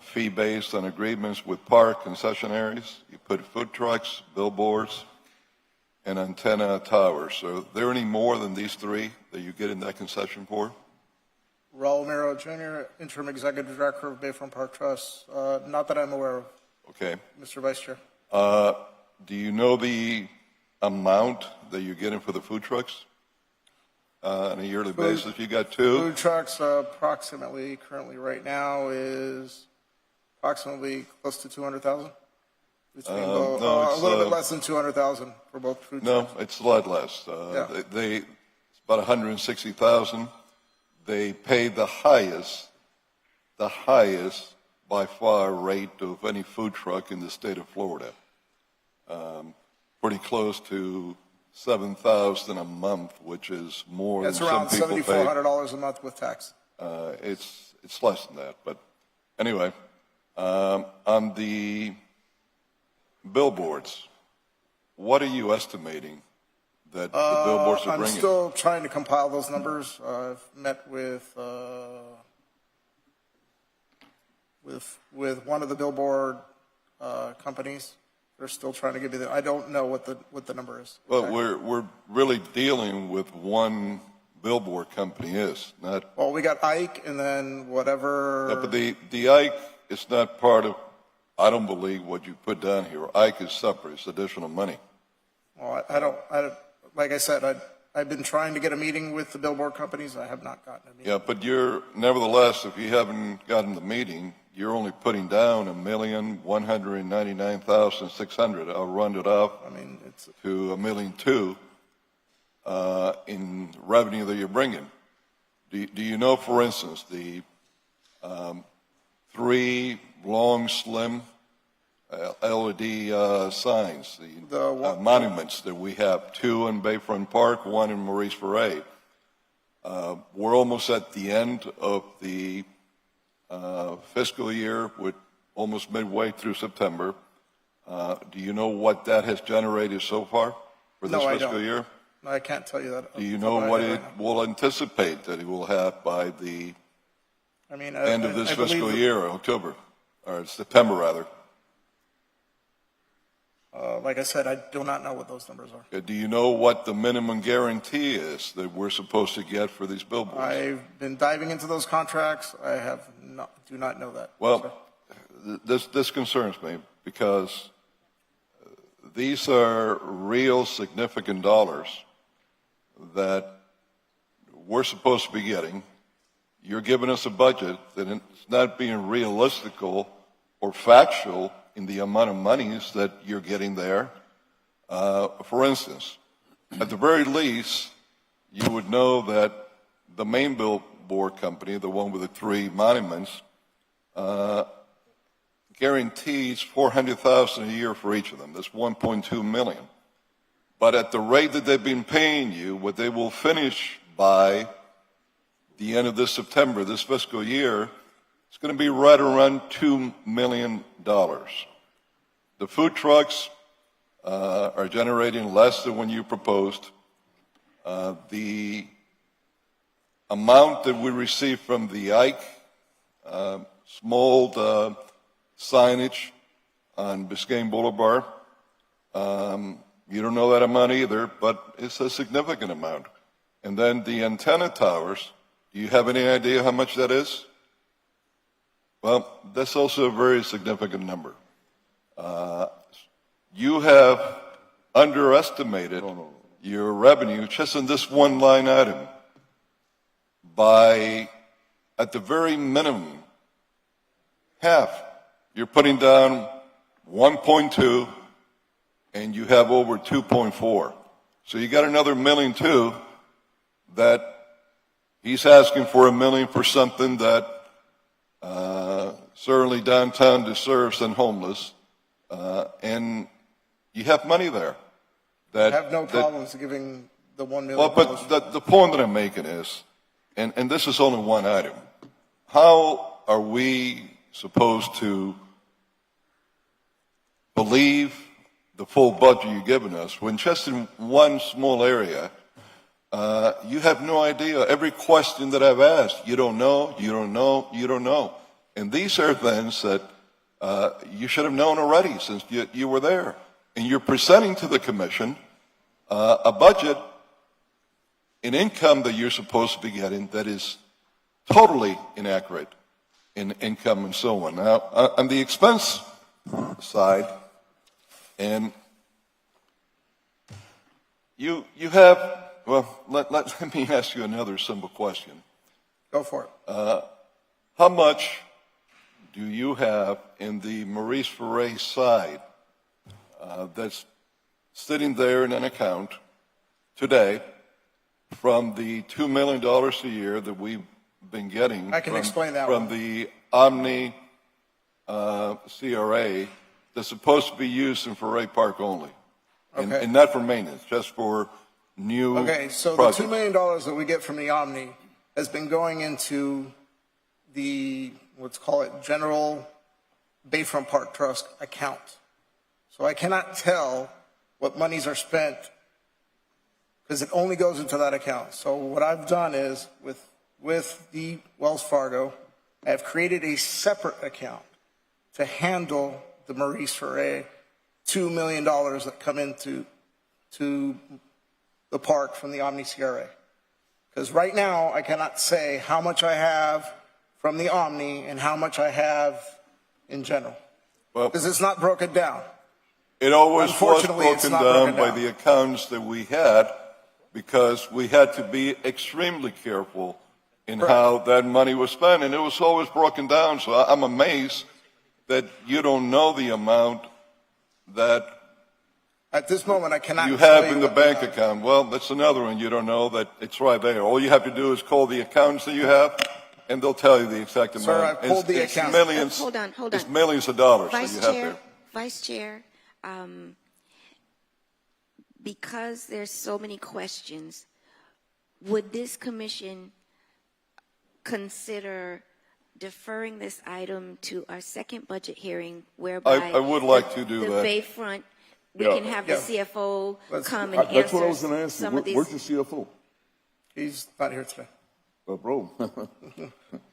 Fee based on agreements with park concessionaires. You put food trucks, billboards, and antenna towers. Are there any more than these three that you get in that concession for? Raul Miro, Jr., Interim Executive Director of Bayfront Park Trust. Not that I'm aware of. Okay. Mr. Vice Chair. Do you know the amount that you're getting for the food trucks on a yearly basis? You got two? Food trucks approximately, currently right now, is approximately close to 200,000. Between both, a little bit less than 200,000 for both food trucks. No, it's a lot less. It's about 160,000. They pay the highest by far rate of any food truck in the state of Florida. Pretty close to $7,000 a month, which is more than some people pay. That's around $7,400 a month with tax. It's less than that, but anyway, on the billboards, what are you estimating that the billboards are bringing? I'm still trying to compile those numbers. I've met with one of the billboard companies. They're still trying to give me I don't know what the number is. Well, we're really dealing with one billboard company is not. Well, we got Ike and then whatever. Yeah, but the Ike is not part of. I don't believe what you put down here. Ike is separate. It's additional money. Well, I don't. Like I said, I've been trying to get a meeting with the billboard companies. I have not gotten a meeting. Yeah, but nevertheless, if you haven't gotten the meeting, you're only putting down $1,199,600. I'll round it up to $1,200,000 in revenue that you're bringing. Do you know, for instance, the three long, slim LED signs, the monuments that we have, two in Bayfront Park, one in Maurice Ferre. We're almost at the end of the fiscal year with almost midway through September. Do you know what that has generated so far for this No, I fiscal don't. year? No, I can't tell you that. Do you know what it will anticipate that it will have by the I mean, end of this I believe fiscal that- year, October, or September rather? Like I said, I do not know what those numbers are. Do you know what the minimum guarantee is that we're supposed to get for these billboards? I've been diving into those contracts. I do not know that. Well, this concerns me because these are real significant dollars that we're supposed to be getting. You're giving us a budget that it's not being realistical or factual in the amount of monies that you're getting there. For instance, at the very least, you would know that the main billboard company, the one with the 3 monuments, guarantees $400,000 a year for each of them. That's $1.2 million. But at the rate that they've been paying you, what they will finish by the end of this September, this fiscal year, it's going to be right around $2 million. The food trucks are generating less than when you proposed. The amount that we received from the Ike small signage on Biscayne Boulevard, you don't know that amount either, but it's a significant amount. And then the antenna towers, do you have any idea how much that is? Well, that's also a very significant number. You have underestimated your revenue just in this one line item by, at the very minimum, half. You're putting down 1.2 and you have over 2.4. So you got another $1.2 million that he's asking for $1 million for something that certainly downtown deserves and homeless. And you have money there. I have no problems giving the $1 million. Well, but the point that I'm making is, and this is only one item, how are we supposed to believe the full budget you've given us when just in one small area, you have no idea? Every question that I've asked, you don't know, you don't know, you don't know. And these are things that you should have known already since you were there. And you're presenting to the commission a budget, an income that you're supposed to be getting that is totally inaccurate in income and so on. Now, on the expense side, and you have, well, let me ask you another simple question. Go for it. How much do you have in the Maurice Ferre side that's sitting there in an account today from the $2 million a year that we've been getting I can explain that from one. the Omni CRA that's supposed to be used in Ferre Park only, Okay. and not for maintenance, just for new Okay, so projects. the $2 million that we get from the Omni has been going into the, let's call it, General Bayfront Park Trust account. So I cannot tell what monies are spent because it only goes into that account. So what I've done is with the Wells Fargo, I have created a separate account to handle the Maurice Ferre $2 million that come into the park from the Omni CRA. Because right now, I cannot say how much I have from the Omni and how much I have in general. Because it's not broken down. It always was Unfortunately, it's broken not down broken by down. the accounts that we had because we had to be extremely careful in how that money was spent, and it was always broken down. So I'm amazed that you don't know the amount that At this moment, I cannot you tell have in the what bank account. Well, that's another one. You don't know that it's right there. All you have to do is call the accounts that you have, and they'll tell you the exact amount. Sir, I pulled the it's account. millions. Hold on. It's millions of dollars that Vice you have Chair, there. Vice Chair, because there's so many questions, would this commission consider deferring this item to our second budget hearing, whereby I would like to do the that. Bayfront, we Yeah. can have the CFO come and That's what I was answer going to ask you. some of these. Where's your CFO? He's not here today. Bro.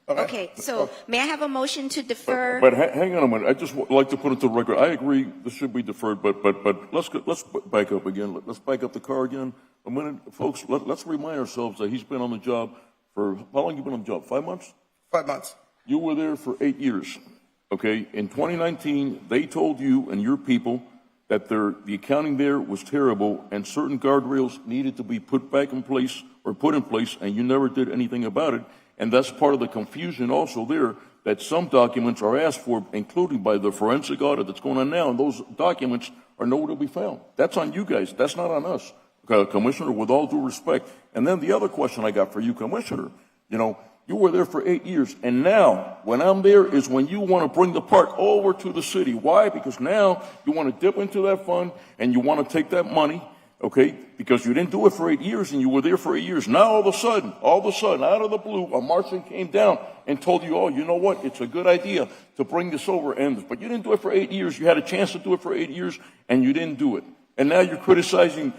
Okay, so may I have a motion to defer? But hang on a minute. I just like to put it to the record. I agree this should be deferred, but let's back up again. Let's back up the car again a minute, folks. Let's remind ourselves that he's been on the job for how long? You been on the job? 5 months? 5 months. You were there for 8 years. Okay. In 2019, they told you and your people that the accounting there was terrible and certain guardrails needed to be put back in place or put in place, and you never did anything about it. And that's part of the confusion also there, that some documents are asked for, including by the forensic audit that's going on now, and those documents are nowhere to be found. That's on you guys. That's not on us, Commissioner, with all due respect. And then the other question I got for you, Commissioner, you were there for 8 years, and now, when I'm there, is when you want to bring the park over to the city. Why? Because now you want to dip into that fund, and you want to take that money, okay, because you didn't do it for 8 years, and you were there for 8 years. Now, all of a sudden, out of the blue, a Martian came down and told you, oh, you know what, it's a good idea to bring this over, but you didn't do it for 8 years. You had a chance to do it for 8 years, and you didn't do it. And now you're criticizing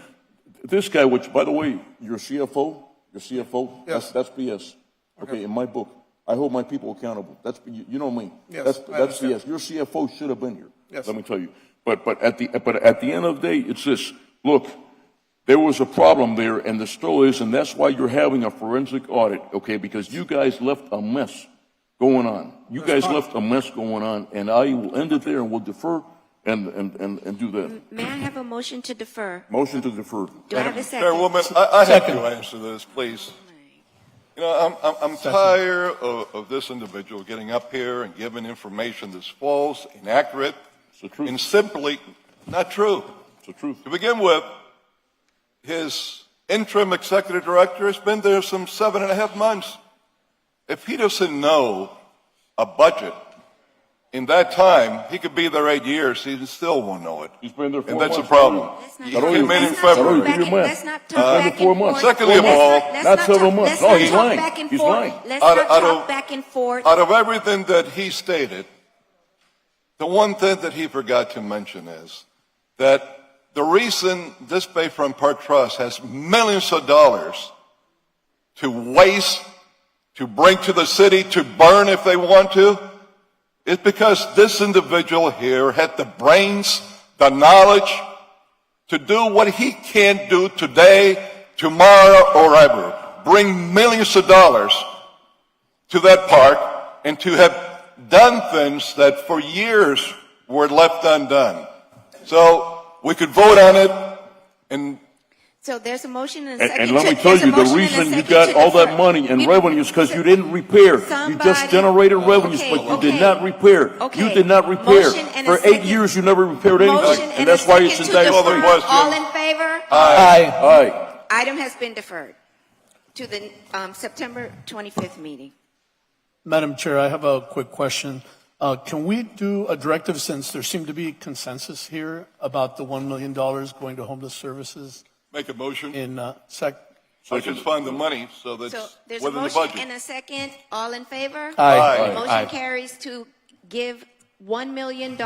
this guy, which, by the way, your CFO, Yes. that's BS. Okay, in my book, I hold my people accountable. That's you know me. Yes, That's BS. Your CFO should have been here. Yes. Let me tell you. But at the end of the day, it's this. Look, there was a problem there, and there still is, and that's why you're having a forensic audit. Okay, because you guys left a mess going on. And I will end it there, and we'll defer and do that. May I have a motion to defer? Motion to defer. Do I have a second? Chairwoman, I have to answer this, please. I'm tired of this individual getting up here and giving information that's false, inaccurate, and simply not true. It's the truth. To begin with, his interim executive director has been there some 7.5 months. If he doesn't know a budget in that time, he could be there 8 years. He still won't know it. He's been there 4 and months. that's a problem. He came in February. Let's not talk back and forth. Secondly of all, not several months. No, he's lying. He's lying. Let's not talk back and forth. Out of everything that he stated, the one thing that he forgot to mention is that the reason this Bayfront Park Trust has millions of dollars to waste, to bring to the city, to burn if they want to, is because this individual here had the brains, the knowledge to do what he can't do today, tomorrow, or ever. Bring millions of dollars to that park and to have done things that for years were left undone. So we could vote on it and So there's a motion and a second. And let me tell you, the reason you got all that money and revenues because you didn't repair. You just generated revenues, but you did not repair. You did not repair. For 8 years, you never repaired anything, and that's why it's in dire straits. All in favor? Aye. Item has been deferred to the September 25th meeting. Madam Chair, I have a quick question. Can we do a directive, since there seemed to be consensus here about the $1 million going to homeless services? make a motion. In I just find the money so that's So there's a within the motion budget. and a second. All in favor? Aye. Motion carries to give $1 million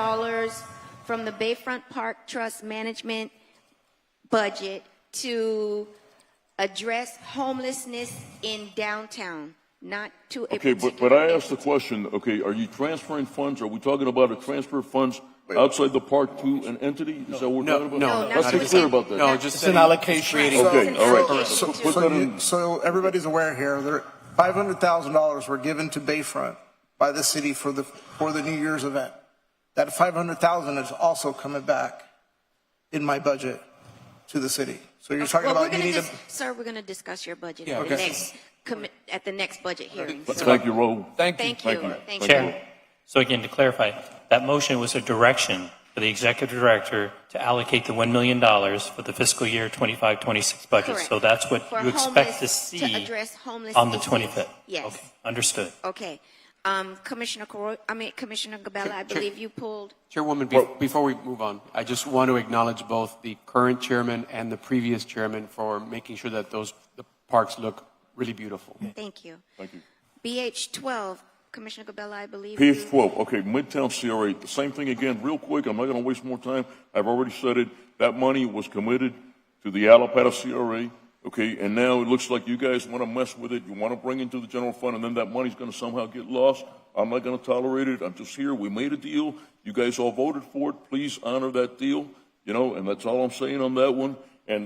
from the Bayfront Park Trust Management budget to address homelessness in downtown, not to a Okay, particular but I asked the question, okay, are you transferring funds? Are we talking about a transfer of funds outside the park to an entity? Is that what we're talking about? No, Let's be clear about that. No, just It's an allocation. Okay, all right. Put that in. So everybody's aware here, $500,000 were given to Bayfront by the city for the New Year's event. That $500,000 is also coming back in my budget to the city. So you're talking about you need to. Sir, we're going to discuss your budget Yeah, at the next budget hearing. Thank you, Raul. Thank you. Thank you. Chair, so again, to clarify, that motion was a direction for the executive director to allocate the $1 million for the fiscal year 25-26 budget. Correct. So that's what For you expect to homeless- see to address homeless on the issues. 25th. Yes. Okay, understood. Okay. Commissioner Gabella, I believe you pulled. Chairwoman, before we move on, I just want to acknowledge both the current chairman and the previous chairman for making sure that the parks look really beautiful. Thank you. Thank you. BH 12, Commissioner Gabella, I believe. Page 12, okay, Midtown CRA, the same thing again, real quick, I'm not going to waste more time. I've already said it. That money was committed to the Alapata CRA, okay, and now it looks like you guys want to mess with it. You want to bring it into the general fund, and then that money's going to somehow get lost. I'm not going to tolerate it. I'm just here. We made a deal. You guys all voted for it. Please honor that deal, you know, and that's all I'm saying on that one. I'm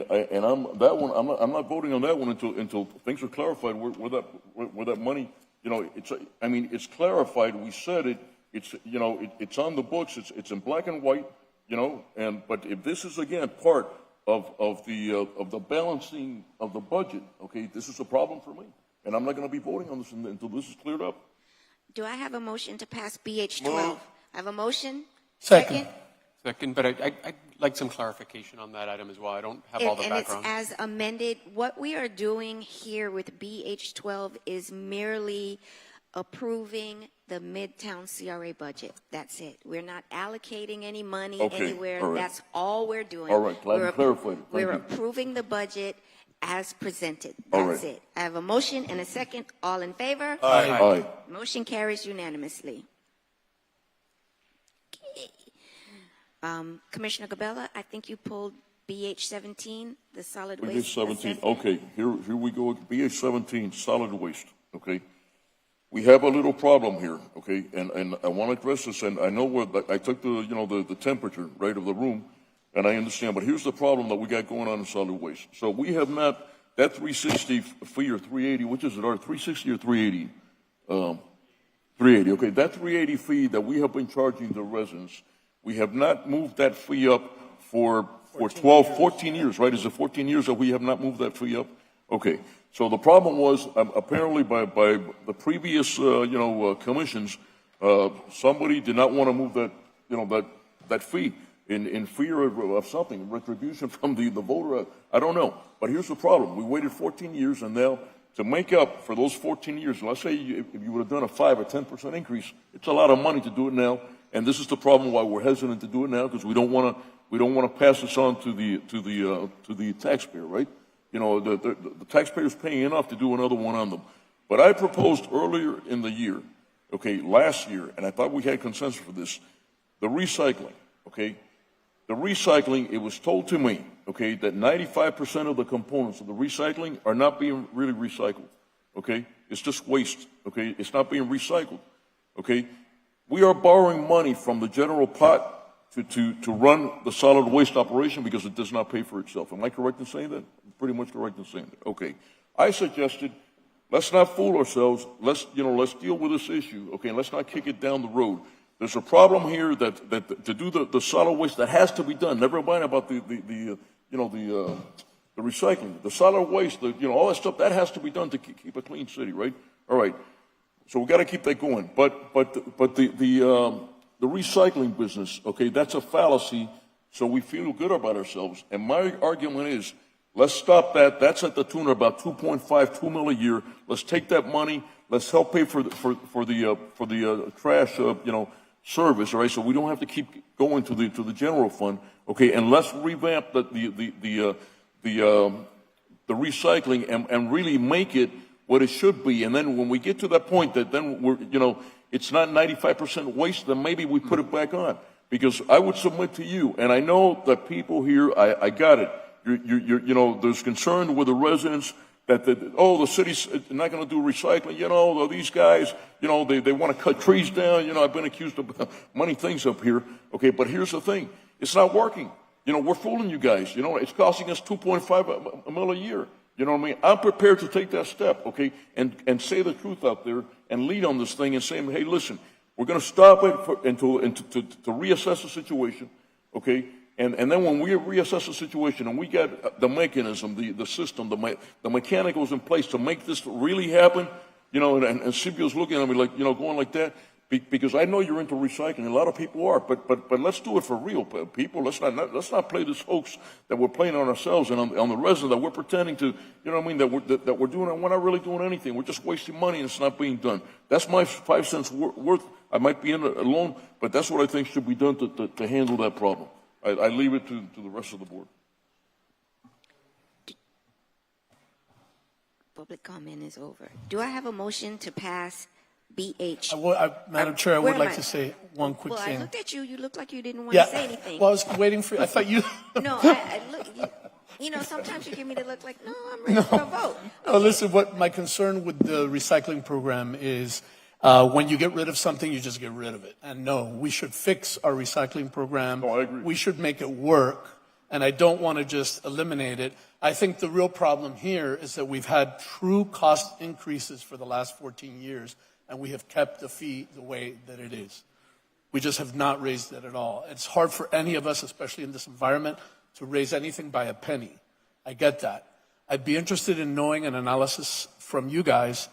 not voting on that one until things are clarified where that money. You know, it's clarified. We said it. It's on the books. It's in black and white. You know, but if this is again part of the balancing of the budget, okay, this is a problem for me, and I'm not going to be voting on this until this is cleared up. Do I have a motion to pass BH 12? Move. I have a motion. Second. Second, but I'd like some clarification on that item as well. I don't have all the background. And it's as amended. What we are doing here with BH 12 is merely approving the Midtown CRA budget. That's it. We're not allocating any money anywhere. All right. That's all we're doing. All right, glad you clarified it. We're Thank you. approving the budget as presented. All That's right. it. I have a motion and a second. All in favor? Aye. Aye. Motion carries unanimously. Commissioner Gabella, I think you pulled BH 17, the solid BH waste. 17, assessment. okay, here we go. BH 17, solid waste, okay. We have a little problem here, okay, and I want to address this, and I know I took the temperature, right, of the room, and I understand, but here's the problem that we got going on in solid waste. So we have not, that 360 fee or 380, which is it, our 360 or 380? 380, okay, that 380 fee that we have been charging the residents, we have not moved that fee up for 14 years, right? Is it 14 years that we have not moved that fee up? Okay. So the problem was apparently by the previous commissions, somebody did not want to move that fee in fear of something, retribution from the voter. I don't know. But here's the problem: we waited 14 years, and now to make up for those 14 years, let's say if you would have done a 5 or 10% increase, it's a lot of money to do it now. And this is the problem why we're hesitant to do it now, because we don't want to pass this on to the taxpayer, right? You know, the taxpayer's paying enough to do another one on them. But I proposed earlier in the year, okay, last year, and I thought we had consensus for this, the recycling, okay? The recycling, it was told to me, okay, that 95% of the components of the recycling are not being really recycled, okay? It's just waste, okay? It's not being recycled, okay? We are borrowing money from the general pot to run the solid waste operation because it does not pay for itself. Am I correct in saying that? I'm pretty much correct in saying that. Okay. I suggested, let's not fool ourselves. Let's deal with this issue. Okay. Let's not kick it down the road. There's a problem here that to do the solid waste that has to be done. Never mind about the recycling, the solid waste, all that stuff that has to be done to keep a clean city, right? All right. So we got to keep that going. But the recycling business, okay, that's a fallacy. So we feel good about ourselves. And my argument is, let's stop that. That's at the tune of about 2 mil a year. Let's take that money. Let's help pay for the trash, service. All right. So we don't have to keep going to the general fund. Okay. And let's revamp the recycling and really make it what it should be. And then when we get to that point that then it's not 95% waste, then maybe we put it back on. Because I would submit to you, and I know that people here, I got it. There's concern with the residents that the city's not going to do recycling. These guys, they want to cut trees down. I've been accused of many things up here. Okay, but here's the thing. It's not working. We're fooling you guys. It's costing us $2.5 million a year. You know what I mean? I'm prepared to take that step, okay, and say the truth out there and lead on this thing and say, hey, listen, we're going to stop it to reassess the situation, okay? And then when we reassess the situation and we get the mechanism, the system, the mechanicals in place to make this really happen, and Scipio's looking at me like, going like that, because I know you're into recycling. A lot of people are, but let's do it for real, people. Let's not play this hoax that we're playing on ourselves and on the resident that we're pretending to, that we're doing. And we're not really doing anything. We're just wasting money and it's not being done. That's my 5 cents worth. I might be in it alone, but that's what I think should be done to handle that problem. I leave it to the rest of the board. Public comment is over. Do I have a motion to pass BH. Madam Chair, I would Where like am I? to say one quick Well, I thing. looked at you. You looked like you didn't want Yeah, to say anything. well, I was waiting for you. I thought you. No, I look. You know, sometimes you give me the look like, no, I'm ready for a vote. Oh, listen, what my concern with the recycling program is when you get rid of something, you just get rid of it. And no, we should fix our recycling program. No, I agree. We should make it work. And I don't want to just eliminate it. I think the real problem here is that we've had true cost increases for the last 14 years, and we have kept the fee the way that it is. We just have not raised it at all. It's hard for any of us, especially in this environment, to raise anything by a penny. I get that. I'd be interested in knowing an analysis from you guys.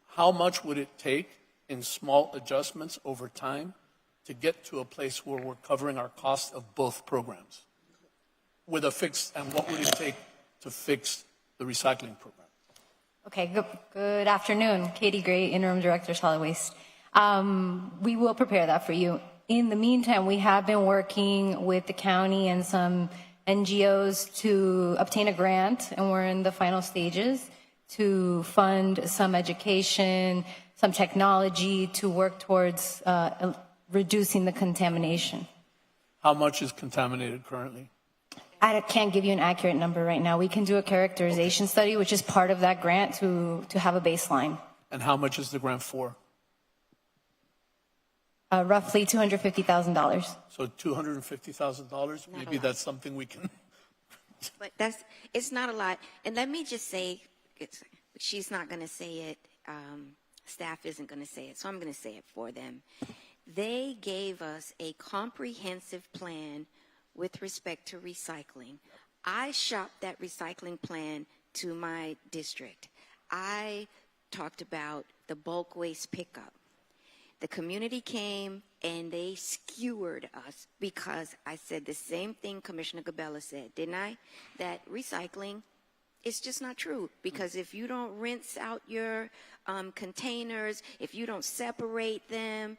How much would it take in small adjustments over time to get to a place where we're covering our cost of both programs with a fix, and what would it take to fix the recycling program? Okay, good afternoon. Katie Gray, Interim Director, Solid Waste. We will prepare that for you. In the meantime, we have been working with the county and some NGOs to obtain a grant, and we're in the final stages to fund some education, some technology to work towards reducing the contamination. How much is contaminated currently? I can't give you an accurate number right now. We can do a characterization study, which is part of that grant to have a baseline. And how much is the grant for? Roughly $250,000. So $250,000, maybe that's something we can. But it's not a lot. And let me just say, she's not going to say it. Staff isn't going to say it, so I'm going to say it for them. They gave us a comprehensive plan with respect to recycling. I shopped that recycling plan to my district. I talked about the bulk waste pickup. The community came and they skewered us because I said the same thing Commissioner Gabella said, didn't I? That recycling is just not true, because if you don't rinse out your containers, if you don't separate them,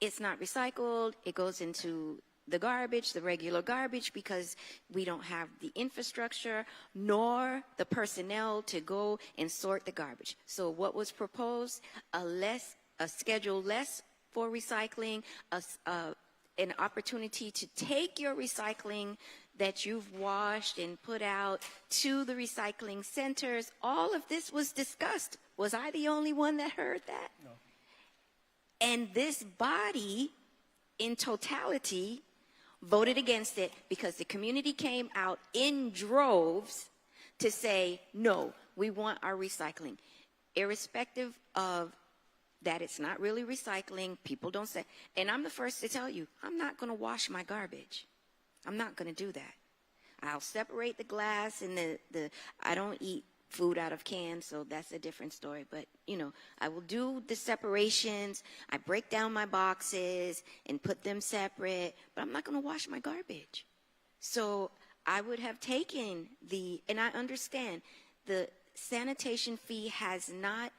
it's not recycled. It goes into the garbage, the regular garbage, because we don't have the infrastructure nor the personnel to go and sort the garbage. So what was proposed? A schedule less for recycling, an opportunity to take your recycling that you've washed and put out to the recycling centers. All of this was discussed. Was I the only one that heard that? No. And this body, in totality, voted against it because the community came out in droves to say, no, we want our recycling. Irrespective of that it's not really recycling, people don't say, and I'm the first to tell you, I'm not going to wash my garbage. I'm not going to do that. I'll separate the glass and I don't eat food out of cans, so that's a different story. But, you know, I will do the separations. I break down my boxes and put them separate, but I'm not going to wash my garbage. So I would have taken and I understand the sanitation fee has not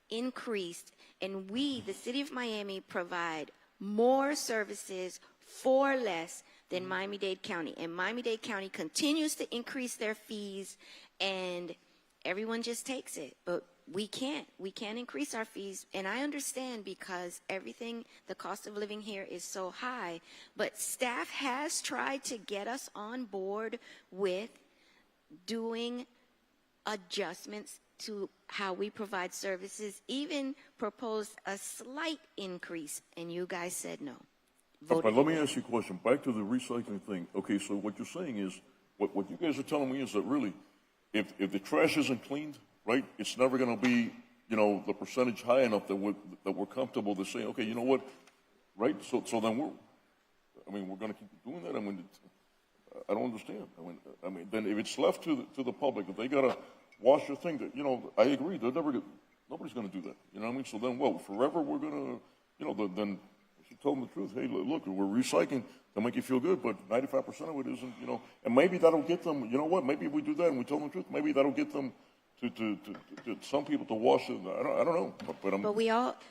increased, and we, the city of Miami, provide more services for less than Miami-Dade County. And Miami-Dade County continues to increase their fees, and everyone just takes it. But we can't increase our fees. And I understand, because the cost of living here is so high. But staff has tried to get us on board with doing adjustments to how we provide services, even proposed a slight increase, and you guys said no. But let me ask you a question. Back to the recycling thing. Okay, so what you're saying is, what you guys are telling me is that really, if the trash isn't cleaned, right, it's never going to be, you know, the percentage high enough that we're comfortable to say, okay, you know what, right? So then we're going to keep doing that. I mean, I don't understand. I mean, then if it's left to the public, if they got to wash your thing, that, you know, I agree. Nobody's going to do that. You know what I mean? So then, forever we're going to, you know, then we should tell them the truth. Hey, look, we're recycling to make you feel good, but 95% of it isn't, you know. And maybe that'll get them, you know what? Maybe if we do that and we tell them the truth, maybe that'll get them to some people to wash it. I don't know. But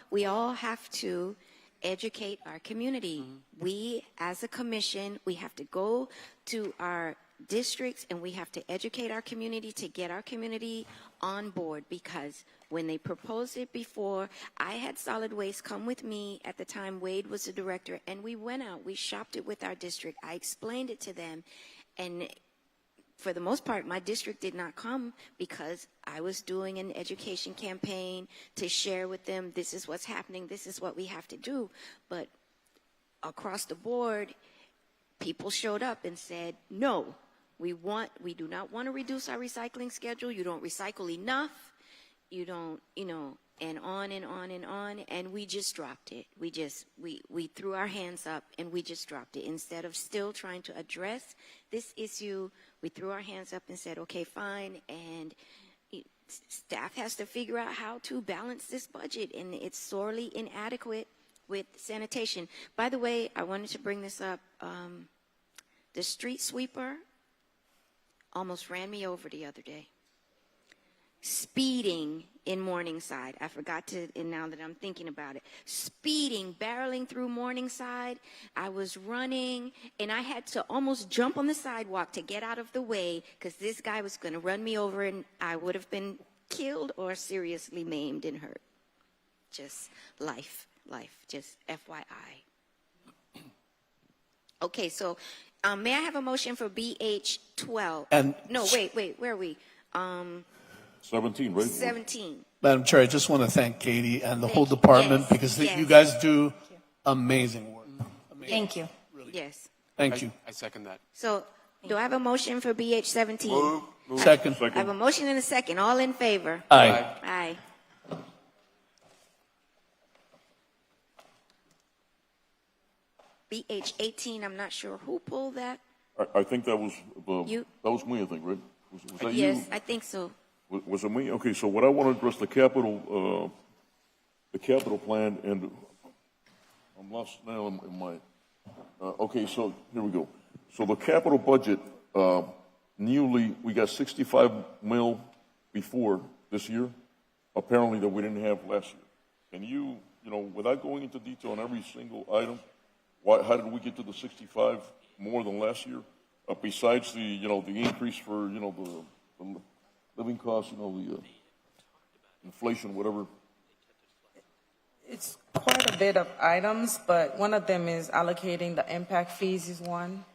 we all have to educate our community. We, as a commission, we have to go to our districts and we have to educate our community to get our community on board, because when they proposed it before, I had solid waste come with me at the time. Wade was the director, and we went out, we shopped it with our district. I explained it to them, and for the most part, my district did not come because I was doing an education campaign to share with them, this is what's happening, this is what we have to do. But across the board, people showed up and said, no, we do not want to reduce our recycling schedule. You don't recycle enough. You don't, and on and on and on. And we just dropped it. We threw our hands up and we just dropped it. Instead of still trying to address this issue, we threw our hands up and said, okay, fine. And staff has to figure out how to balance this budget. And it's sorely inadequate with sanitation. By the way, I wanted to bring this up. The street sweeper almost ran me over the other day. Speeding in Morningside. I forgot to, and now that I'm thinking about it. Speeding, barreling through Morningside. I was running, and I had to almost jump on the sidewalk to get out of the way because this guy was going to run me over, and I would have been killed or seriously maimed and hurt. Just life, just FYI. Okay, so may I have a motion for BH 12? And no, wait, where are we? 17, right? 17. Madam Chair, I just want to thank Katie and the whole department because you guys do amazing work. Thank you. Yes. Thank you. I second that. So, do I have a motion for BH 17? Move. Second. I have a motion and a second. All in favor? Aye. Aye. BH 18, I'm not sure who pulled that. I think that was You? that was me, I think, right? Was that Yes, you? I think so. Was it me? Okay, so what I want to address the capital plan, and I'm lost now in my. Okay, so here we go. So the capital budget, newly we got 65 mil before this year, apparently that we didn't have last year. Can you, without going into detail on every single item, how did we get to the 65 more than last year? Besides the, the increase for, the living costs, the inflation, whatever. It's quite a bit of items, but one of them is allocating the impact fees is one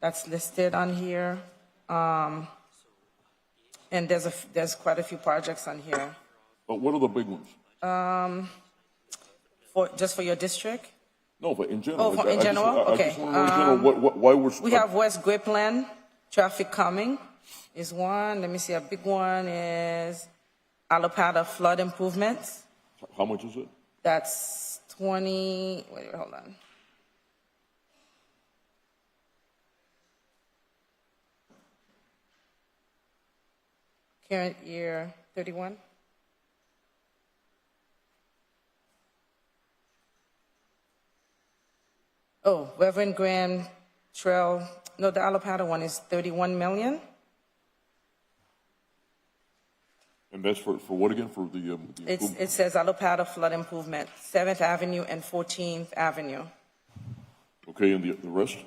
that's listed on here. And there's quite a few projects on here. But what are the big ones? Just for your district? No, but in general. Oh, in general? Okay. I just want to know in general why we're. We have West Grapeland, traffic calming is one. Let me see, a big one is Alopata flood improvements. How much is it? That's 20, wait, hold on. Current year, 31. Oh, Reverend Graham Trail, no, the Alopata one is 31 million. And that's for what again? For the It says Alopata flood improvement, 7th Avenue and 14th Avenue. Okay, and the rest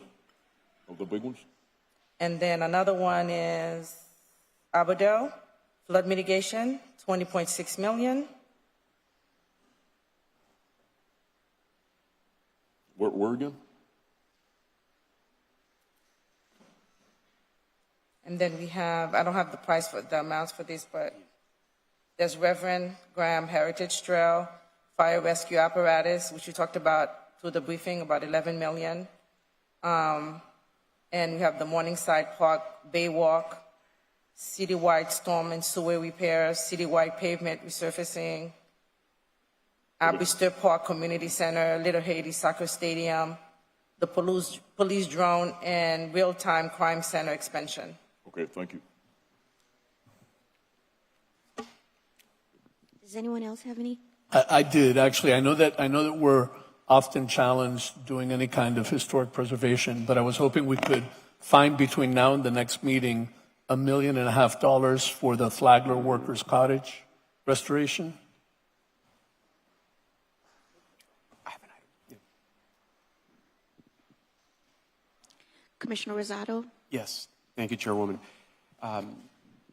of the big ones? And then another one is Aberdell, flood mitigation, 20.6 million. Where again? And then we have, I don't have the price for the amounts for this, but there's Reverend Graham Heritage Trail, fire rescue apparatus, which we talked about through the briefing, about 11 million. And we have the Morningside Park Baywalk, citywide storm and sewer repairs, citywide pavement resurfacing, Abister Park Community Center, Little Haiti Soccer Stadium, the police drone, and real-time crime center expansion. Okay, thank you. Does anyone else have any? I did actually. I know that we're often challenged doing any kind of historic preservation, but I was hoping we could find between now and the next meeting $1.5 million for the Flagler Workers Cottage restoration. Commissioner Rosado? Yes. Thank you, Chairwoman.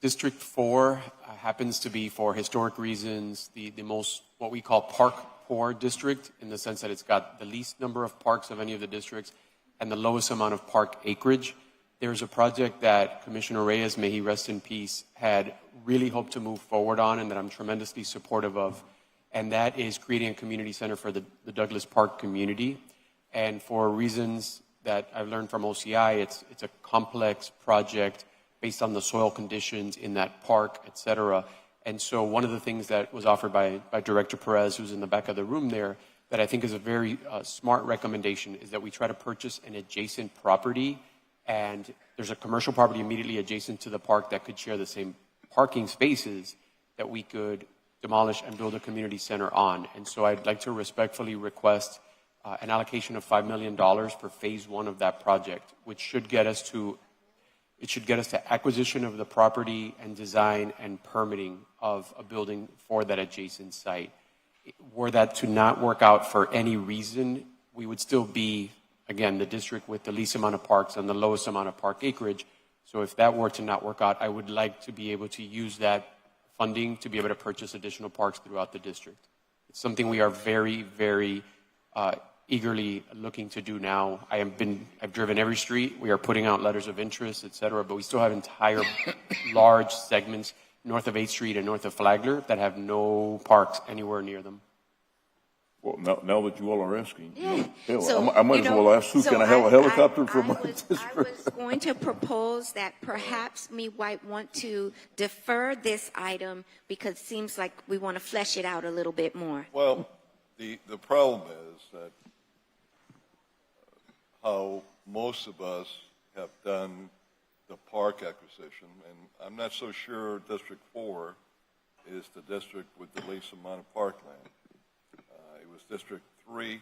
District 4 happens to be, for historic reasons, the most, what we call park poor district, in the sense that it's got the least number of parks of any of the districts and the lowest amount of park acreage. There's a project that Commissioner Reyes, may he rest in peace, had really hoped to move forward on and that I'm tremendously supportive of, and that is creating a community center for the Douglas Park community. And for reasons that I've learned from OCI, it's a complex project based on the soil conditions in that park, et cetera. And so one of the things that was offered by Director Perez, who's in the back of the room there, that I think is a very smart recommendation, is that we try to purchase an adjacent property, and there's a commercial property immediately adjacent to the park that could share the same parking spaces that we could demolish and build a community center on. And so I'd like to respectfully request an allocation of $5 million for phase 1 of that project, which should get us to acquisition of the property and design and permitting of a building for that adjacent site. Were that to not work out for any reason, we would still be, again, the district with the least amount of parks and the lowest amount of park acreage. So if that were to not work out, I would like to be able to use that funding to be able to purchase additional parks throughout the district. It's something we are very, very eagerly looking to do now. I've driven every street. We are putting out letters of interest, et cetera, but we still have entire large segments north of 8th Street and north of Flagler that have no parks anywhere near them. Well, now that you all are asking, hell, So, I might as well ask, who can I have a helicopter from my district? I was going to propose that perhaps we might want to defer this item because it seems like we want to flesh it out a little bit more. Well, the problem is that how most of us have done the park acquisition, and I'm not so sure District 4 is the district with the least amount of parkland. It was District 3.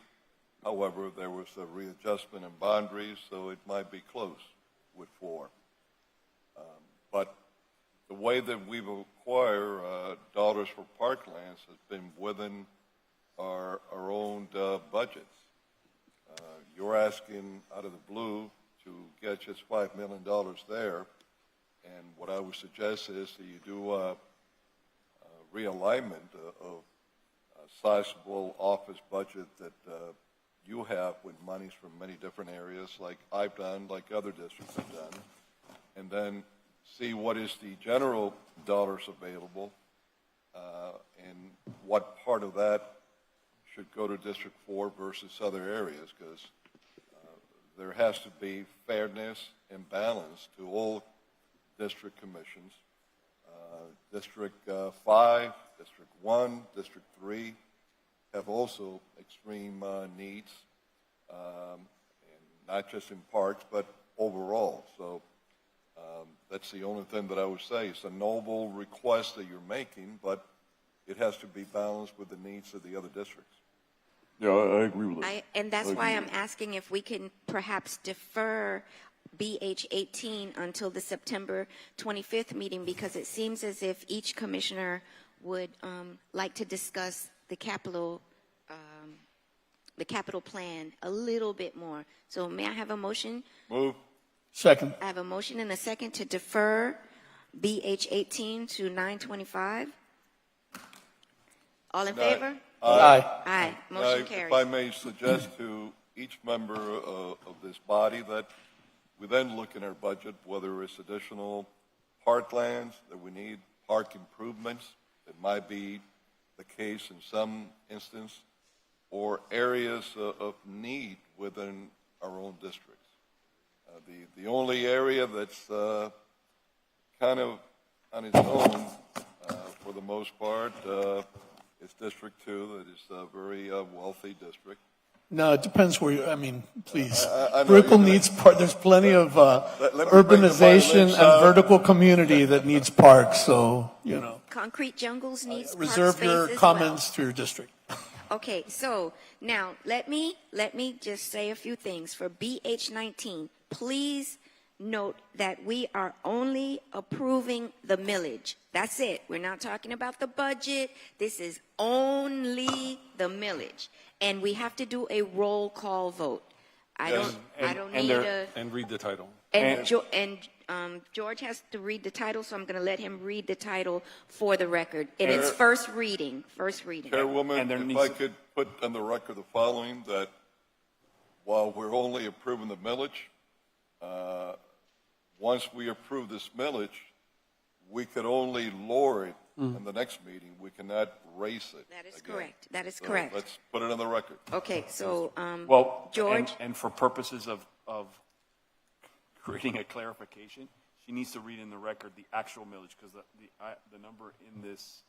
However, there was a readjustment in boundaries, so it might be close with 4. But the way that we acquire dollars for parklands has been within our own budgets. You're asking out of the blue to get just $5 million there, and what I would suggest is that you do a realignment of a sizable office budget that you have with monies from many different areas, like I've done, like other districts have done, and then see what is the general dollars available and what part of that should go to District 4 versus other areas, because there has to be fairness and balance to all district commissions. District 5, District 1, District 3 have also extreme needs, and not just in parks, but overall. So that's the only thing that I would say. It's a noble request that you're making, but it has to be balanced with the needs of the other districts. Yeah, I agree with that. And that's why I'm asking if we can perhaps defer BH 18 until the September 25th meeting, because it seems as if each commissioner would like to discuss the capital plan a little bit more. So may I have a motion? Move. Second. I have a motion and a second to defer BH 18 to 9/25. All in favor? Aye. Aye. Motion carries. If I may suggest to each member of this body that we then look in our budget, whether it's additional parklands that we need, park improvements, it might be the case in some instance, or areas of need within our own districts. The only area that's kind of on its own for the most part is District 2, that is a very wealthy district. No, it depends where you, I mean, please. I know Brickell you're needs park. There's plenty of let me bring the urbanization violence and out. vertical community that needs parks. So, you know, Concrete Jungles needs park reserve space your as comments to your district. Okay, so now let me just say a few things. For BH 19, please note that we are only approving the millage. That's it. We're not talking about the budget. This is only the millage. And we have to do a roll call vote. I don't need a... And read the title. And George has to read the title, so I'm going to let him read the title for the record. And it's first reading. First reading. Chairwoman, if I could put on the record the following, that while we're only approving the millage, once we approve this millage, we could only lower it in the next meeting. We cannot raise it. That is again. correct. That is So correct. let's put it on the record. Okay, so Well, George? and for purposes of creating a clarification, she needs to read in the record the actual millage, because the number in this,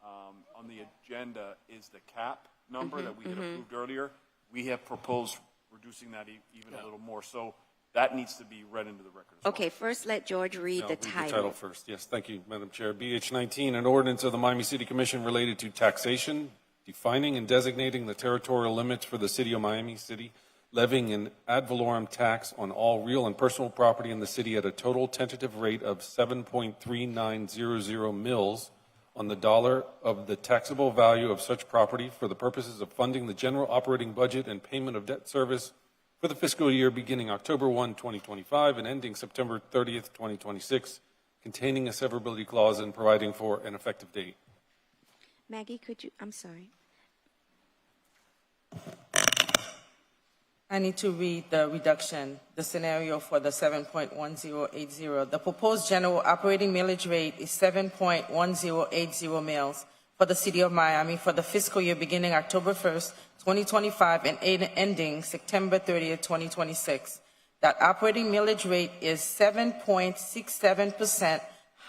on the agenda is the cap number that we had approved earlier. We have proposed reducing that even a little more. So that needs to be read into the record as well. Okay, first let George read the title. The title first. Yes, thank you, Madam Chair. BH 19, an ordinance of the Miami City Commission related to taxation, defining and designating the territorial limits for the city of Miami City, levying an ad valorem tax on all real and personal property in the city at a total tentative rate of 7.3900 mils on the dollar of the taxable value of such property for the purposes of funding the general operating budget and payment of debt service for the fiscal year beginning October 1, 2025 and ending September 30th, 2026, containing a severability clause and providing for an effective date. Maggie, could you, I'm sorry. I need to read the reduction, the scenario for the 7.1080. The proposed general operating millage rate is 7.1080 mils for the city of Miami for the fiscal year beginning October 1st, 2025 and ending September 30th, 2026. That operating millage rate is 7.67%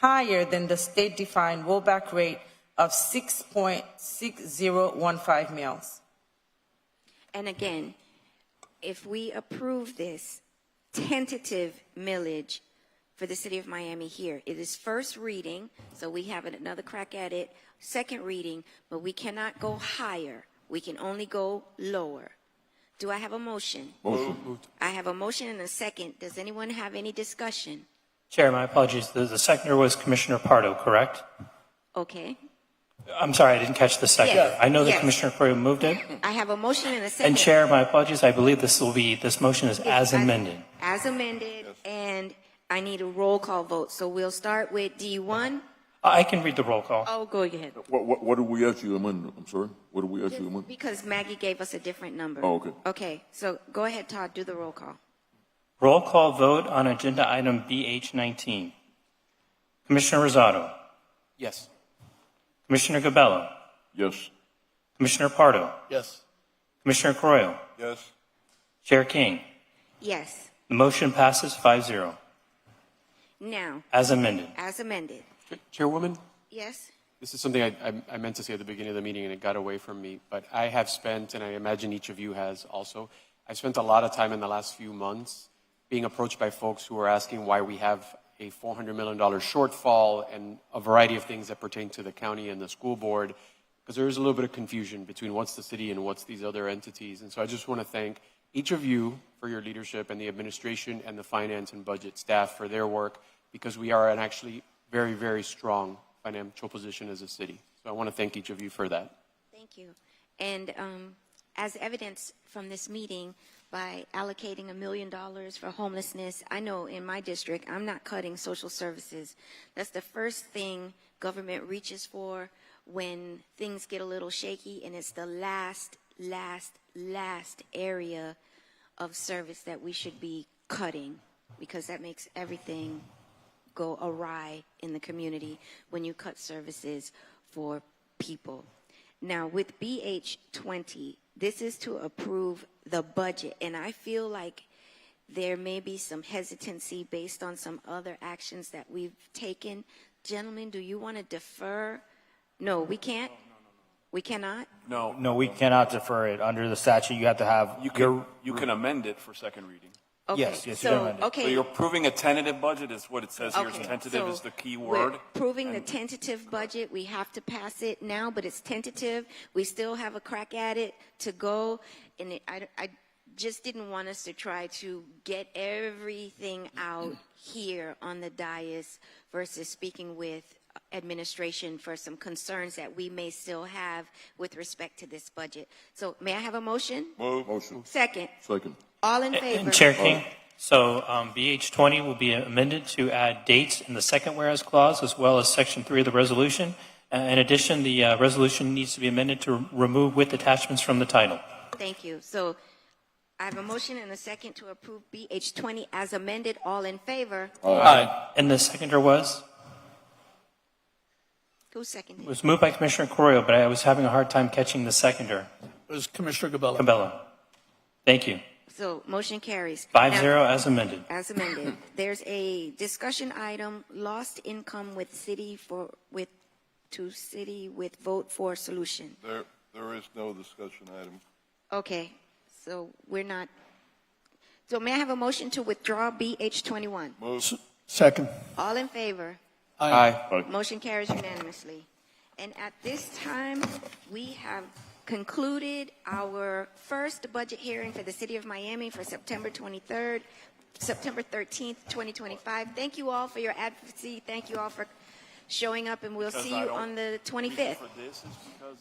higher than the state-defined rollback rate of 6.6015 mils. And again, if we approve this tentative millage for the city of Miami here, it is first reading, so we have another crack at it, second reading, but we cannot go higher. We can only go lower. Do I have a motion? Motion. I have a motion and a second. Does anyone have any discussion? Chair, my apologies. The seconder was Commissioner Pardo, correct? Okay. I'm sorry, I didn't catch the seconder. Yes. I know that Yes. Commissioner Pardo moved it. I have a motion and a second. And Chair, my apologies. I believe this motion is as amended. As amended, and I need a roll call vote. So we'll start with D1. I can read the roll call. Oh, go ahead. What did we actually amend? I'm sorry? What did we actually amend? Because Maggie gave us a different number. Oh, okay. Okay, so go ahead, Todd, do the roll call. Roll call vote on agenda item BH19. Commissioner Rosado. Yes. Commissioner Gabello. Yes. Commissioner Pardo. Yes. Commissioner Croyo. Yes. Chair King. Yes. The motion passes 5-0. Now, As amended. as amended. Chairwoman, Yes? this is something I meant to say at the beginning of the meeting and it got away from me, but I have spent, and I imagine each of you has also, I spent a lot of time in the last few months being approached by folks who are asking why we have a $400 million shortfall and a variety of things that pertain to the county and the school board, because there is a little bit of confusion between what's the city and what's these other entities. And so I just want to thank each of you for your leadership and the administration and the finance and budget staff for their work, because we are an actually very, very strong financial position as a city. So I want to thank each of you for that. Thank you. And as evidence from this meeting, by allocating $1 million for homelessness, I know in my district, I'm not cutting social services. That's the first thing government reaches for when things get a little shaky, and it's the last area of service that we should be cutting, because that makes everything go awry in the community when you cut services for people. Now, with BH 20, this is to approve the budget, and I feel like there may be some hesitancy based on some other actions that we've taken. Gentlemen, do you want to defer? No, we can't? We cannot? No. No, we cannot defer it. Under the statute, you have to have You can amend it for second reading. Okay, Yes, you so, can amend it. okay. So you're approving a tentative budget is what it says here. Okay, Tentative so is the key we're word. approving the tentative budget. We have to pass it now, but it's tentative. We still have a crack at it to go. And I just didn't want us to try to get everything out here on the dais versus speaking with administration for some concerns that we may still have with respect to this budget. So may I have a motion? Motion. Second. Second. All in favor? And Chair King, So BH20 will be amended to add dates in the second whereas clause as well as section 3 of the resolution. In addition, the resolution needs to be amended to remove with attachments from the title. Thank you. So I have a motion and a second to approve BH20 as amended. All in favor? Aye. And the seconder was? Who seconded? It was moved by Commissioner Correa, but I was having a hard time catching the seconder. It was Commissioner Cabela. Cabela. Thank you. So motion carries. 5-0 as amended. As amended. There's a discussion item, lost income with city with vote for solution. There is no discussion item. Okay, so we're not. So may I have a motion to withdraw BH21? Move. Second. All in favor? Aye. Motion carries unanimously. And at this time, we have concluded our first budget hearing for the City of Miami for September 13th, 2025. Thank you all for your advocacy. Thank you all for showing up, and we'll see you on the 25th. For this is because